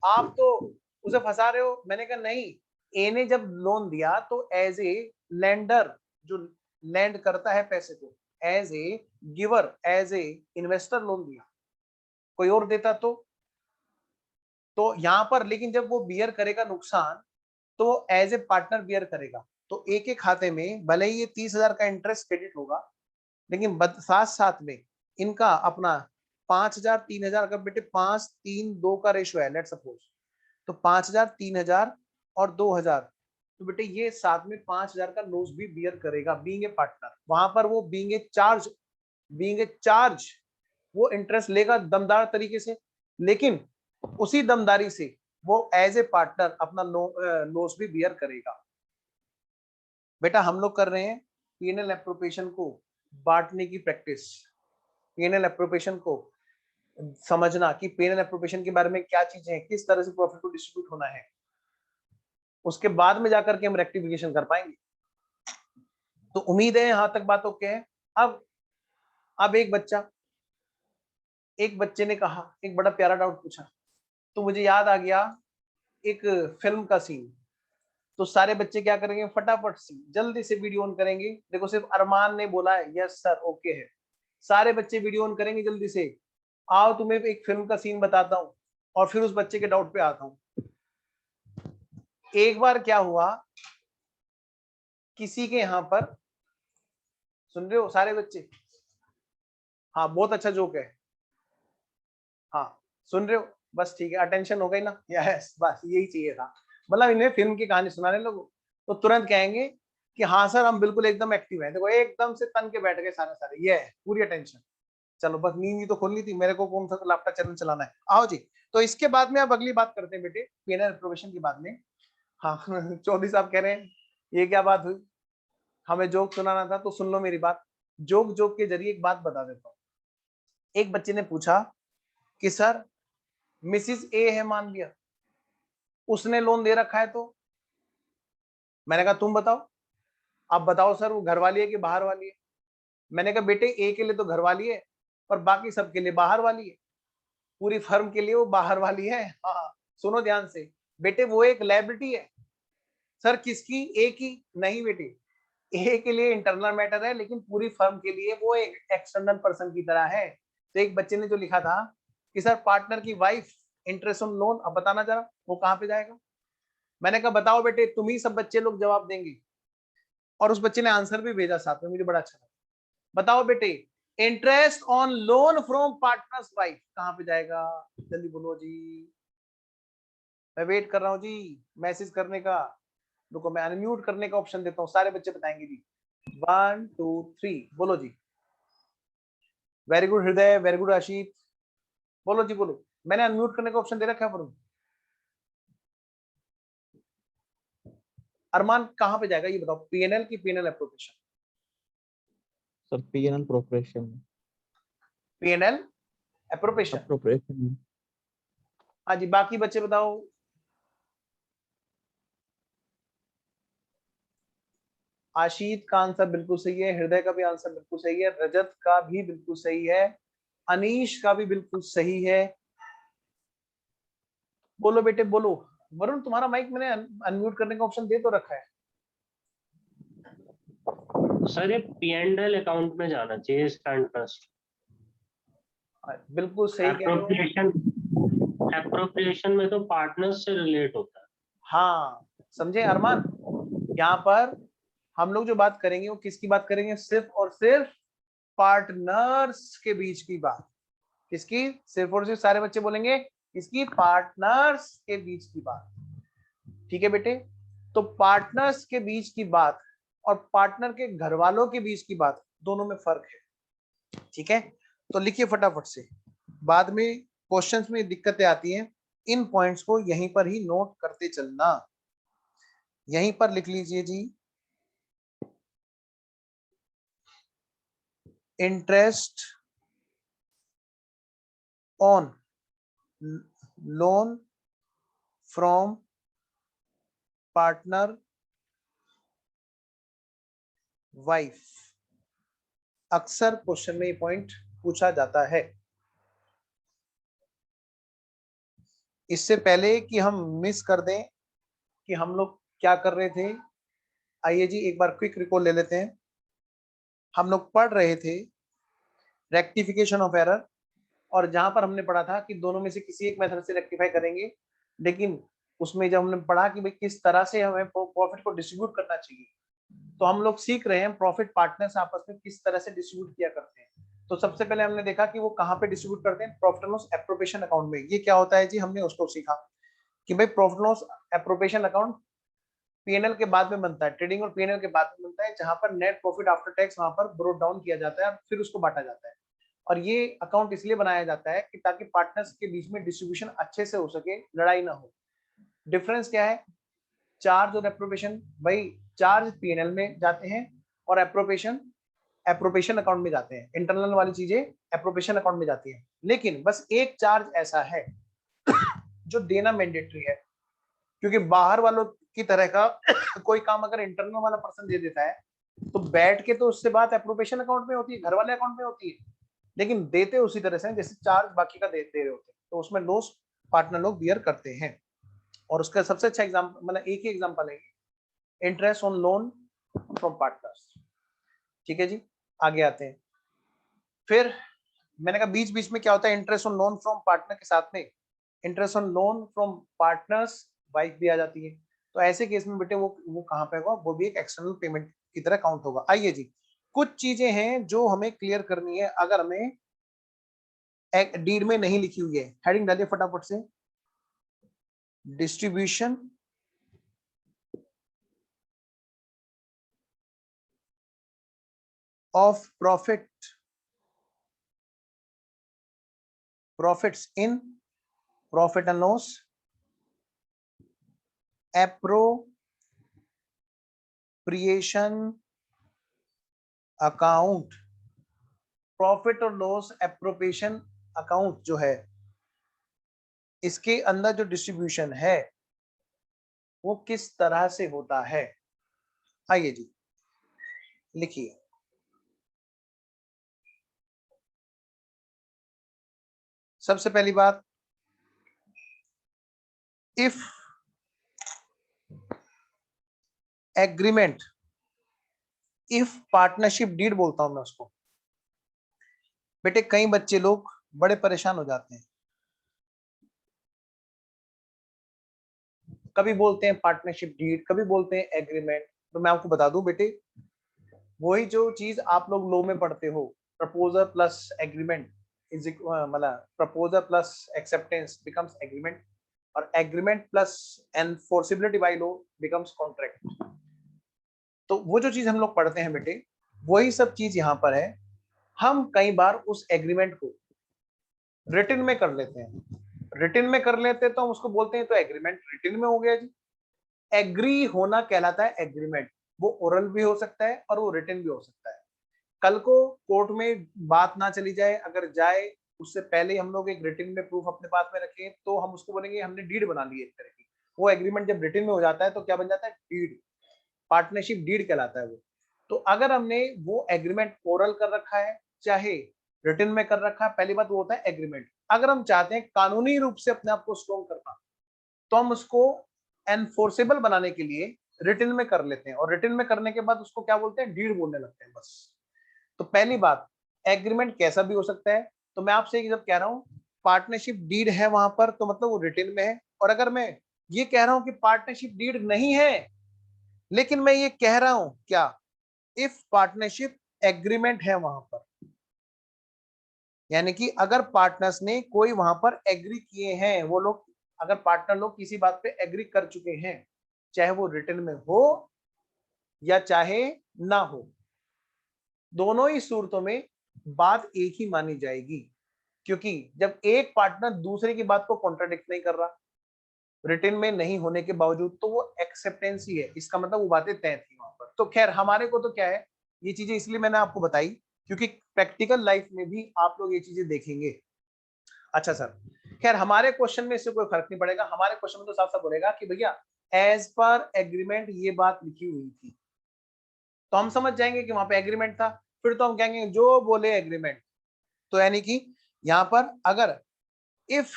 [SPEAKER 1] आप तो उसे फंसा रहे हो, मैंने कहा नहीं, ए ने जब लोन दिया तो एज ए लेंडर, जो लैंड करता है पैसे को, as a giver, as a investor loan दिया, कोई और देता तो यहां पर, लेकिन जब वो बियर करेगा नुकसान, तो एज ए पार्टनर बियर करेगा, तो एक एक खाते में भले ही ये 30,000 का इंटरेस्ट क्रेडिट होगा, लेकिन साथ साथ में इनका अपना 5,000 3,000 का बेटे 5-3-2 का रेशो है, लेट सपोज, तो 5,000 3,000 और 2,000, तो बेटे ये साथ में 5,000 का लॉस भी बियर करेगा बीइंग ए पार्टनर, वहां पर वो बीइंग ए चार्ज वो इंटरेस्ट लेगा दमदार तरीके से, लेकिन उसी दमदारी से वो एज ए पार्टनर अपना लॉस भी बियर करेगा। बेटा हम लोग कर रहे हैं पीएनएल एप्रोप्रिएशन को बांटने की प्रैक्टिस, P&L एप्रोप्रिएशन को समझना कि P&L एप्रोप्रिएशन के बारे में क्या चीजें हैं, किस तरह से प्रॉफिट को डिस्ट्रीब्यूट होना है, उसके बाद में जाकर के हम रेक्टिफिकेशन कर पाएंगे। तो उम्मीद है यहां तक बात ओके है। अब एक बच्चे ने कहा, एक बड़ा प्यारा डाउट पूछा, तो मुझे याद आ गया एक फिल्म का सीन। तो सारे बच्चे क्या करेंगे, फटाफट से जल्दी से वीडियो ऑन करेंगे। देखो सिर्फ अरमान ने बोला है यस सर ओके है, सारे बच्चे वीडियो ऑन करेंगे जल्दी से। आओ तुम्हें एक फिल्म का सीन बताता हूं और फिर उस बच्चे के डाउट पे आता हूं। एक बार क्या हुआ, किसी के यहां पर, सुन रहे हो सारे बच्चे? हाँ बहुत अच्छा जोक है, हाँ सुन रहे हो, बस ठीक है, अटेंशन हो गई ना, यस बस यही चाहिए था। मतलब इन्हें फिल्म की कहानी सुनाने लोगों तो तुरंत कहेंगे कि हाँ सर हम बिल्कुल एकदम एक्टिव हैं। देखो एकदम से तन के बैठ गए सारे सारे, ये है पूरी अटेंशन। चलो बस नींद ही तो खोलनी थी, मेरे को कौन सा लैपटॉप चैनल चलाना है। आओ जी, तो इसके बाद में अब अगली बात करते हैं बेटे, P&L एप्रोप्रिएशन की बाद में। हाँ चौधरी साहब कह रहे हैं ये क्या बात हुई, हमें जोक सुनाना था, तो सुन लो मेरी बात। जोक के जरिए एक बात बता देता हूँ। एक बच्चे ने पूछा कि सर मिसिस ए है मान लिया, उसने लोन दे रखा है, तो मैंने कहा तुम बताओ, आप बताओ सर वो घर वाली है कि बाहर वाली है। मैंने कहा बेटे ए के लिए तो घर वाली है और बाकी सब के लिए बाहर वाली है, पूरी फर्म के लिए वो बाहर वाली है। हाँ सुनो ध्यान से बेटे, वो एक लायबिलिटी है। सर किसकी, ए की? नहीं बेटे, ए के लिए इंटरनल मैटर है, लेकिन पूरी फर्म के लिए वो एक एक्सटर्नल पर्सन की तरह है। तो एक बच्चे ने जो लिखा था कि सर पार्टनर की वाइफ इंटरेस्ट ऑन लोन, अब बताना जरा वो कहां पे जाएगा। मैंने कहा बताओ बेटे, तुम ही सब बच्चे लोग जवाब देंगे। और उस बच्चे ने आंसर भी भेजा साथ में, मुझे बड़ा अच्छा लगा। बताओ बेटे, interest on loan from partners wife कहां पे जाएगा, जल्दी बोलो जी, मैं वेट कर रहा हूँ जी मैसेज करने का। रुको मैं अनम्यूट करने का ऑप्शन देता हूँ, सारे बच्चे बताएंगे जी। 1 2 3 बोलो जी। वेरी गुड हृदय, वेरी गुड आशीष, बोलो जी बोलो। मैंने अनम्यूट करने का ऑप्शन दे रखा है पर अरमान कहां पे जाएगा ये बताओ, P&L की P&L appropriation?
[SPEAKER 3] Sir P&L प्रोप्रिएशन।
[SPEAKER 1] P&L appropriation,
[SPEAKER 3] appropriation.
[SPEAKER 1] हाँ जी। बाकी बच्चे बताओ। आशीत का आंसर बिल्कुल सही है, हृदय का भी आंसर बिल्कुल सही है, रजत का भी बिल्कुल सही है, अनीश का भी बिल्कुल सही है। बोलो बेटे बोलो। वरुण तुम्हारा माइक मैंने अनम्यूट करने का ऑप्शन दे तो रखा है।
[SPEAKER 2] सर ये P&L अकाउंट में जाना चाहिए इसका इंटरेस्ट।
[SPEAKER 1] बिल्कुल सही कह रहे हो।
[SPEAKER 2] एप्रोप्रिएशन में तो पार्टनर्स से रिलेट होता है।
[SPEAKER 1] हाँ समझे अरमान, यहाँ पर हम लोग जो बात करेंगे वो किसकी बात करेंगे, सिर्फ और सिर्फ पार्टनर्स के बीच की बात। किसकी? सिर्फ और सिर्फ सारे बच्चे बोलेंगे इसकी, पार्टनर्स के बीच की बात। ठीक है बेटे, तो पार्टनर्स के बीच की बात और पार्टनर के घर वालों के बीच की बात, दोनों में फर्क है। ठीक है, तो लिखिए फटाफट से, बाद में क्वेश्चंस में दिक्कतें आती हैं, इन पॉइंट्स को यहीं पर ही नोट करते चलना। यहीं पर लिख लीजिए जी, interest on loan from partner wife. अक्सर क्वेश्चन में ये पॉइंट पूछा जाता है। इससे पहले कि हम मिस कर दें कि हम लोग क्या कर रहे थे, आइए जी एक बार क्विक रिकॉल ले लेते हैं। हम लोग पढ़ रहे थे रेक्टिफिकेशन ऑफ एरर, और जहां पर हमने पढ़ा था कि दोनों में से किसी एक मेथड से रेक्टिफाई करेंगे, लेकिन उसमें जब हमने पढ़ा कि भाई किस तरह से हमें प्रॉफिट को डिस्ट्रीब्यूट करना चाहिए, तो हम लोग सीख रहे हैं प्रॉफिट पार्टनर्स आपस में किस तरह से डिस्ट्रीब्यूट किया करते हैं। तो सबसे पहले हमने देखा कि वो कहाँ पे डिस्ट्रीब्यूट करते हैं, profit and loss appropriation account में। ये क्या होता है जी, हमने उसको सीखा कि भाई profit loss appropriation account P&L के बाद में बनता है, ट्रेडिंग और P&L के बाद में बनता है, जहां पर नेट प्रॉफिट आफ्टर टैक्स वहां पर ब्रोट डाउन किया जाता है और फिर उसको बांटा जाता है। और ये अकाउंट इसलिए बनाया जाता है कि ताकि पार्टनर्स के बीच में डिस्ट्रीब्यूशन अच्छे से हो सके, लड़ाई ना हो। डिफरेंस क्या है, चार्ज और एप्रोप्रिएशन, भाई चार्ज P&L में जाते हैं और एप्रोप्रिएशन एप्रोप्रिएशन अकाउंट में जाते हैं, इंटरनल वाली चीजें एप्रोप्रिएशन अकाउंट में जाती हैं। लेकिन बस एक चार्ज ऐसा है जो देना मैंडेटरी है, क्योंकि बाहर वालों की तरह का कोई काम अगर इंटरनल वाला पर्सन दे देता है तो बैठ के तो उससे बात एप्रोप्रिएशन अकाउंट में होती है, घर वाले अकाउंट में होती है, लेकिन देते उसी तरह से जैसे चार्ज बाकी का दे रहे होते हैं, तो उसमें लॉस पार्टनर लोग बियर करते हैं। और उसका सबसे अच्छा एग्जाम्पल, मतलब एक ही एग्जाम्पल है interest on loan from partners. ठीक है जी, आगे आते हैं। फिर मैंने कहा बीच बीच में क्या होता है, interest on loan from partner के साथ में interest on loan from partners wife भी आ जाती है। तो ऐसे केस में बेटे वो कहाँ पे होगा, वो भी एक एक्सटर्नल पेमेंट की तरह काउंट होगा। आइए जी, कुछ चीजें हैं जो हमें क्लियर करनी है अगर हमें डीड में नहीं लिखी हुई है। हेडिंग डालिए फटाफट से, distribution of profits in profit and loss appropriation account. Profit और लॉस एप्रोप्रिएशन अकाउंट जो है, इसके अंदर जो डिस्ट्रीब्यूशन है वो किस तरह से होता है। आइए जी लिखिए, सबसे पहली बात, if agreement, if partnership deed बोलता हूं मैं उसको। बेटे कई बच्चे लोग बड़े परेशान हो जाते हैं, कभी बोलते हैं पार्टनरशिप डीड, कभी बोलते हैं एग्रीमेंट। तो मैं आपको बता दूं बेटे, वही जो चीज आप लोग लॉ में पढ़ते हो, प्रपोजल प्लस एग्रीमेंट इज मतलब proposal plus acceptance becomes agreement, और agreement plus enforceability by law becomes contract. तो वो जो चीज हम लोग पढ़ते हैं बेटे, वही सब चीज यहाँ पर है। हम कई बार उस एग्रीमेंट को रिटन में कर लेते हैं, रिटन में कर लेते हैं तो हम उसको बोलते हैं तो एग्रीमेंट रिटन में हो गया जी। एग्री होना कहलाता है एग्रीमेंट, वो ओरल भी हो सकता है और वो रिटन भी हो सकता है। कल को कोर्ट में बात ना चली जाए, अगर जाए उससे पहले हम लोग एक रिटन में प्रूफ अपने पास में रखें, तो हम उसको बोलेंगे हमने डीड बना ली है एक तरह की। वो एग्रीमेंट जब रिटन में हो जाता है तो क्या बन जाता है, डीड, पार्टनरशिप डीड कहलाता है वो। तो अगर हमने वो एग्रीमेंट ओरल कर रखा है चाहे रिटन में कर रखा है, पहली बात वो होता है एग्रीमेंट। अगर हम चाहते हैं कानूनी रूप से अपने आप को स्ट्रॉन्ग करना, तो हम उसको एनफोर्सेबल बनाने के लिए रिटन में कर लेते हैं, और रिटन में करने के बाद उसको क्या बोलते हैं, डीड बोलने लगते हैं बस। तो पहली बात, एग्रीमेंट कैसा भी हो सकता है। तो मैं आपसे जब कह रहा हूं पार्टनरशिप डीड है वहां पर, तो मतलब वो रिटन में है। और अगर मैं ये कह रहा हूं कि पार्टनरशिप डीड नहीं है, लेकिन मैं ये कह रहा हूं क्या, इफ पार्टनरशिप एग्रीमेंट है वहां पर, यानी कि अगर पार्टनर्स ने कोई वहां पर एग्री किए हैं, वो लोग अगर पार्टनर लोग किसी बात पे एग्री कर चुके हैं, चाहे वो रिटन में हो या चाहे ना हो, दोनों ही सूरतों में बात एक ही मानी जाएगी। क्योंकि जब एक पार्टनर दूसरे की बात को कॉन्ट्राडिक्ट नहीं कर रहा रिटन में नहीं होने के बावजूद, तो वो एक्सेप्टेंस ही है, इसका मतलब वो बातें तय थी वहां पर। तो खैर हमारे को तो क्या है, ये चीजें इसलिए मैंने आपको बताई क्योंकि प्रैक्टिकल लाइफ में भी आप लोग ये चीजें देखेंगे। अच्छा सर, खैर हमारे क्वेश्चन में इससे कोई फर्क नहीं पड़ेगा, हमारे क्वेश्चन में तो साफ साफ बोलेगा कि भैया एज पर एग्रीमेंट ये बात लिखी हुई थी, तो हम समझ जाएंगे कि वहां पे एग्रीमेंट था। फिर तो हम कहेंगे जो बोले एग्रीमेंट। तो यानी कि यहां पर अगर if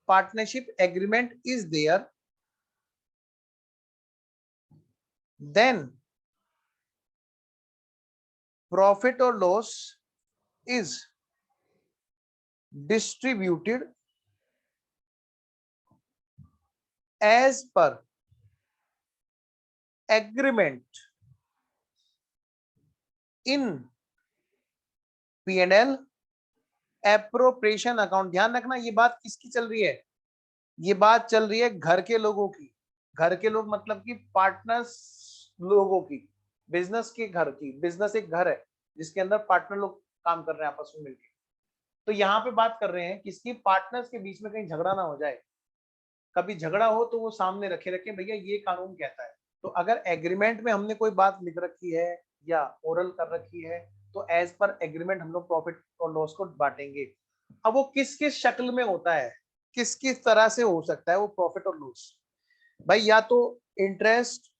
[SPEAKER 1] partnership agreement is there, then profit और loss is distributed as per agreement in P&L appropriation account. ध्यान रखना ये बात किसकी चल रही है, ये बात चल रही है घर के लोगों की। घर के लोग मतलब कि पार्टनर्स लोगों की, बिजनेस के घर की। बिजनेस एक घर है जिसके अंदर पार्टनर लोग काम कर रहे हैं आपस में मिलकर। तो यहाँ पे बात कर रहे हैं किसकी, पार्टनर्स के बीच में कहीं झगड़ा ना हो जाए। कभी झगड़ा हो तो वो सामने रखे रखे भैया ये कानून कहता है। तो अगर एग्रीमेंट में हमने कोई बात लिख रखी है या ओरल कर रखी है, तो एज पर एग्रीमेंट हम लोग प्रॉफिट और लॉस को बांटेंगे। अब वो किस किस शक्ल में होता है, किस किस तरह से हो सकता है वो प्रॉफिट और लॉस? भाई या तो इंटरेस्ट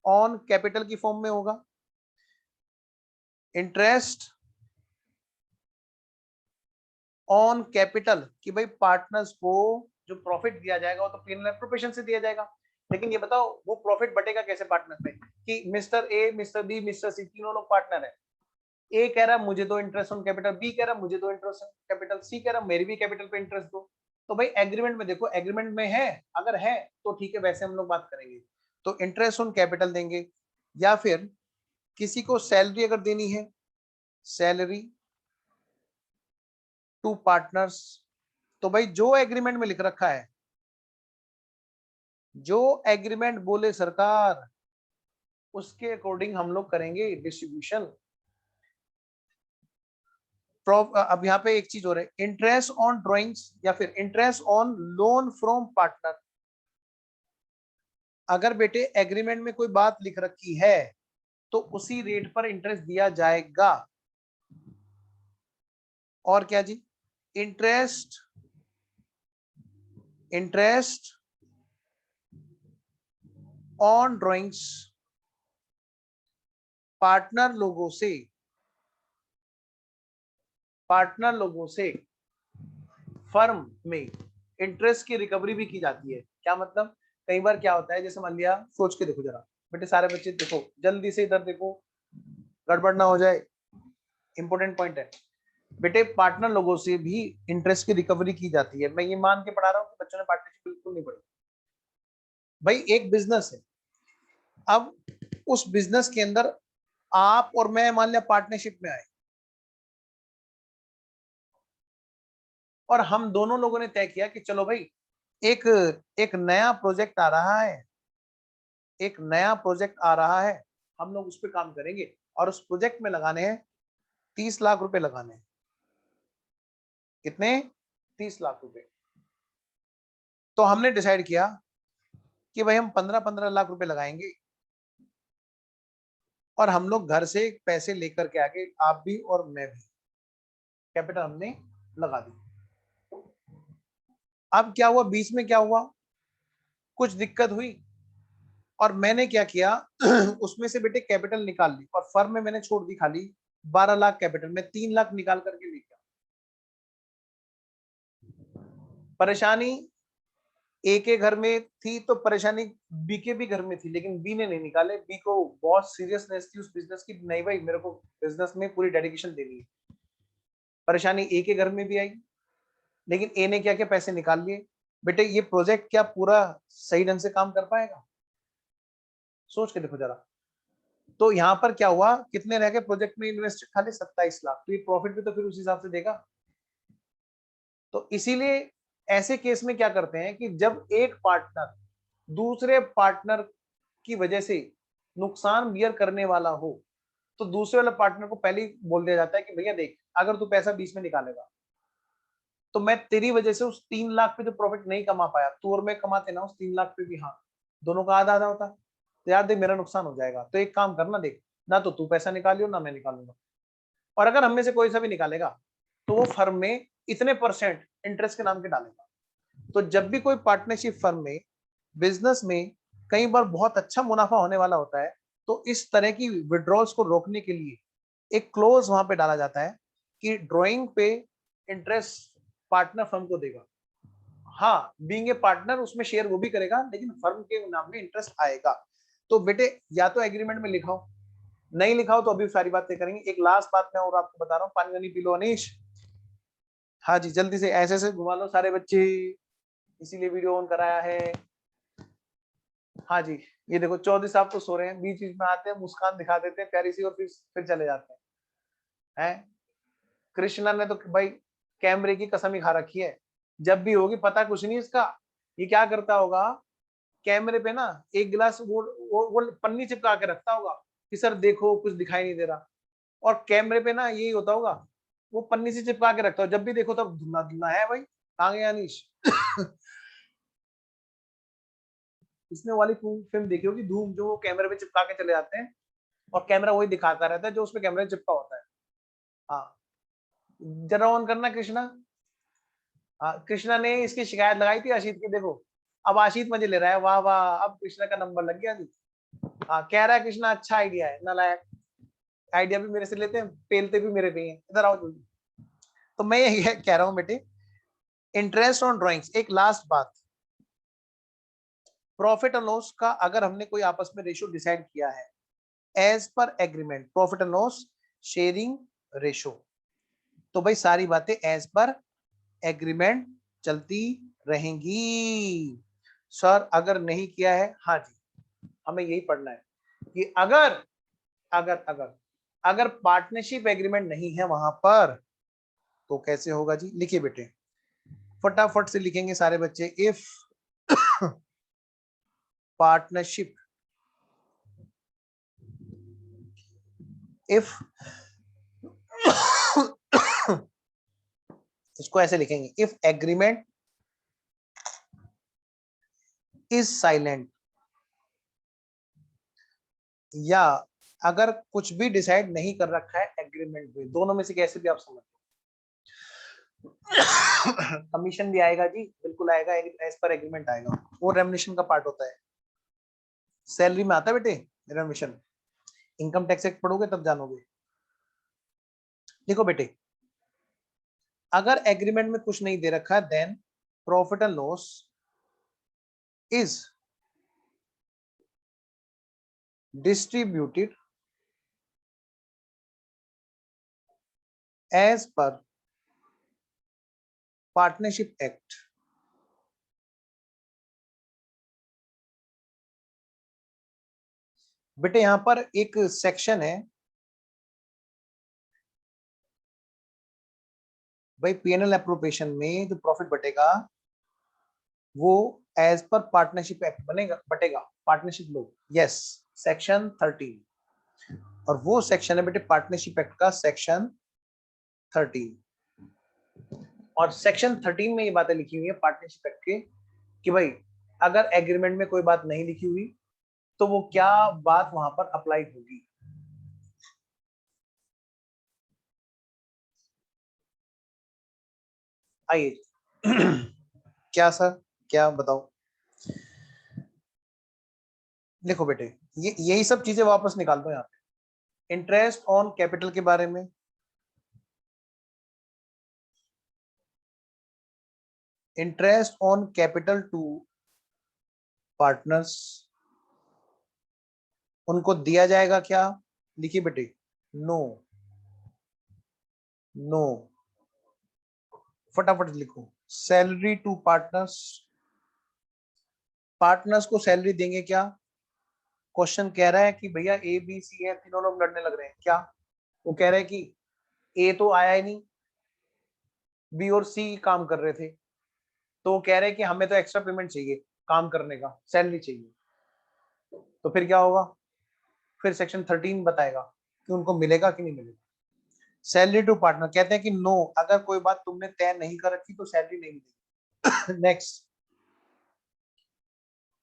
[SPEAKER 1] ऑन कैपिटल की फॉर्म में होगा, इंटरेस्ट ऑन कैपिटल कि भाई पार्टनर्स को जो प्रॉफिट दिया जाएगा वो तो पी एंड एल प्रोपोर्शन से दिया जाएगा। लेकिन ये बताओ वो प्रॉफिट बटेगा कैसे पार्टनर में, कि mister A, mister B, mister C तीनों लोग पार्टनर है। ए कह रहा मुझे दो इंटरेस्ट ऑन कैपिटल, बी कह रहा मुझे दो इंटरेस्ट ऑन कैपिटल, सी कह रहा मेरी भी कैपिटल पे इंटरेस्ट दो। तो भाई एग्रीमेंट में देखो, एग्रीमेंट में है, अगर है तो ठीक है, वैसे हम लोग बात करेंगे। तो इंटरेस्ट ऑन कैपिटल देंगे, या फिर किसी को सैलरी अगर देनी है, सैलरी टू पार्टनर्स, तो भाई जो एग्रीमेंट में लिख रखा है, जो एग्रीमेंट बोले सरकार, उसके अकॉर्डिंग हम लोग करेंगे डिस्ट्रीब्यूशन। अब यहाँ पे एक चीज हो रही है, इंटरेस्ट ऑन ड्रॉइंग्स या फिर interest on loan from partner. अगर बेटे एग्रीमेंट में कोई बात लिख रखी है तो उसी रेट पर इंटरेस्ट दिया जाएगा। और क्या जी, इंटरेस्ट ऑन ड्रॉइंग्स पार्टनर लोगों से फर्म में इंटरेस्ट की रिकवरी भी की जाती है। क्या मतलब, कई बार क्या होता है, जैसे मान लिया, सोच के देखो जरा बेटे, सारे बच्चे देखो जल्दी से, इधर देखो गड़बड़ ना हो जाए, इंपॉर्टेंट पॉइंट है बेटे। पार्टनर लोगों से भी इंटरेस्ट की रिकवरी की जाती है। मैं ये मान के पढ़ा रहा हूँ कि बच्चों ने पार्टनरशिप बिल्कुल नहीं पढ़ी। भाई एक बिजनेस है, अब उस बिजनेस के अंदर आप और मैं मान लिया पार्टनरशिप में आए, और हम दोनों लोगों ने तय किया कि चलो भाई एक एक नया प्रोजेक्ट आ रहा है, हम लोग उस पर काम करेंगे और उस प्रोजेक्ट में लगाने हैं 30 लाख रुपए लगाने हैं। कितने? 30 लाख रुपए। तो हमने डिसाइड किया कि भाई हम 15-15 लाख रुपए लगाएंगे, और हम लोग घर से पैसे लेकर के आगे, आप भी और मैं भी, कैपिटल हमने लगा दी। अब क्या हुआ, बीच में क्या हुआ, कुछ दिक्कत हुई, और मैंने क्या किया उसमें से बेटे कैपिटल निकाल ली, और फर्म में मैंने छोड़ दी खाली 12 लाख कैपिटल में, 3 लाख निकाल करके ले गया। परेशानी ए के घर में थी तो परेशानी बी के भी घर में थी, लेकिन बी ने नहीं निकाले। बी को बहुत सीरियसनेस थी उस बिजनेस की, नहीं भाई मेरे को बिजनेस में पूरी डेडिकेशन देनी है। परेशानी ए के घर में भी आई, लेकिन ए ने क्या किया, पैसे निकाल लिए। बेटे ये प्रोजेक्ट क्या पूरा सही ढंग से काम कर पाएगा? सोच के देखो जरा। तो यहाँ पर क्या हुआ, कितने रह गए प्रोजेक्ट में इन्वेस्ट, खाली 27 लाख। तो ये प्रॉफिट भी तो फिर उस हिसाब से देगा। तो इसीलिए ऐसे केस में क्या करते हैं कि जब एक पार्टनर दूसरे पार्टनर की वजह से नुकसान बियर करने वाला हो, तो दूसरे वाले पार्टनर को पहले ही बोल दिया जाता है कि भैया देख, अगर तू पैसा बीच में निकालेगा तो मैं तेरी वजह से उस 3 लाख पे जो प्रॉफिट नहीं कमा पाया, तू और मैं कमाते ना उस 3 लाख पे भी, हाँ दोनों का आधा आधा होता, तो यार देख मेरा नुकसान हो जाएगा, तो एक काम करना, देख ना तो तू पैसा निकालियो ना मैं निकालूंगा, और अगर हम में से कोई सा भी निकालेगा तो वो फर्म में इतने परसेंट इंटरेस्ट के नाम के डालेगा। तो जब भी कोई पार्टनरशिप फर्म में, बिजनेस में कई बार बहुत अच्छा मुनाफा होने वाला होता है, तो इस तरह की विड्रॉल्स को रोकने के लिए एक क्लोज वहां पे डाला जाता है कि ड्रॉइंग पे इंटरेस्ट पार्टनर फर्म को देगा। हाँ बीइंग ए पार्टनर उसमें शेयर वो भी करेगा, लेकिन फर्म के नाम में इंटरेस्ट आएगा। तो बेटे या तो एग्रीमेंट में लिखाओ, नहीं लिखाओ तो अभी सारी बातें करेंगे। एक लास्ट बात मैं और आपको बता रहा हूँ, पानी वानी पी लो अनीश। हाँ जी जल्दी से ऐसे ऐसे घुमा लो सारे बच्चे, इसीलिए वीडियो ऑन कराया है। हाँ जी, ये देखो चौधरी साहब तो सो रहे हैं, बीच बीच में आते हैं, मुस्कान दिखा देते हैं प्यारी सी, और फिर चले जाते हैं। कृष्णा ने तो भाई कैमरे की कसम ही खा रखी है, जब भी होगी पता कुछ नहीं इसका, ये क्या करता होगा, कैमरे पे ना एक गिलास वो पन्नी चिपका के रखता होगा कि सर देखो कुछ दिखाई नहीं दे रहा, और कैमरे पे ना यही होता होगा, वो पन्नी से चिपका के रखता हो, जब भी देखो तब धुंधला धुंधला है भाई। कहाँ गया अनीश? इसने वाली फिल्म देखी होगी धूम, जो वो कैमरे पे चिपका के चले जाते हैं, और कैमरा वही दिखाता रहता है जो उसमें कैमरे चिपका होता है। हाँ, जरा ऑन करना कृष्णा। हाँ, कृष्णा ने इसकी शिकायत लगाई थी आशीष की, देखो अब आशीष मजे ले रहा है, वाह वाह, अब कृष्णा का नंबर लग गया जी। हाँ, कह रहा है कृष्णा अच्छा आइडिया है, नालायक, आइडिया भी मेरे से लेते हैं, पेलते भी मेरे पे हैं, इधर आओ जल्दी। तो मैं ये कह रहा हूँ बेटे, इंटरेस्ट ऑन ड्राइंग्स, एक लास्ट बात, प्रॉफिट एंड लॉस का अगर हमने कोई आपस में रेशियो डिसाइड किया है as per agreement, profit and loss sharing ratio, तो भाई सारी बातें एज पर एग्रीमेंट चलती रहेंगी। सर अगर नहीं किया है, हाँ जी, हमें यही पढ़ना है कि अगर अगर अगर अगर पार्टनरशिप एग्रीमेंट नहीं है वहां पर तो कैसे होगा जी। लिखिए बेटे, फटाफट से लिखेंगे सारे बच्चे। इफ पार्टनरशिप, इफ इसको ऐसे लिखेंगे, इफ एग्रीमेंट इज साइलेंट, या अगर कुछ भी डिसाइड नहीं कर रखा है एग्रीमेंट में, दोनों में से कैसे भी आप समझ लो, कमीशन भी आएगा जी, बिल्कुल आएगा, एज पर एग्रीमेंट आएगा, वो रेमुनेशन का पार्ट होता है, सैलरी में आता है बेटे रेमुनेशन, इनकम टैक्स एक्ट पढ़ोगे तब जानोगे। देखो बेटे, अगर एग्रीमेंट में कुछ नहीं दे रखा है then profit and loss is distributed as per partnership act. बेटे यहां पर एक सेक्शन है भाई, पीएनएल एप्रोप्रिएशन में जो प्रॉफिट बटेगा वो एज पर पार्टनरशिप एक्ट बनेगा, बटेगा, पार्टनरशिप लो, यस, सेक्शन 13, और वो सेक्शन है बेटे पार्टनरशिप एक्ट का सेक्शन 13। और सेक्शन 13 में ये बातें लिखी हुई है पार्टनरशिप एक्ट के कि भाई अगर एग्रीमेंट में कोई बात नहीं लिखी हुई तो वो क्या बात वहां पर अप्लाई होगी। आइए क्या सर, क्या बताओ। लिखो बेटे, ये यही सब चीजें वापस निकाल दो यहाँ पे। इंटरेस्ट ऑन कैपिटल के बारे में, interest on capital to partners, उनको दिया जाएगा क्या, लिखिए बेटे, नो, नो, फटाफट लिखो। सैलरी टू पार्टनर्स, पार्टनर्स को सैलरी देंगे क्या। क्वेश्चन कह रहा है कि भैया ए बी सी है, तीनों लोग लड़ने लग रहे हैं क्या, वो कह रहे हैं कि ए तो आया ही नहीं, बी और सी काम कर रहे थे, तो वो कह रहे हैं कि हमें तो एक्स्ट्रा पेमेंट चाहिए, काम करने का सैलरी चाहिए, तो फिर क्या होगा, फिर सेक्शन 13 बताएगा कि उनको मिलेगा कि नहीं मिलेगा। सैलरी टू पार्टनर कहते हैं कि नो, अगर कोई बात तुमने तय नहीं कर रखी तो सैलरी नहीं मिलेगी। Next,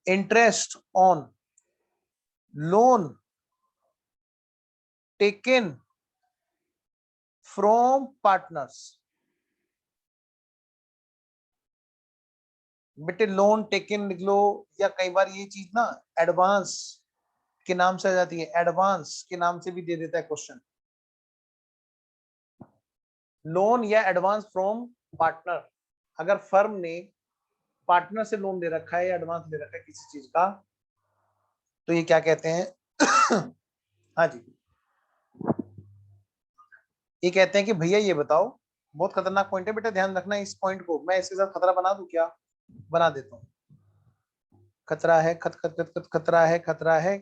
[SPEAKER 1] interest on loan taken from partners, बेटे लोन टेकन लिख लो, या कई बार ये चीज ना एडवांस के नाम से आ जाती है, एडवांस के नाम से भी दे देता है क्वेश्चन, लोन या एडवांस फ्रॉम पार्टनर, अगर फर्म ने पार्टनर से लोन दे रखा है या एडवांस दे रखा है किसी चीज का, तो ये क्या कहते हैं। हाँ जी, ये कहते हैं कि भैया ये बताओ, बहुत खतरनाक पॉइंट है बेटा, ध्यान रखना इस पॉइंट को, मैं इसके साथ खतरा बना दूं क्या, बना देता हूँ, खतरा है, खत खत खत खत खतरा है, खतरा है।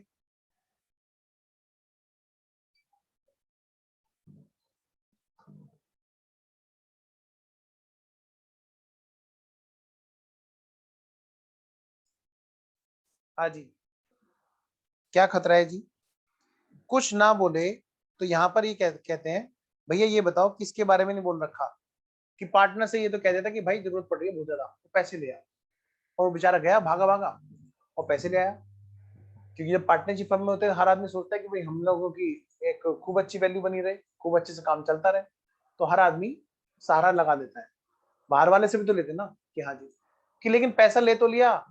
[SPEAKER 1] हाँ जी, क्या खतरा है जी, कुछ ना बोले तो यहाँ पर ये कहते हैं भैया ये बताओ किसके बारे में नहीं बोल रखा, कि पार्टनर से ये तो कह देता कि भाई जरूरत पड़ रही है बहुत ज्यादा, तो पैसे ले आ, और बेचारा गया भागा भागा और पैसे ले आया, क्योंकि जब पार्टनरशिप फर्म में होते हैं हर आदमी सोचता है कि भाई हम लोगों की एक खूब अच्छी वैल्यू बनी रहे, खूब अच्छे से काम चलता रहे, तो हर आदमी सहारा लगा देता है। बाहर वाले से भी तो लेते ना कि हाँ जी, कि लेकिन पैसा ले तो लिया,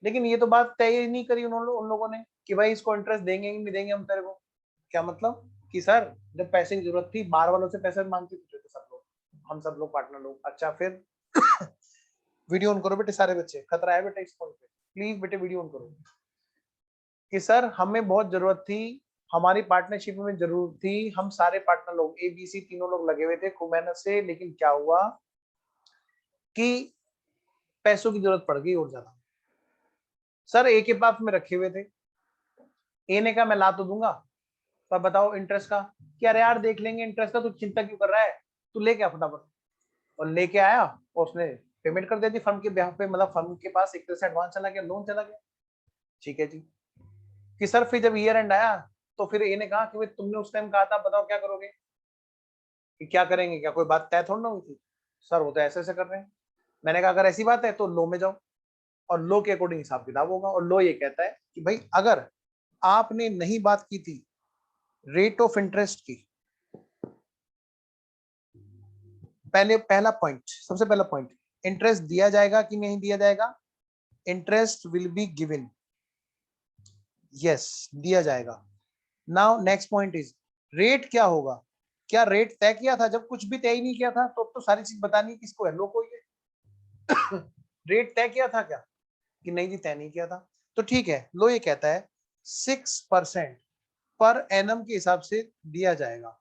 [SPEAKER 1] लेकिन ये तो बात तय ही नहीं करी उन लोगों ने कि भाई इसको इंटरेस्ट देंगे कि नहीं देंगे हम तेरे को। क्या मतलब कि सर जब पैसे की जरूरत थी बाहर वालों से पैसे मांगते थे सब लोग, हम सब लोग पार्टनर लोग। अच्छा फिर वीडियो ऑन करो बेटे सारे बच्चे, खतरा है बेटे इस पॉइंट पे, प्लीज बेटे वीडियो ऑन करो। कि सर हमें बहुत जरूरत थी, हमारी पार्टनरशिप में जरूरत थी, हम सारे पार्टनर लोग ABC तीनों लोग लगे हुए थे खूब मेहनत से, लेकिन क्या हुआ कि पैसों की जरूरत पड़ गई और ज्यादा। सर ए के पास में रखे हुए थे, ए ने कहा मैं ला तो दूंगा, पर बताओ इंटरेस्ट का कि अरे यार देख लेंगे इंटरेस्ट का, तू चिंता क्यों कर रहा है, तू लेके आ फटाफट। और लेके आया और उसने पेमेंट कर दी फर्म के ब्याह पे, मतलब फर्म के पास एक तरह से एडवांस चला गया, लोन चला गया। ठीक है जी। कि सर फिर जब ईयर एंड आया तो फिर ए ने कहा कि भाई तुमने उस टाइम कहा था, बताओ क्या करोगे, कि क्या करेंगे, क्या कोई बात तय थोड़ी ना हुई थी। सर वो तो ऐसे ऐसे कर रहे हैं। मैंने कहा अगर ऐसी बात है तो लो में जाओ, और लो के अकॉर्डिंग हिसाब किताब होगा। और लो ये कहता है कि भाई अगर आपने नहीं बात की थी रेट ऑफ इंटरेस्ट की, पहला पॉइंट, सबसे पहला पॉइंट, इंटरेस्ट दिया जाएगा कि नहीं दिया जाएगा, interest will be given, yes दिया जाएगा। Now next point is rate क्या होगा, क्या रेट तय किया था, जब कुछ भी तय ही नहीं किया था तो सारी चीज बतानी किसको है, लो को ही है। रेट तय किया था क्या, कि नहीं जी तय नहीं किया था, तो ठीक है, लो ये कहता है 6% पर एनम के हिसाब से दिया जाएगा,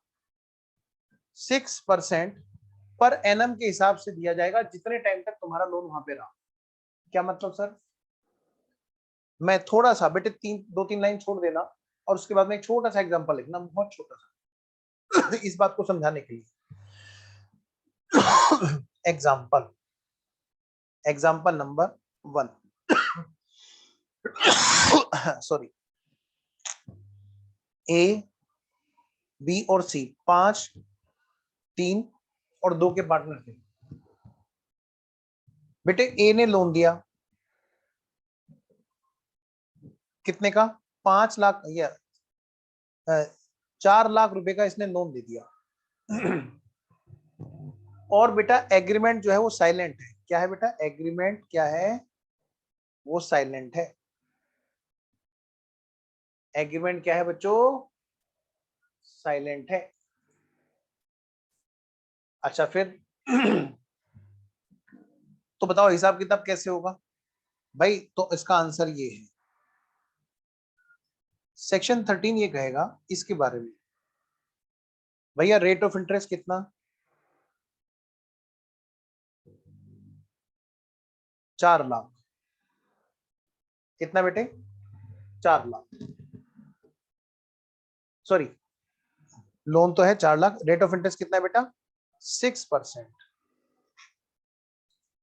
[SPEAKER 1] 6% पर एनम के हिसाब से दिया जाएगा जितने टाइम तक तुम्हारा लोन वहां पे रहा। क्या मतलब सर, मैं थोड़ा सा बेटे 2-3 लाइन छोड़ देना और उसके बाद में एक छोटा सा एग्जांपल लिखना, बहुत छोटा सा इस बात को समझाने के लिए। Example number 1, sorry, A B और सी 5, 3 और 2 के पार्टनर थे। बेटे ए ने लोन दिया कितने का, 5 लाख या 4 लाख रुपए का इसने लोन दे दिया। और बेटा एग्रीमेंट जो है वो साइलेंट है। क्या है बेटा, एग्रीमेंट क्या है, वो साइलेंट है। एग्रीमेंट क्या है बच्चों, साइलेंट है। अच्छा फिर तो बताओ हिसाब किताब कैसे होगा भाई, तो इसका आंसर ये है, सेक्शन 13 ये कहेगा इसके बारे में, भैया रेट ऑफ इंटरेस्ट कितना, 4 लाख, कितना बेटे, 4 लाख, सॉरी लोन तो है 4 लाख, रेट ऑफ इंटरेस्ट कितना है बेटा, 6%।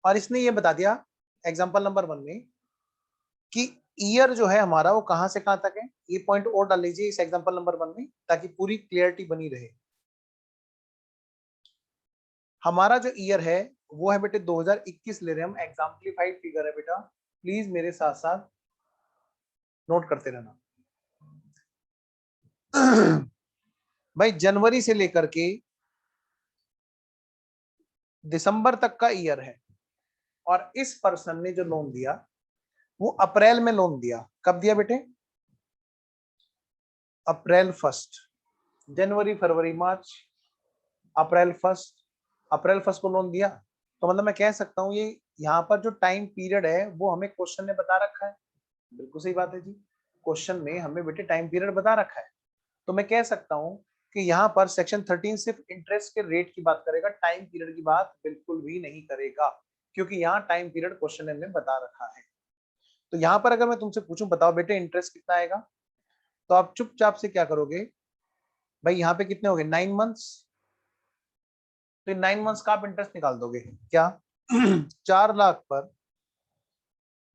[SPEAKER 1] और इसने ये बता दिया एग्जांपल नंबर 1 में कि ईयर जो है हमारा वो कहां से कहां तक है। ये पॉइंट और डाल लीजिए इस एग्जांपल नंबर 1 में ताकि पूरी क्लियरिटी बनी रहे। हमारा जो ईयर है वो है बेटे 2021 ले रहे हैं हम, एग्जाम्पलीफाइड फिगर है बेटा, प्लीज मेरे साथ साथ नोट करते रहना। भाई जनवरी से लेकर के दिसंबर तक का ईयर है, और इस पर्सन ने जो लोन दिया वो अप्रैल में लोन दिया। कब दिया बेटे, अप्रैल 1, जनवरी फरवरी मार्च, अप्रैल 1, अप्रैल 1 को लोन दिया। तो मतलब मैं कह सकता हूँ ये यहाँ पर जो टाइम पीरियड है वो हमें क्वेश्चन ने बता रखा है। बिल्कुल सही बात है जी, क्वेश्चन में हमें बेटे टाइम पीरियड बता रखा है। तो मैं कह सकता हूँ कि यहाँ पर सेक्शन 13 सिर्फ इंटरेस्ट के रेट की बात करेगा, टाइम पीरियड की बात बिल्कुल भी नहीं करेगा, क्योंकि यहाँ टाइम पीरियड क्वेश्चन ने बता रखा है। तो यहाँ पर अगर मैं तुमसे पूछूं बताओ बेटे इंटरेस्ट कितना आएगा, तो आप चुपचाप से क्या करोगे भाई, यहाँ पे कितने हो गए 9 मंथ्स, तो 9 मंथ्स का आप इंटरेस्ट निकाल दोगे क्या। 4 लाख पर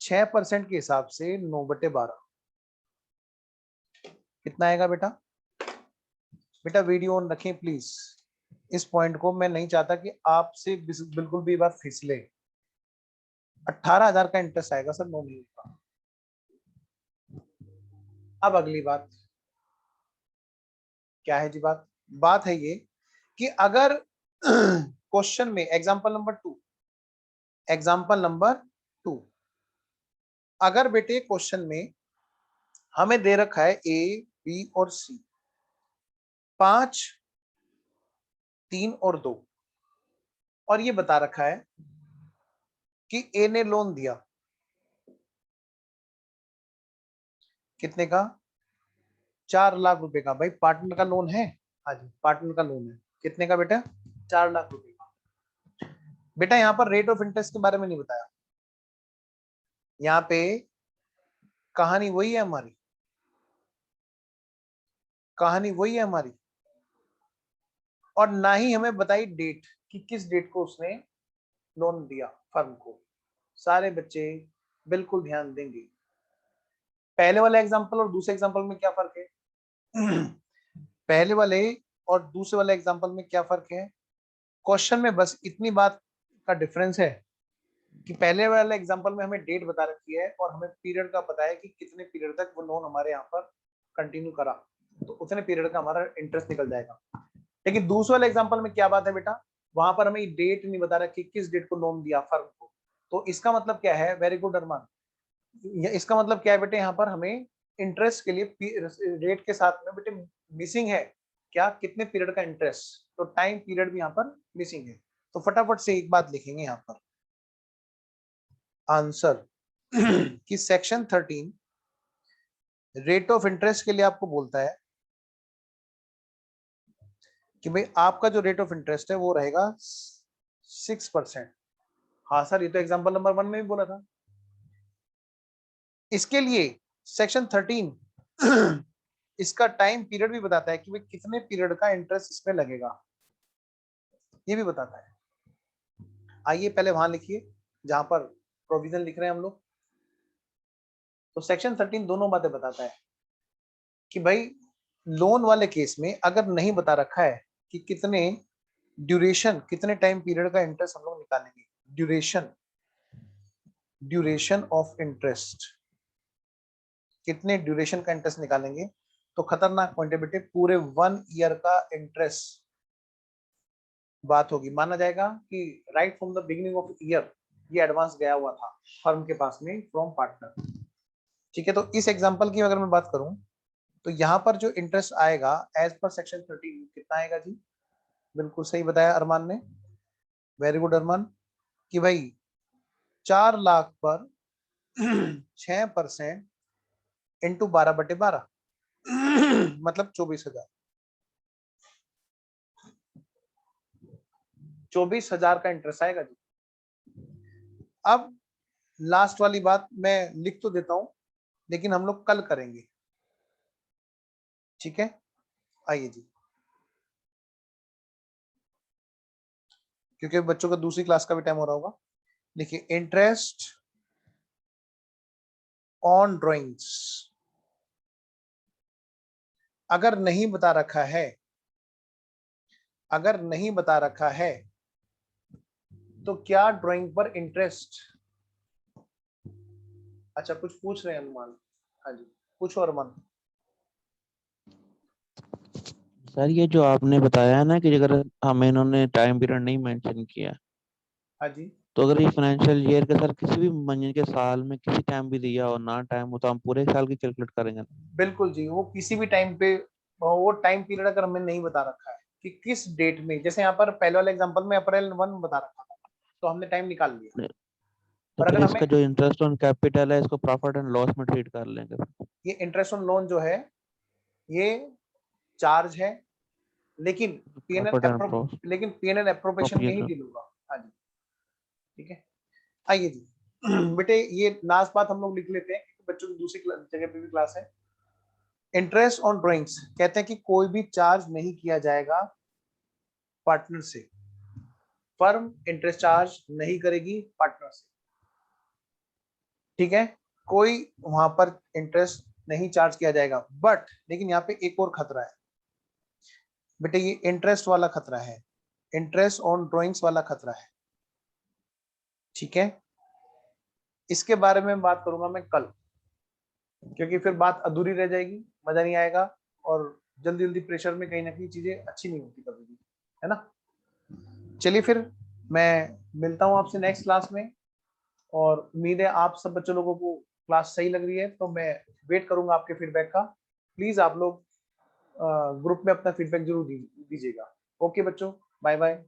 [SPEAKER 1] 6% के हिसाब से 9/12 कितना आएगा बेटा। बेटा वीडियो ऑन रखें प्लीज, इस पॉइंट को मैं नहीं चाहता कि आपसे बिल्कुल भी बात फिसले। 18,000 का इंटरेस्ट आएगा सर 9 महीने का। अब अगली बात क्या है जी? बात है ये कि अगर क्वेश्चन में एग्जांपल नंबर 2 अगर बेटे क्वेश्चन में हमें दे रखा है ए, बी और सी, 5, 3 और 2, और ये बता रखा है कि ए ने लोन दिया कितने का? 4 लाख रुपए का। भाई पार्टनर का लोन है? हाँ जी, पार्टनर का लोन है। कितने का बेटा? 4 लाख रुपए का। बेटा यहाँ पर रेट ऑफ इंटरेस्ट के बारे में नहीं बताया। यहाँ पे कहानी वही है हमारी, और ना ही हमें बताई डेट कि किस डेट को उसने लोन दिया फर्म को। सारे बच्चे बिल्कुल ध्यान देंगे। पहले वाले एग्जांपल और दूसरे एग्जांपल में क्या फर्क है? पहले वाले और दूसरे वाले एग्जांपल में क्या फर्क है? क्वेश्चन में बस इतनी बात का डिफरेंस है कि पहले वाले एग्जांपल में हमें डेट बता रखी है और हमें पीरियड का पता है कि कितने पीरियड तक वो लोन हमारे यहाँ पर कंटिन्यू करा, तो उतने पीरियड का हमारा इंटरेस्ट निकल जाएगा। लेकिन दूसरे वाले एग्जांपल में क्या बात है बेटा? वहां पर हमें डेट नहीं बता रखी किस डेट को लोन दिया फर्म को। तो इसका मतलब क्या है? वेरी गुड अरमान। इसका मतलब क्या है बेटे? यहाँ पर हमें इंटरेस्ट के लिए रेट के साथ में बेटे मिसिंग है क्या? कितने पीरियड का इंटरेस्ट, तो टाइम पीरियड भी यहाँ पर मिसिंग है। तो फटाफट से एक बात लिखेंगे यहाँ पर आंसर कि सेक्शन 13 रेट ऑफ इंटरेस्ट के लिए आपको बोलता है कि भाई आपका जो रेट ऑफ इंटरेस्ट है वो रहेगा 6%। हाँ सर, ये तो एग्जांपल नंबर 1 में भी बोला था। इसके लिए सेक्शन 13 इसका टाइम पीरियड भी बताता है कि भाई कितने पीरियड का इंटरेस्ट इसमें लगेगा, ये भी बताता है। आइए पहले वहां लिखिए जहां पर प्रोविजन लिख रहे हैं हम लोग। तो सेक्शन 13 दोनों बातें बताता है कि भाई लोन वाले केस में अगर नहीं बता रखा है कि कितने ड्यूरेशन, कितने टाइम पीरियड का इंटरेस्ट हम लोग निकालेंगे, ड्यूरेशन ऑफ इंटरेस्ट, कितने ड्यूरेशन का इंटरेस्ट निकालेंगे, तो खतरनाक पॉइंट है बेटे, पूरे 1 ईयर का इंटरेस्ट बात होगी। माना जाएगा कि right from the beginning of year ये एडवांस गया हुआ था फर्म के पास में फ्रॉम पार्टनर। ठीक है, तो इस एग्जांपल की अगर मैं बात करूं तो यहाँ पर जो इंटरेस्ट आएगा एज पर सेक्शन 13 कितना आएगा जी? बिल्कुल सही बताया अरमान ने, वेरी गुड अरमान, कि भाई 4 लाख पर 6% इंटू 12/12 मतलब 24,000। 24,000 का इंटरेस्ट आएगा जी। अब लास्ट वाली बात मैं लिख तो देता हूं लेकिन हम लोग कल करेंगे, ठीक है? आइए जी, क्योंकि बच्चों का दूसरी क्लास का भी टाइम हो रहा होगा। देखिए, इंटरेस्ट ऑन ड्राइंग्स अगर नहीं बता रखा है, तो क्या ड्राइंग पर इंटरेस्ट? अच्छा, कुछ पूछ रहे हैं अनुमान? हाँ जी, पूछो अरमान।
[SPEAKER 3] सर ये जो आपने बताया है ना कि अगर हमें इन्होंने टाइम पीरियड नहीं मेंशन किया,
[SPEAKER 1] हाँ जी,
[SPEAKER 3] तो अगर ये फाइनेंशियल ईयर के सर किसी भी महीने के साल में किसी टाइम भी दिया हो ना टाइम हो, तो हम पूरे साल की कैलकुलेट करेंगे।
[SPEAKER 1] बिल्कुल जी, वो किसी भी टाइम पे, वो टाइम पीरियड अगर हमें नहीं बता रखा है कि किस डेट में, जैसे यहाँ पर पहले वाले एग्जांपल में अप्रैल 1 बता रखा था तो हमने टाइम निकाल लिया।
[SPEAKER 3] तो
[SPEAKER 1] और
[SPEAKER 3] फिर
[SPEAKER 1] अगर हमें
[SPEAKER 3] इसका जो इंटरेस्ट ऑन कैपिटल है इसको प्रॉफिट एंड लॉस में ट्रीट कर लेंगे।
[SPEAKER 1] ये इंटरेस्ट ऑन लोन जो है ये चार्ज है, लेकिन
[SPEAKER 3] profit and loss
[SPEAKER 1] PNL appropriation में ही
[SPEAKER 3] प्रॉफिट।
[SPEAKER 1] डील होगा। हाँ जी, ठीक है। आइए जी बेटे, ये लास्ट बात हम लोग लिख लेते हैं क्योंकि बच्चों की दूसरी जगह पे भी क्लास है। इंटरेस्ट ऑन ड्राइंग्स कहते हैं कि कोई भी चार्ज नहीं किया जाएगा पार्टनर से, फर्म इंटरेस्ट चार्ज नहीं करेगी पार्टनर से, ठीक है? कोई वहां पर इंटरेस्ट नहीं चार्ज किया जाएगा। बट लेकिन यहाँ पे एक और खतरा है बेटे, ये इंटरेस्ट वाला खतरा है, इंटरेस्ट ऑन ड्राइंग्स वाला खतरा है, ठीक है? इसके बारे में बात करूंगा मैं कल, क्योंकि फिर बात अधूरी रह जाएगी, मजा नहीं आएगा, और जल्दी जल्दी प्रेशर में कहीं ना कहीं चीजें अच्छी नहीं होती कभी भी, है ना। चलिए फिर मैं मिलता हूँ आपसे नेक्स्ट क्लास में, और उम्मीद है आप सब बच्चों लोगों को क्लास सही लग रही है, तो मैं वेट करूंगा आपके फीडबैक का। प्लीज आप लोग ग्रुप में अपना फीडबैक जरूर दीजिएगा। ओके बच्चों, बाय बाय।